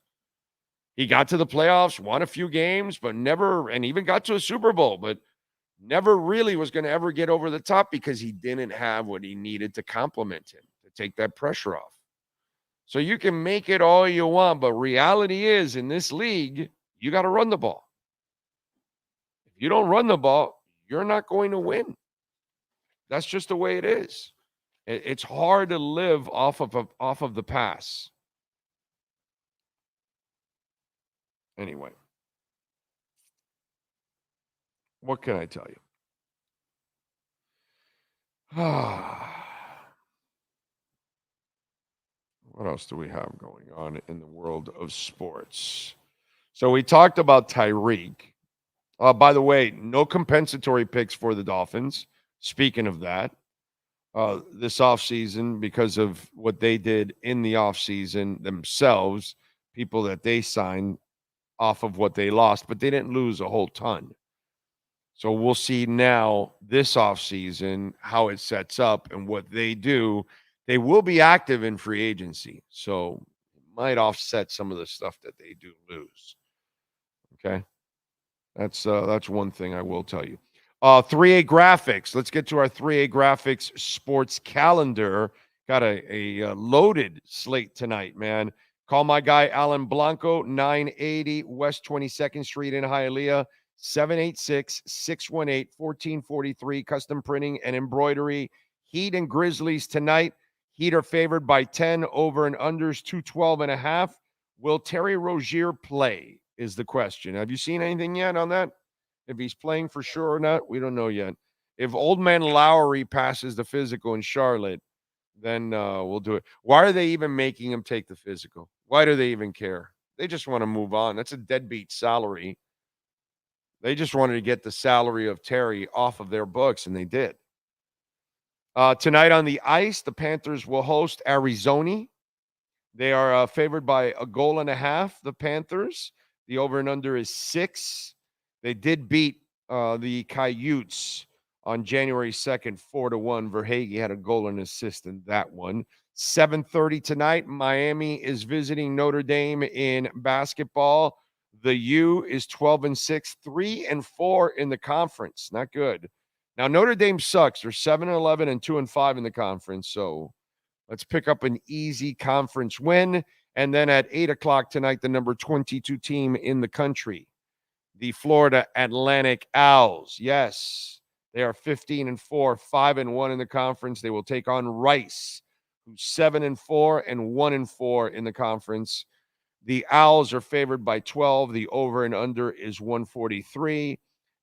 He got to the playoffs, won a few games, but never, and even got to a Super Bowl, but never really was going to ever get over the top because he didn't have what he needed to complement him, to take that pressure off. So you can make it all you want, but reality is in this league, you got to run the ball. If you don't run the ball, you're not going to win. That's just the way it is. It's hard to live off of the pass. Anyway, what can I tell you? What else do we have going on in the world of sports? So we talked about Tyreek. By the way, no compensatory picks for the Dolphins. Speaking of that, this offseason, because of what they did in the offseason themselves, people that they signed off of what they lost, but they didn't lose a whole ton. So we'll see now this offseason how it sets up and what they do. They will be active in free agency, so it might offset some of the stuff that they do lose. Okay, that's one thing I will tell you. 3A Graphics. Let's get to our 3A Graphics sports calendar. Got a loaded slate tonight, man. Call my guy Alan Blanco, 980 West 22nd Street in Hialeah, 786-618-1443. Custom printing and embroidery. Heat and Grizzlies tonight. Heat are favored by 10, over and unders 212.5. Will Terry Rozier play is the question. Have you seen anything yet on that? If he's playing for sure or not, we don't know yet. If old man Lowry passes the physical in Charlotte, then we'll do it. Why are they even making him take the physical? Why do they even care? They just want to move on. That's a deadbeat salary. They just wanted to get the salary of Terry off of their books, and they did. Tonight on the ice, the Panthers will host Arizona. They are favored by 1.5 goals, the Panthers. The over and under is 6. They did beat the Coyotes on January 2nd, 4-1. Verhage had a goal and assist in that one. 7:30 tonight, Miami is visiting Notre Dame in basketball. The U is 12-6, 3-4 in the conference. Not good. Now, Notre Dame sucks. They're 7-11 and 2-5 in the conference. So let's pick up an easy conference win. And then at 8 o'clock tonight, the number 22 team in the country, the Florida Atlantic Owls. Yes, they are 15-4, 5-1 in the conference. They will take on Rice, who's 7-4 and 1-4 in the conference. The Owls are favored by 12. The over and under is 143.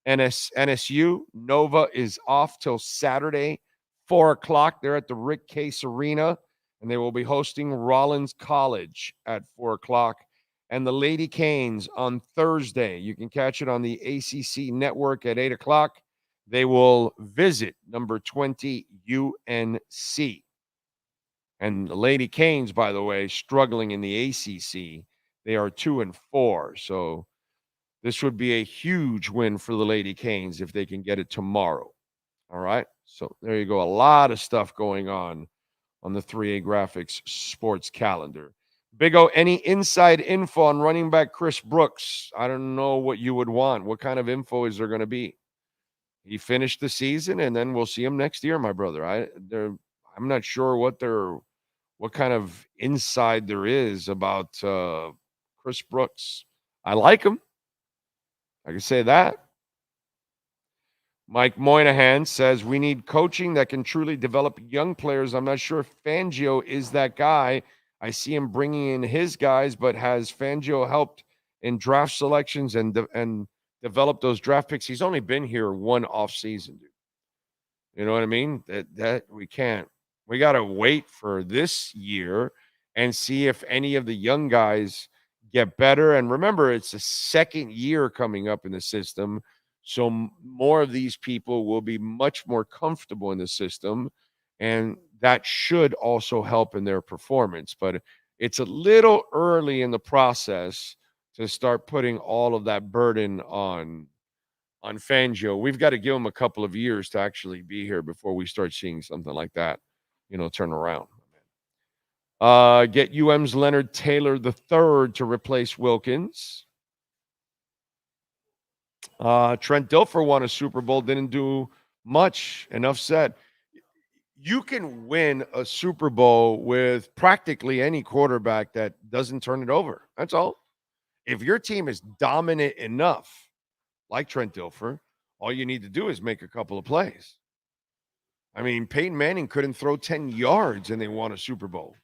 NSU, Nova is off till Saturday, 4 o'clock. They're at the Rick Case Arena, and they will be hosting Rollins College at 4 o'clock. And the Lady Canes on Thursday. You can catch it on the ACC network at 8 o'clock. They will visit number 20 UNC. And the Lady Canes, by the way, struggling in the ACC. They are 2-4. So this would be a huge win for the Lady Canes if they can get it tomorrow. All right. So there you go. A lot of stuff going on the 3A Graphics sports calendar. Big O, any inside info on running back Chris Brooks? I don't know what you would want. What kind of info is there going to be? He finished the season, and then we'll see him next year, my brother. I'm not sure what kind of inside there is about Chris Brooks. I like him. I can say that. Mike Moynihan says we need coaching that can truly develop young players. I'm not sure if Fangio is that guy. I see him bringing in his guys, but has Fangio helped in draft selections and develop those draft picks? He's only been here one offseason, dude. You know what I mean? That we can't. We got to wait for this year and see if any of the young guys get better. And remember, it's the second year coming up in the system. So more of these people will be much more comfortable in the system. And that should also help in their performance. But it's a little early in the process to start putting all of that burden on Fangio. We've got to give him a couple of years to actually be here before we start seeing something like that, turn around. Get UM's Leonard Taylor III to replace Wilkins. Trent Dilfer won a Super Bowl, didn't do much. Enough said. You can win a Super Bowl with practically any quarterback that doesn't turn it over. That's all. If your team is dominant enough, like Trent Dilfer, all you need to do is make a couple of plays. I mean, Peyton Manning couldn't throw 10 yards and they won a Super Bowl.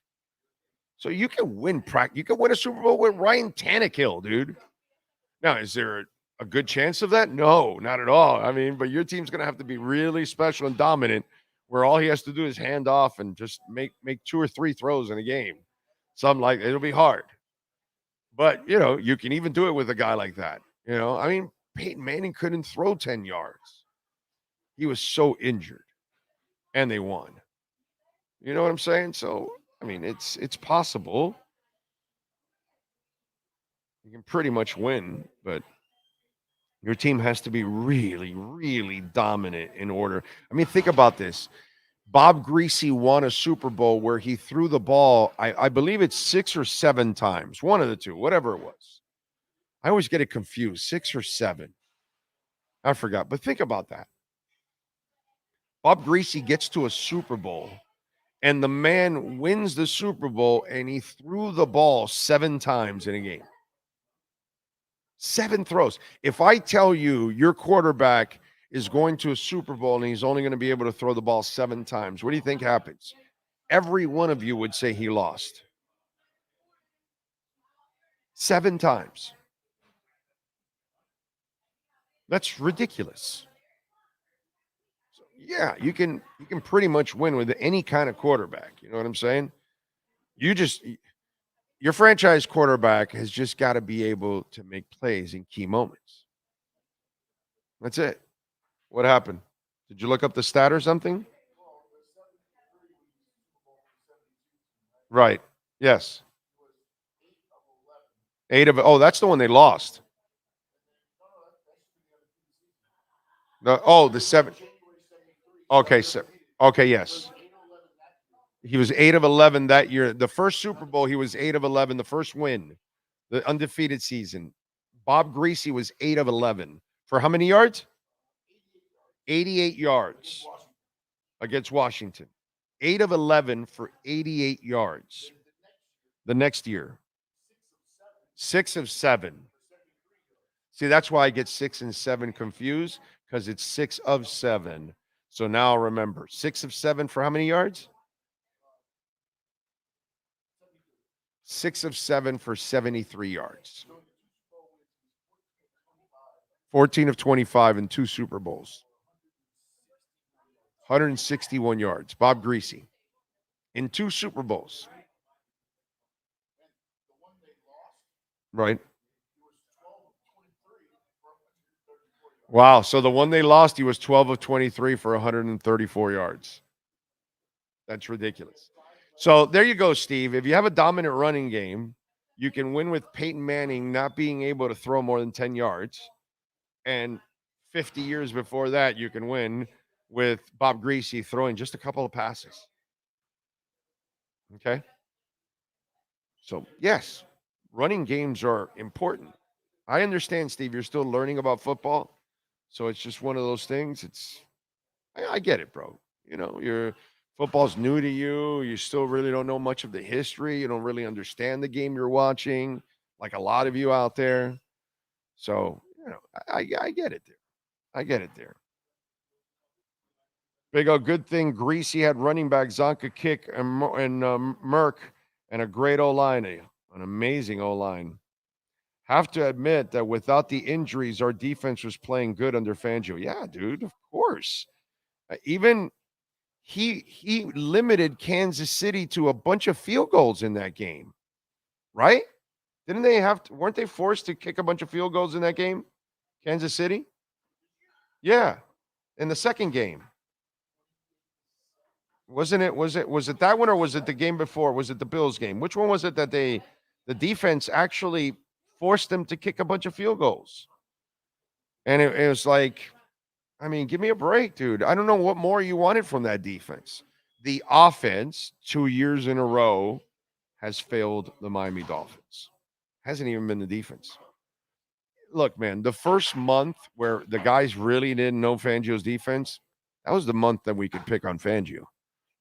So you can win you can win a Super Bowl with Ryan Tannehill, dude. Now, is there a good chance of that? No, not at all. I mean, but your team's going to have to be really special and dominant where all he has to do is hand off and just make 2 or 3 throws in a game. Something like it'll be hard. But, you can even do it with a guy like that. I mean, Peyton Manning couldn't throw 10 yards. He was so injured. And they won. You know what I'm saying? So, I mean, it's possible. You can pretty much win, but your team has to be really, really dominant in order. I mean, think about this. Bob Greasy won a Super Bowl where he threw the ball, I believe it's 6 or 7 times. One of the two, whatever it was. I always get it confused, 6 or 7. I forgot, but think about that. Bob Greasy gets to a Super Bowl, And the man wins the Super Bowl, and he threw the ball 7 times in a game. 7 throws. If I tell you your quarterback is going to a Super Bowl and he's only going to be able to throw the ball 7 times, what do you think happens? Every one of you would say he lost. 7 times. That's ridiculous. So, yeah, you can pretty much win with any kind of quarterback. You know what I'm saying? Your franchise quarterback has just got to be able to make plays in key moments. That's it. What happened? Did you look up the stat or something? Right. Yes. 8 of that's the one they lost. The 7. Okay, yes. He was 8 of 11 that year. The first Super Bowl, he was 8 of 11. The first win, the undefeated season. Bob Greasy was 8 of 11. For how many yards? 88 yards against Washington. 8 of 11 for 88 yards. The next year, 6 of 7. See, that's why I get 6 and 7 confused, because it's 6 of 7. So now remember, 6 of 7 for how many yards? 6 of 7 for 73 yards. 14 of 25 in 2 Super Bowls. 161 yards. Bob Greasy in 2 Super Bowls. Right. Wow. So the one they lost, he was 12 of 23 for 134 yards. That's ridiculous. So there you go, Steve. If you have a dominant running game, you can win with Peyton Manning not being able to throw more than 10 yards. And 50 years before that, you can win with Bob Greasy throwing just a couple of passes. Okay? So, yes, running games are important. I understand, Steve, you're still learning about football. So it's just one of those things. I get it, bro. You know, football's new to you. You still really don't know much of the history. You don't really understand the game you're watching, like a lot of you out there. So, you know, I get it there. I get it there. Big O, good thing Greasy had running back Zonka Kick and Merck and a great O-line, an amazing O-line. Have to admit that without the injuries, our defense was playing good under Fangio. Yeah, dude, of course. Even he limited Kansas City to a bunch of field goals in that game, right? Didn't they weren't they forced to kick a bunch of field goals in that game? Kansas City? Yeah, in the second game. Was it that one, or was it the game before? Was it the Bills game? Which one was it that the defense actually forced them to kick a bunch of field goals? And it was like, I mean, give me a break, dude. I don't know what more you wanted from that defense. The offense, 2 years in a row, has failed the Miami Dolphins. Hasn't even been the defense. Look, man, the first month where the guys really didn't know Fangio's defense, that was the month that we could pick on Fangio.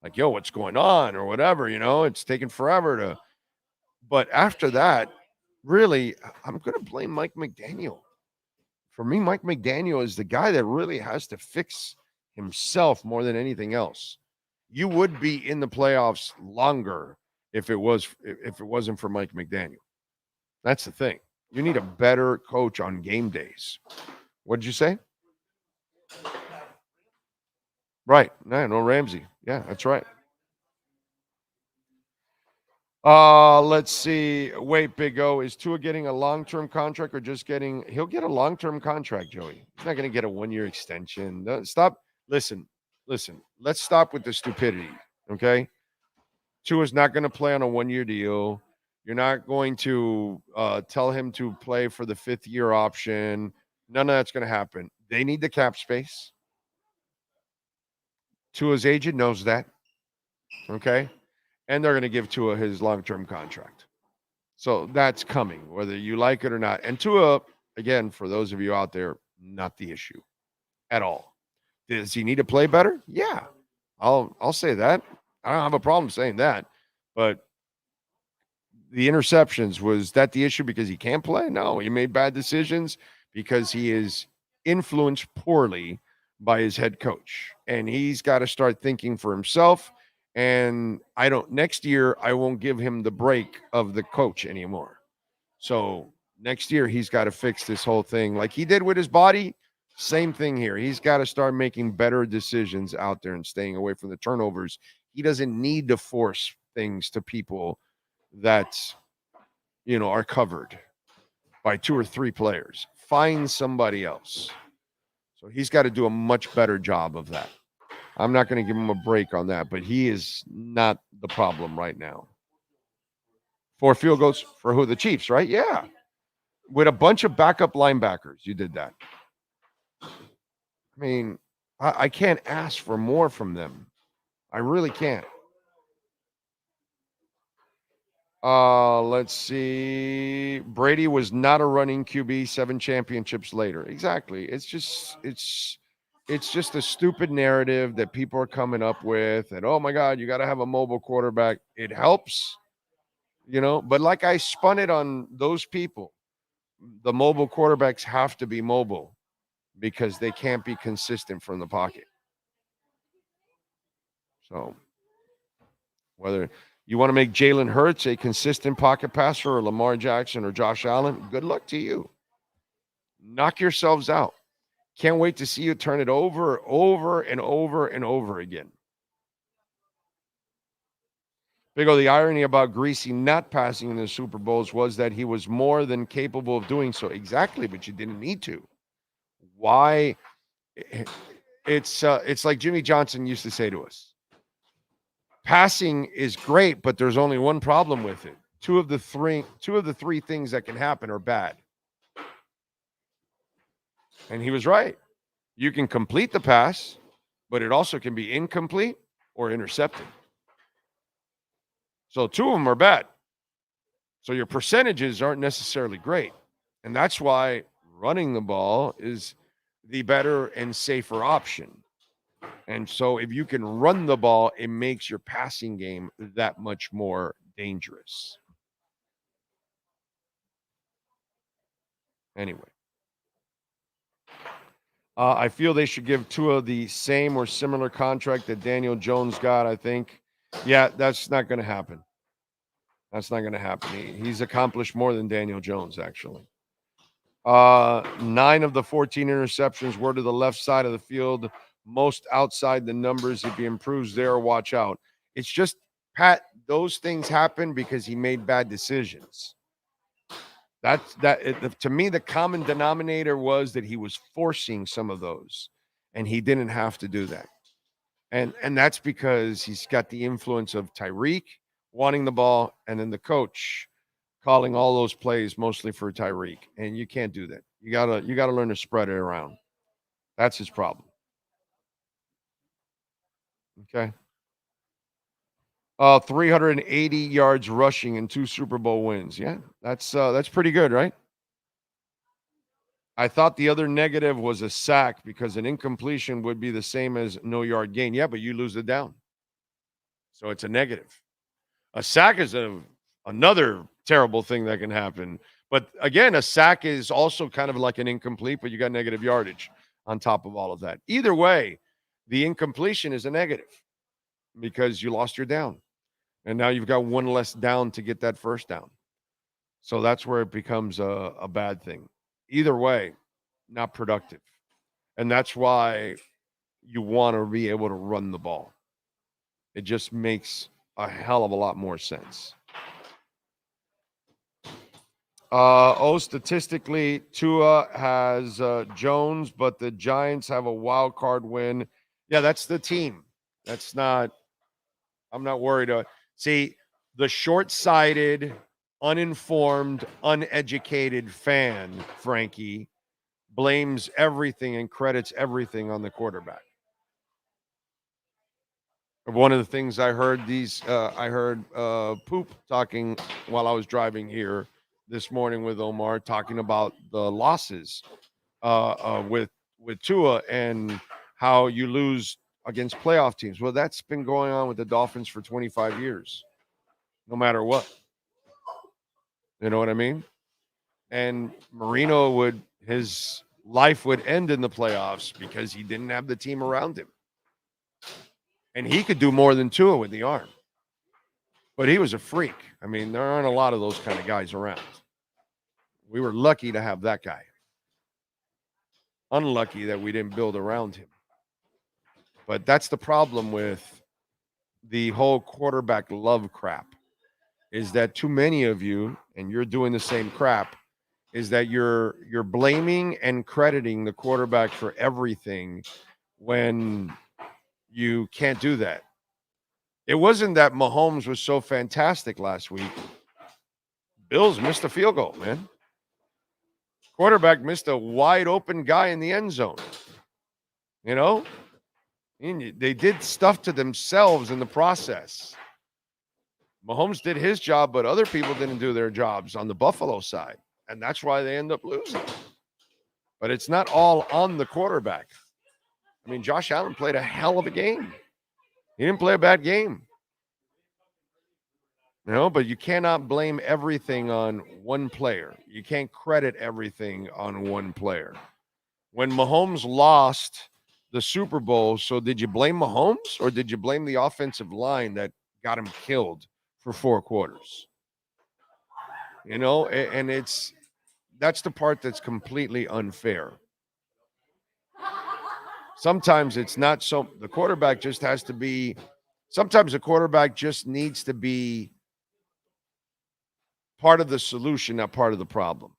Like, yo, what's going on or whatever, you know, it's taken forever to. But after that, really, I'm going to blame Mike McDaniel. For me, Mike McDaniel is the guy that really has to fix himself more than anything else. You would be in the playoffs longer if it wasn't for Mike McDaniel. That's the thing. You need a better coach on game days. What did you say? Right. No Ramsey. Yeah, that's right. Let's see. Wait, Big O, is Tua getting a long-term contract or just getting? He'll get a long-term contract, Joey. He's not going to get a 1-year extension. Stop. Listen. Let's stop with the stupidity, okay? Tua's not going to play on a 1-year deal. You're not going to tell him to play for the 5th-year option. None of that's going to happen. They need the cap space. Tua's agent knows that, okay? And they're going to give Tua his long-term contract. So that's coming, whether you like it or not. And Tua, again, for those of you out there, not the issue at all. Does he need to play better? Yeah, I'll say that. I don't have a problem saying that. But the interceptions, was that the issue because he can't play? No, he made bad decisions because he is influenced poorly by his head coach. And he's got to start thinking for himself. And next year, I won't give him the break of the coach anymore. So next year, he's got to fix this whole thing like he did with his body. Same thing here. He's got to start making better decisions out there and staying away from the turnovers. He doesn't need to force things to people that, are covered by 2 or 3 players. Find somebody else. So he's got to do a much better job of that. I'm not going to give him a break on that, but he is not the problem right now. 4 field goals for who? The Chiefs, right? Yeah. With a bunch of backup linebackers, you did that. I mean, I can't ask for more from them. I really can't. Let's see. Brady was not a running QB 7 championships later. Exactly. It's just a stupid narrative that people are coming up with. And, oh, my God, you got to have a mobile quarterback. It helps, But like I spun it on those people, the mobile quarterbacks have to be mobile because they can't be consistent from the pocket. So whether you want to make Jalen Hurts a consistent pocket passer or Lamar Jackson or Josh Allen, good luck to you. Knock yourselves out. Can't wait to see you turn it over and over again. Big O, the irony about Greasy not passing in the Super Bowls was that he was more than capable of doing so. Exactly, but you didn't need to. Why? It's like Jimmy Johnson used to say to us. Passing is great, but there's only one problem with it. Two of the three things that can happen are bad. And he was right. You can complete the pass, but it also can be incomplete or intercepted. So 2 of them are bad. So your percentages aren't necessarily great. And that's why running the ball is the better and safer option. And so if you can run the ball, it makes your passing game that much more dangerous. Anyway. I feel they should give Tua the same or similar contract that Daniel Jones got, I think. Yeah, that's not going to happen. That's not going to happen. He's accomplished more than Daniel Jones, actually. 9 of the 14 interceptions were to the left side of the field. Most outside the numbers. If he improves there, watch out. It's just, Pat, those things happen because he made bad decisions. To me, the common denominator was that he was forcing some of those, and he didn't have to do that. And that's because he's got the influence of Tyreek wanting the ball, and then the coach calling all those plays mostly for Tyreek. And you can't do that. You gotta learn to spread it around. That's his problem. Okay. 380 yards rushing in 2 Super Bowl wins. Yeah, that's pretty good, right? I thought the other negative was a sack because an incompletion would be the same as no yard gain. Yeah, but you lose the down. So it's a negative. A sack is another terrible thing that can happen. But again, a sack is also kind of like an incomplete, but you got negative yardage on top of all of that. Either way, the incompletion is a negative because you lost your down. And now you've got 1 less down to get that first down. So that's where it becomes a bad thing. Either way, not productive. And that's why you want to be able to run the ball. It just makes a hell of a lot more sense. Statistically, Tua has Jones, but the Giants have a wild card win. Yeah, that's the team. I'm not worried. See, the short-sighted, uninformed, uneducated fan, Frankie, blames everything and credits everything on the quarterback. One of the things I heard Poop talking while I was driving here this morning with Omar, talking about the losses with Tua and how you lose against playoff teams. Well, that's been going on with the Dolphins for 25 years, no matter what. You know what I mean? And Marino his life would end in the playoffs because he didn't have the team around him. And he could do more than Tua with the arm. But he was a freak. I mean, there aren't a lot of those kind of guys around. We were lucky to have that guy. Unlucky that we didn't build around him. But that's the problem with the whole quarterback love crap, is that too many of you, and you're doing the same crap, is that you're blaming and crediting the quarterback for everything when you can't do that. It wasn't that Mahomes was so fantastic last week. Bills missed a field goal, man. Quarterback missed a wide open guy in the end zone. You know? They did stuff to themselves in the process. Mahomes did his job, but other people didn't do their jobs on the Buffalo side. And that's why they end up losing. But it's not all on the quarterback. I mean, Josh Allen played a hell of a game. He didn't play a bad game. You know, but you cannot blame everything on one player. You can't credit everything on one player. When Mahomes lost the Super Bowl, so did you blame Mahomes or did you blame the offensive line that got him killed for 4 quarters? You know, and that's the part that's completely unfair. Sometimes it's not so, the quarterback just has to be, sometimes the quarterback just needs to be part of the solution, not part of the problem.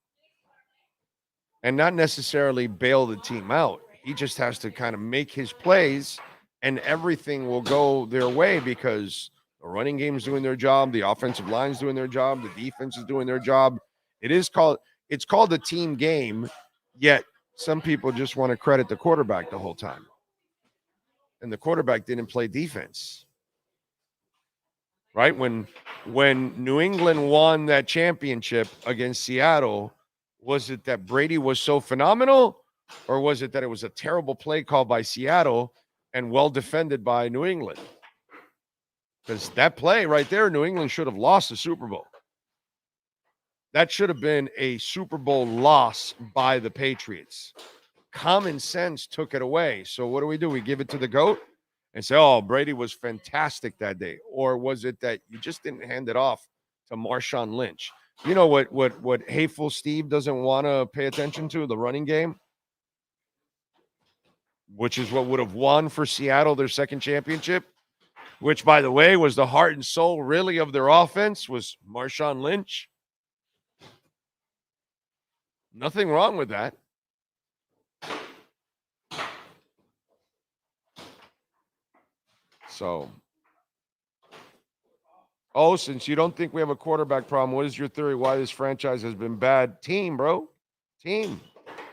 And not necessarily bail the team out. He just has to kind of make his plays and everything will go their way because the running game is doing their job, the offensive line is doing their job, the defense is doing their job. It's called a team game, yet some people just want to credit the quarterback the whole time. And the quarterback didn't play defense. Right? When New England won that championship against Seattle, was it that Brady was so phenomenal, or was it that it was a terrible play call by Seattle and well defended by New England? Because that play right there, New England should have lost the Super Bowl. That should have been a Super Bowl loss by the Patriots. Common sense took it away. So what do? We give it to the GOAT and say, oh, Brady was fantastic that day. Or was it that you just didn't hand it off to Marshawn Lynch? You know what hateful Steve doesn't want to pay attention to? The running game, which is what would have won for Seattle their second championship, which, by the way, was the heart and soul really of their offense, was Marshawn Lynch. Nothing wrong with that. So, since you don't think we have a quarterback problem, what is your theory why this franchise has been bad? Team, bro. Team.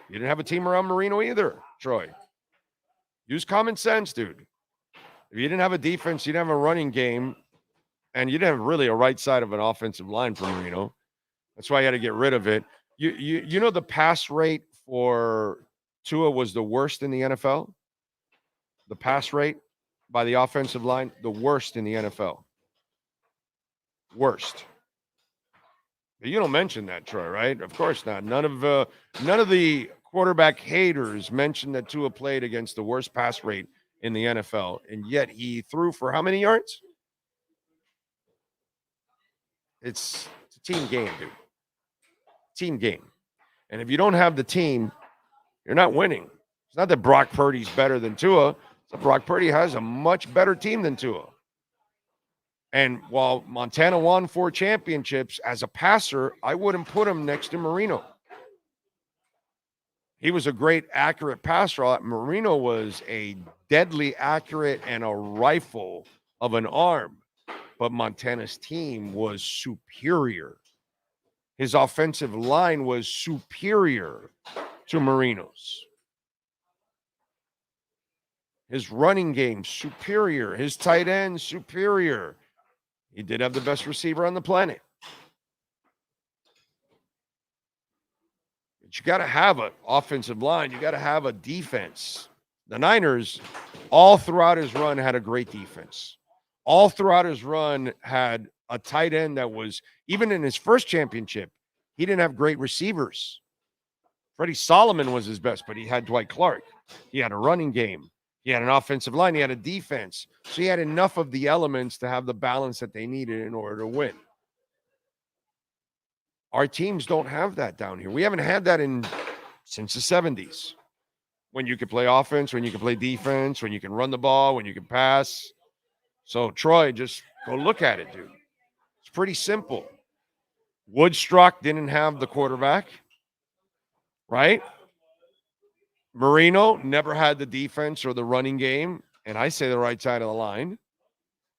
You didn't have a team around Marino either, Troy. Use common sense, dude. If you didn't have a defense, you didn't have a running game, and you didn't have really a right side of an offensive line for Marino. That's why you had to get rid of it. You know the pass rate for Tua was the worst in the NFL? The pass rate by the offensive line, the worst in the NFL. Worst. But you don't mention that, Troy, right? Of course not. None of the quarterback haters mentioned that Tua played against the worst pass rate in the NFL, and yet he threw for how many yards? It's a team game, dude. Team game. And if you don't have the team, you're not winning. It's not that Brock Purdy's better than Tua. It's that Brock Purdy has a much better team than Tua. And while Montana won 4 championships, as a passer, I wouldn't put him next to Marino. He was a great, accurate passer. Marino was a deadly accurate and a rifle of an arm. But Montana's team was superior. His offensive line was superior to Marino's. His running game, superior. His tight end, superior. He did have the best receiver on the planet. But you got to have an offensive line. You got to have a defense. The Niners, all throughout his run, had a great defense. All throughout his run, had a tight end that was, even in his first championship, he didn't have great receivers. Freddie Solomon was his best, but he had Dwight Clark. He had a running game. He had an offensive line. He had a defense. So he had enough of the elements to have the balance that they needed in order to win. Our teams don't have that down here. We haven't had that since the 70s. When you can play offense, when you can play defense, when you can run the ball, when you can pass. So, Troy, just go look at it, dude. It's pretty simple. Woodstruck didn't have the quarterback, right? Marino never had the defense or the running game, and I say the right side of the line.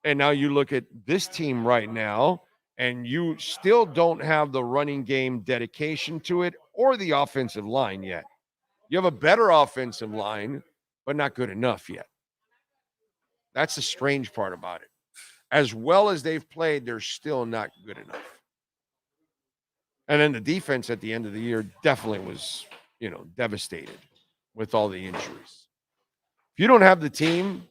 And now you look at this team right now, and you still don't have the running game dedication to it or the offensive line yet. You have a better offensive line, but not good enough yet. That's the strange part about it. As well as they've played, they're still not good enough. And then the defense at the end of the year definitely was, devastated with all the injuries. If you don't have the team,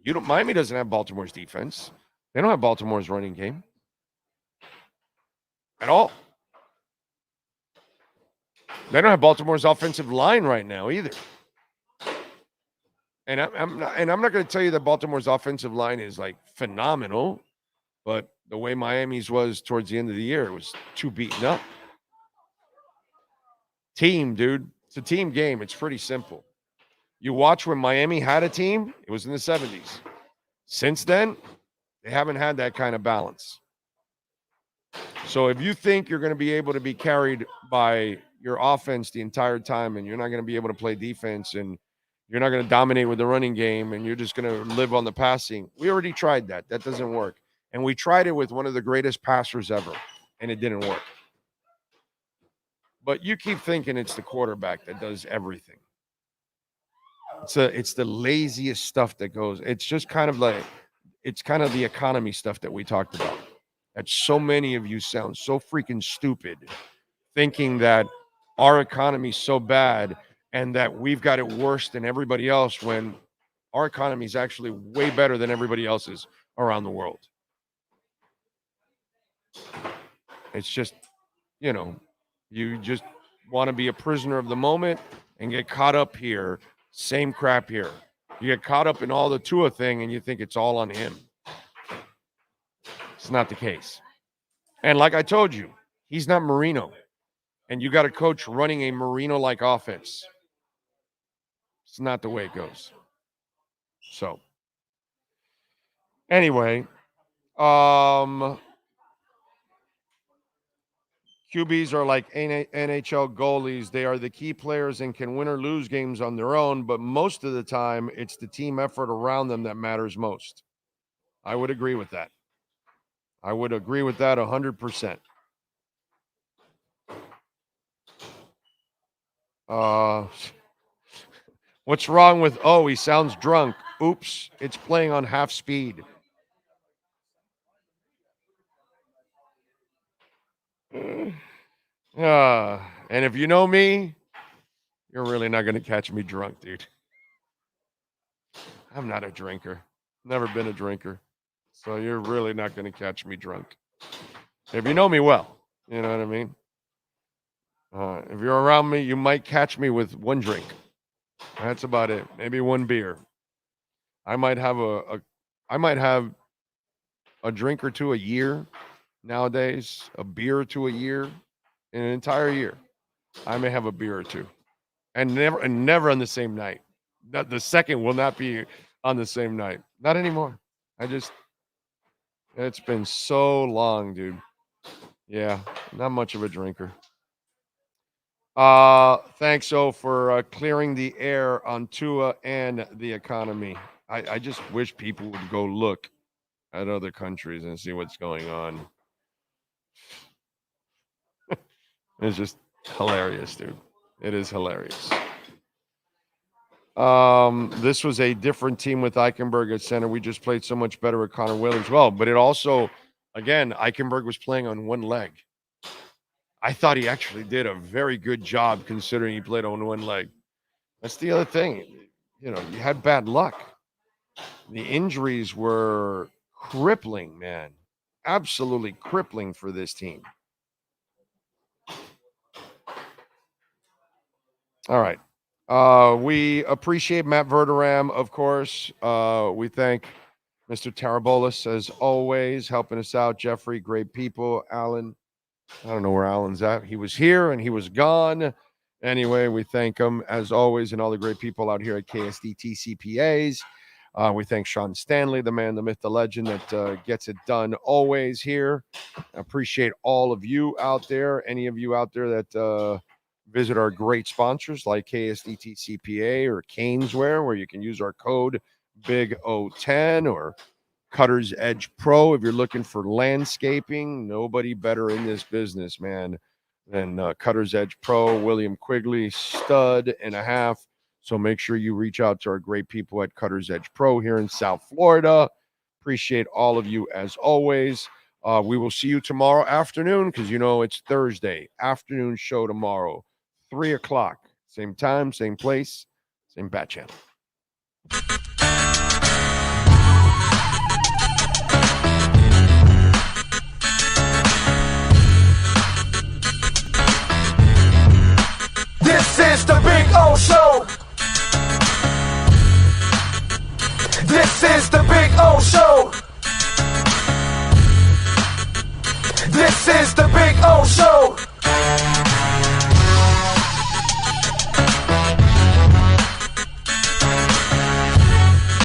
Miami doesn't have Baltimore's defense. They don't have Baltimore's running game at all. They don't have Baltimore's offensive line right now either. And I'm not going to tell you that Baltimore's offensive line is like phenomenal, but the way Miami's was towards the end of the year, it was too beaten up. Team, dude. It's a team game. It's pretty simple. You watch when Miami had a team, it was in the 70s. Since then, they haven't had that kind of balance. So if you think you're going to be able to be carried by your offense the entire time and you're not going to be able to play defense and you're not going to dominate with the running game and you're just going to live on the passing, we already tried that. That doesn't work. And we tried it with one of the greatest passers ever, and it didn't work. But you keep thinking it's the quarterback that does everything. It's the laziest stuff that goes. It's just kind of the economy stuff that we talked about. That so many of you sound so freaking stupid thinking that our economy's so bad and that we've got it worse than everybody else when our economy is actually way better than everybody else's around the world. It's just, you just want to be a prisoner of the moment and get caught up here. Same crap here. You get caught up in all the Tua thing and you think it's all on him. It's not the case. And like I told you, he's not Marino. And you got a coach running a Marino-like offense. It's not the way it goes. So, anyway, QBs are like NHL goalies. They are the key players and can win or lose games on their own, but most of the time, it's the team effort around them that matters most. I would agree with that. I would agree with that 100%. What's wrong with, he sounds drunk. Oops, it's playing on half speed. And if you know me, you're really not going to catch me drunk, dude. I'm not a drinker. Never been a drinker. So you're really not going to catch me drunk. If you know me well, you know what I mean? If you're around me, you might catch me with one drink. That's about it. Maybe one beer. I might have a drink or two a year nowadays, a beer or two a year, in an entire year. I may have a beer or two, and never on the same night. The second will not be on the same night. Not anymore. It's been so long, dude. Yeah, not much of a drinker. Thanks, for clearing the air on Tua and the economy. I just wish people would go look at other countries and see what's going on. It's just hilarious, dude. It is hilarious. This was a different team with Eichenberg at center. We just played so much better with Connor Williams. Well, but it also, again, Eichenberg was playing on one leg. I thought he actually did a very good job considering he played on one leg. That's the other thing. you had bad luck. The injuries were crippling, man. Absolutely crippling for this team. All right. We appreciate Matt Verderame, of course. We thank Mr. Tarabolis, as always, helping us out. Jeffrey, great people. Alan, I don't know where Alan's at. He was here and he was gone. Anyway, we thank him, as always, and all the great people out here at KSDT CPAs. We thank Sean Stanley, the man, the myth, the legend that gets it done always here. I appreciate all of you out there, any of you out there that visit our great sponsors like KSDT CPA or Caneswear, where you can use our code BIG010, or Cutter's Edge Pro. If you're looking for landscaping, nobody better in this business, man, than Cutter's Edge Pro. William Quigley, stud and a half. So make sure you reach out to our great people at Cutter's Edge Pro here in South Florida. Appreciate all of you as always. We will see you tomorrow afternoon, because it's Thursday afternoon show tomorrow, 3 o'clock, same time, same place, same bat channel. This is the Big O Show. This is the Big O Show.